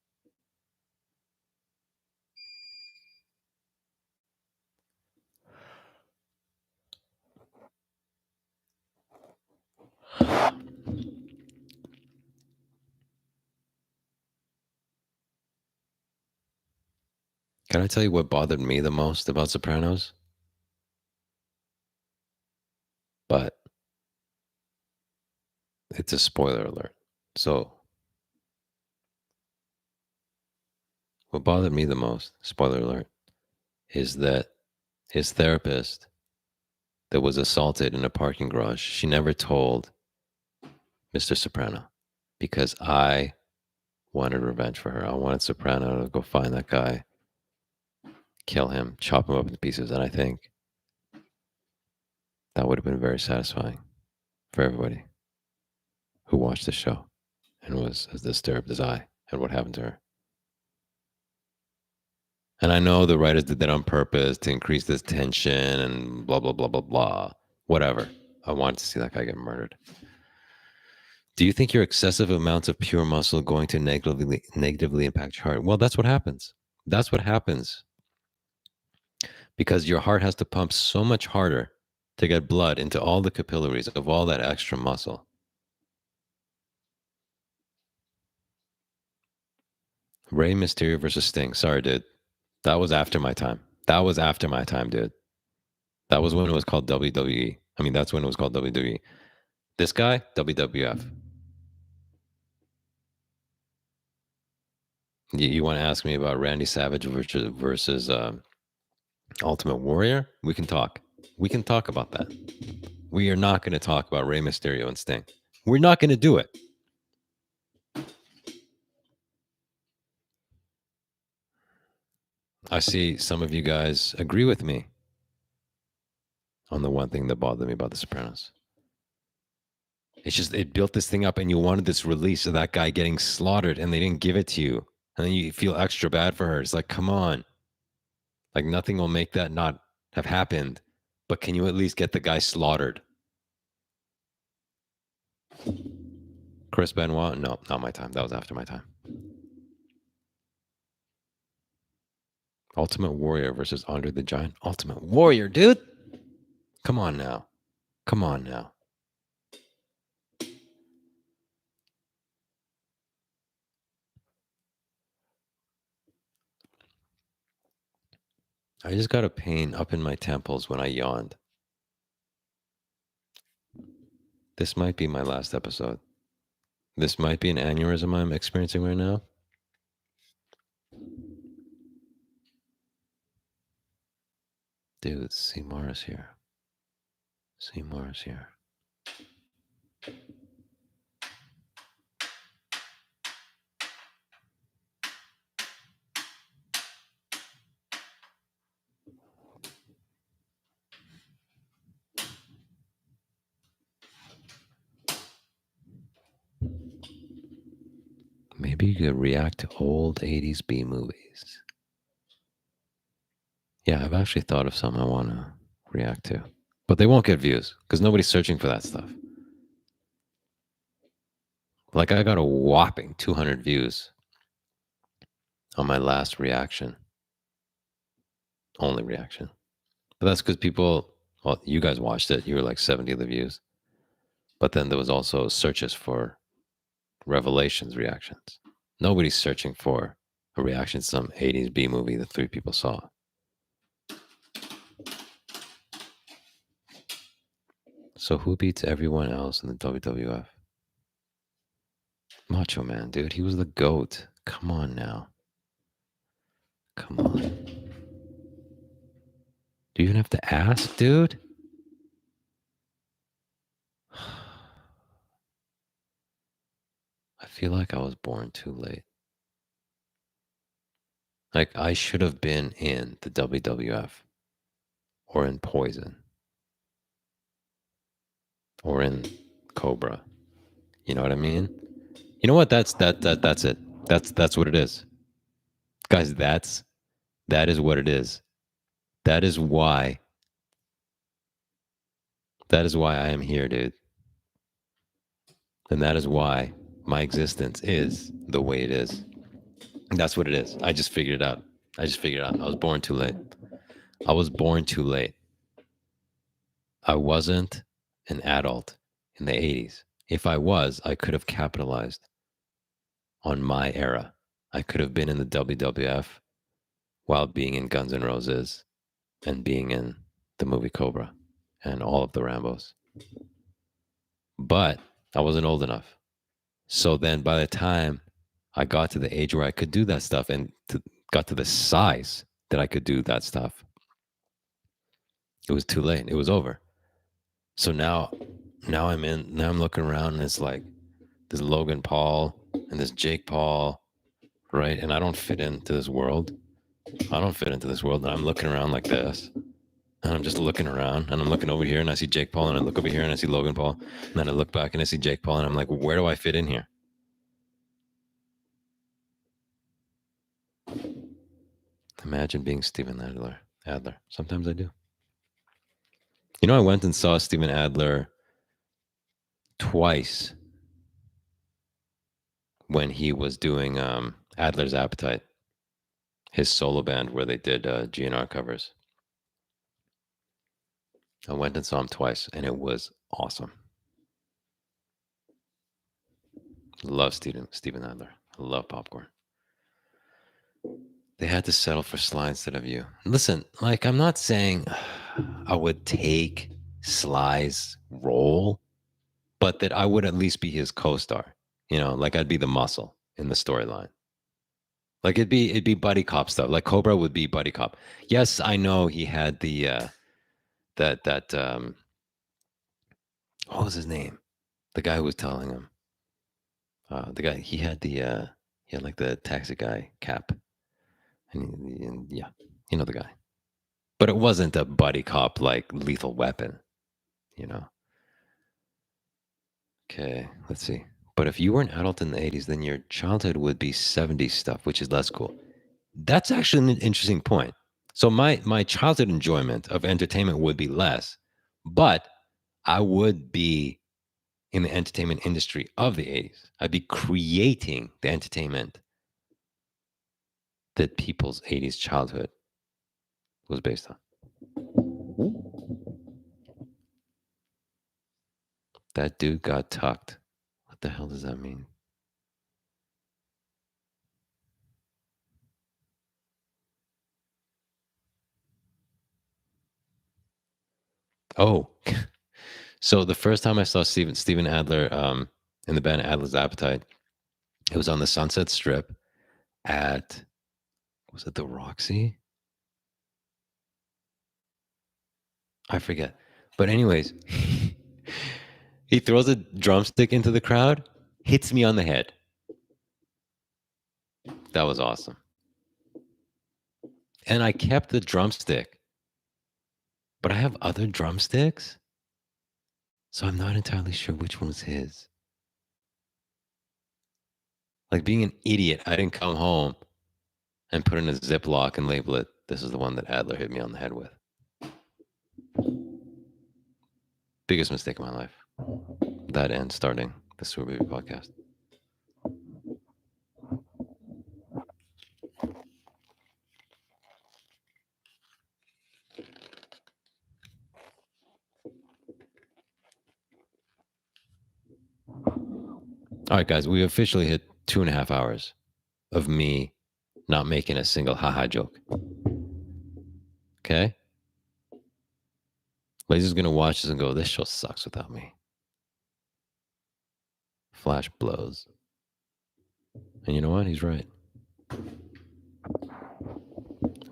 Can I tell you what bothered me the most about Sopranos? But it's a spoiler alert. So, what bothered me the most, spoiler alert, is that his therapist that was assaulted in a parking garage, she never told Mr. Soprano because I wanted revenge for her. I wanted Soprano to go find that guy, kill him, chop him up into pieces. And I think that would have been very satisfying for everybody who watched the show and was as disturbed as I at what happened to her. And I know the writers did that on purpose to increase this tension and blah, blah, blah, blah, blah. Whatever. I wanted to see that guy get murdered. Do you think your excessive amounts of pure muscle going to negatively impact your heart? Well, that's what happens. That's what happens because your heart has to pump so much harder to get blood into all the capillaries of all that extra muscle. Rey Mysterio versus Sting. Sorry, dude. That was after my time. That was after my time, dude. That was when it was called WWE. I mean, that's when it was called WWE. This guy, WWF. You want to ask me about Randy Savage versus Ultimate Warrior? We can talk. We can talk about that. We are not going to talk about Rey Mysterio and Sting. We're not going to do it. I see some of you guys agree with me on the one thing that bothered me about The Sopranos. It's just it built this thing up, and you wanted this release of that guy getting slaughtered, and they didn't give it to you, and then you feel extra bad for her. It's like, come on, like nothing will make that not have happened, but can you at least get the guy slaughtered? Chris Benoit? No, not my time. That was after my time. Ultimate Warrior versus Andre the Giant. Ultimate Warrior, dude. Come on now. Come on now. I just got a pain up in my temples when I yawned. This might be my last episode. This might be an aneurysm I'm experiencing right now. Dude, Seymour is here. Seymour is here. Maybe you could react to old 80s B movies. Yeah, I've actually thought of some I want to react to. But they won't get views because nobody's searching for that stuff. Like, I got a whopping 200 views on my last reaction. Only reaction. But that's because people, well, you guys watched it. You were like 70 of the views. But then there was also searches for Revelations reactions. Nobody's searching for a reaction to some 80s B movie that 3 people saw. So who beats everyone else in the WWF? Macho Man, dude. He was the GOAT. Come on now. Come on. Do you even have to ask, dude? I feel like I was born too late. Like, I should have been in the WWF or in Poison or in Cobra. You know what I mean? You know what? That's it. That's what it is. Guys, that is what it is. That is why I am here, dude. And that is why my existence is the way it is. That's what it is. I just figured it out. I was born too late. I was born too late. I wasn't an adult in the 80s. If I was, I could have capitalized on my era. I could have been in the WWF while being in Guns N' Roses and being in the movie Cobra and all of the Rambos. But I wasn't old enough. So then by the time I got to the age where I could do that stuff and got to the size that I could do that stuff, it was too late. It was over. So now I'm looking around and it's like this Logan Paul and this Jake Paul, right? And I don't fit into this world. I don't fit into this world. And I'm looking around like this. And I'm just looking around and I'm looking over here and I see Jake Paul and I look over here and I see Logan Paul. And then I look back and I see Jake Paul and I'm like, where do I fit in here? Imagine being Steven Adler. Sometimes I do. You know, I went and saw Steven Adler twice when he was doing Adler's Appetite, his solo band where they did GNR covers. I went and saw him twice, and it was awesome. Love Steven Adler. I love Popcorn. They had to settle for Sly instead of you. Listen, like, I'm not saying I would take Sly's role, but that I would at least be his co-star. You know, like I'd be the muscle in the storyline. Like it'd be buddy cop stuff. Like Cobra would be buddy cop. Yes, I know he had the that what was his name? The guy who was telling him. The guy he had like the taxi guy cap, And yeah, you know the guy. But it wasn't a buddy cop like Lethal Weapon, you know. Okay, let's see. But if you were an adult in the 80s, then your childhood would be 70s stuff, which is less cool. That's actually an interesting point. So my childhood enjoyment of entertainment would be less, but I would be in the entertainment industry of the 80s. I'd be creating the entertainment that people's 80s childhood was based on. That dude got tucked. What the hell does that mean? Oh, so the first time I saw Steven Adler in the band Adler's Appetite, it was on the Sunset Strip at, was it the Roxy? I forget. But anyways, he throws a drumstick into the crowd, hits me on the head. That was awesome. And I kept the drumstick. But I have other drumsticks, so I'm not entirely sure which one was his. Like being an idiot, I didn't come home and put in a Ziploc and label it, this is the one that Adler hit me on the head with. Biggest mistake of my life. That and starting the Sewer Baby podcast. All right, guys, we officially hit 2.5 hours of me not making a single haha joke. Okay? Laser's gonna watch this and go, this show sucks without me. Flash blows. And you know what? He's right.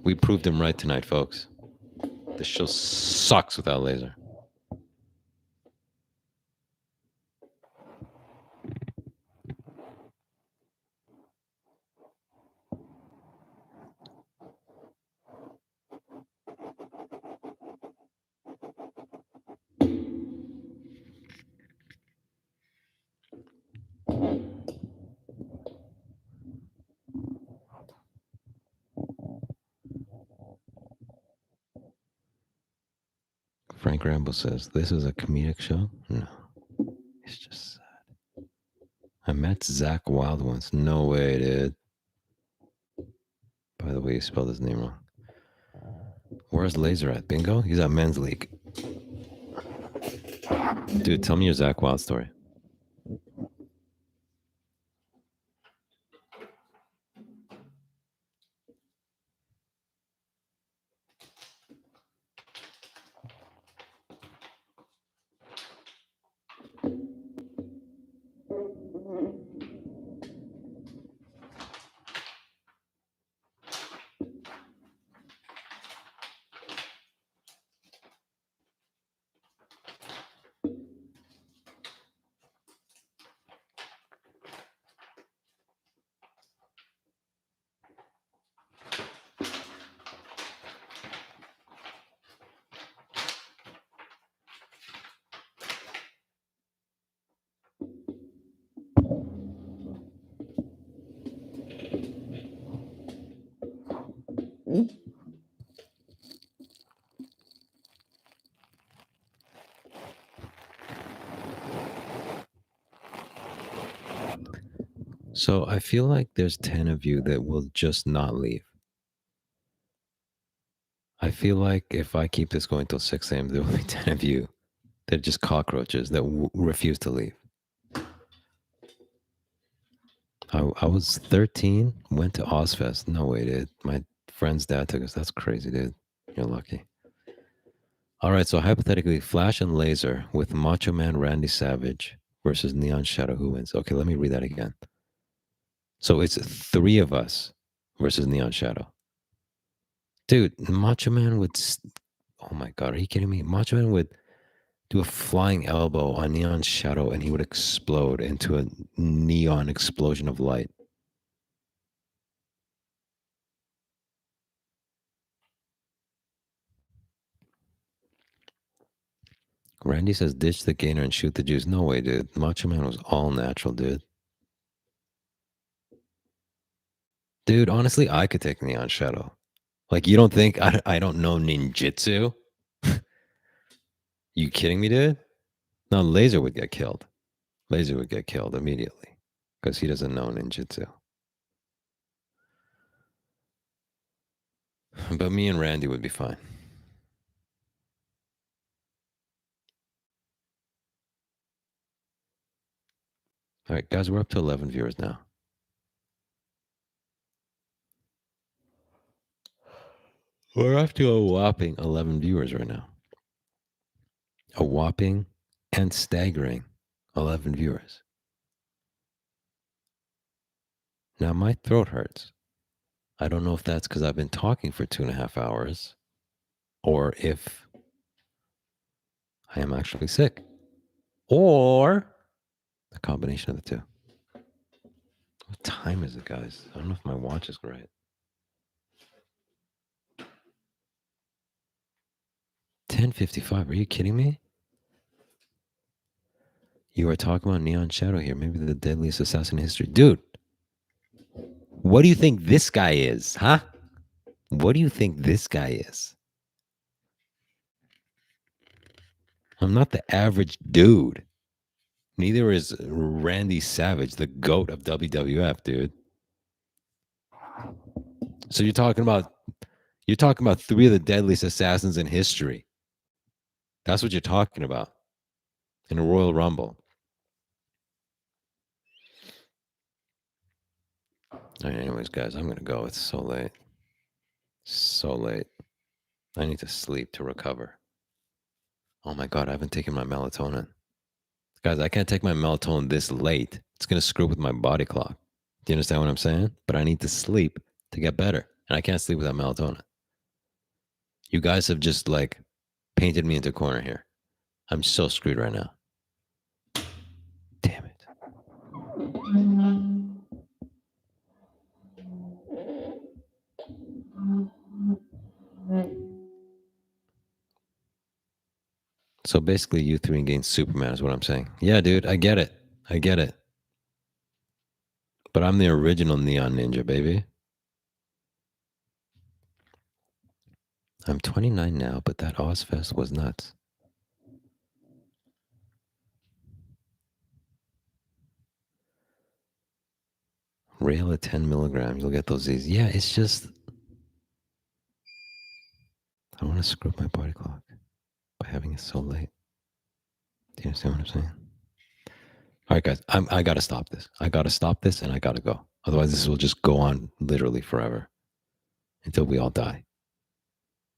We proved him right tonight, folks. This show sucks without Laser. Frank Rambo says, this is a comedic show? No. It's just sad. I met Zach Wild once. No way, dude. By the way, you spelled his name wrong. Where's Laser at? Bingo? He's at Men's League. Dude, tell me your Zach Wild story. So I feel like there's 10 of you that will just not leave. I feel like if I keep this going till 6 a.m., there will be 10 of you that are just cockroaches that refuse to leave. I was 13, went to Ozfest. No way, dude. My friend's dad took us. That's crazy, dude. You're lucky. All right, so hypothetically, Flash and Laser with Macho Man Randy Savage versus Neon Shadow. Who wins? Okay, let me read that again. So it's 3 of us versus Neon Shadow. Dude, Macho Man would. Oh my God, are you kidding me? Macho Man would do a flying elbow on Neon Shadow and he would explode into a neon explosion of light. Randy says ditch the gainer and shoot the juice. No way, dude. Macho Man was all natural, dude. Dude, honestly, I could take Neon Shadow. Like, you don't think I don't know ninjutsu? You kidding me, dude? No, Laser would get killed. Laser would get killed immediately because he doesn't know ninjutsu. But me and Randy would be fine. All right, guys, we're up to 11 viewers now. We're up to a whopping 11 viewers right now. A whopping and staggering 11 viewers. Now, my throat hurts. I don't know if that's because I've been talking for 2.5 hours or if I am actually sick or a combination of the two. What time is it, guys? I don't know if my watch is right. 10:55. Are you kidding me? You are talking about Neon Shadow here. Maybe the deadliest assassin in history. Dude, what do you think this guy is, huh? What do you think this guy is? I'm not the average dude. Neither is Randy Savage, the GOAT of WWF, dude. So you're talking about three of the deadliest assassins in history. That's what you're talking about in a Royal Rumble. All right, anyways, guys, I'm gonna go. It's so late. So late. I need to sleep to recover. Oh my God, I haven't taken my melatonin. Guys, I can't take my melatonin this late. It's gonna screw with my body clock. Do you understand what I'm saying? But I need to sleep to get better. And I can't sleep without melatonin. You guys have just like painted me into a corner here. I'm so screwed right now. Damn it. So basically, you three against Superman is what I'm saying. Yeah, dude, I get it. I get it. But I'm the original Neon Ninja, baby. I'm 29 now, but that Ozfest was nuts. Rail at 10 milligrams, you'll get those Z's. Yeah, it's just, I don't want to screw up my body clock by having it so late. Do you understand what I'm saying? All right, guys, I got to stop this. I got to stop this and I got to go. Otherwise, this will just go on literally forever until we all die.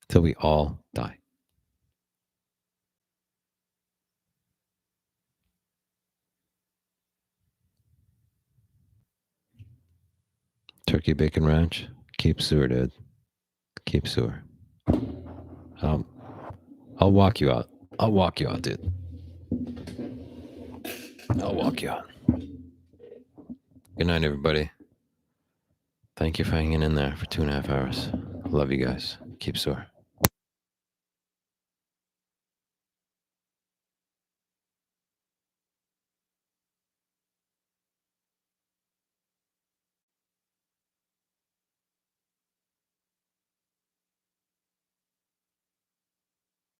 Until we all die. Turkey Bacon Ranch, keep sewer, dude. Keep sewer. I'll walk you out. I'll walk you out, dude. I'll walk you out. Good night, everybody. Thank you for hanging in there for 2.5 hours. Love you guys. Keep sewer.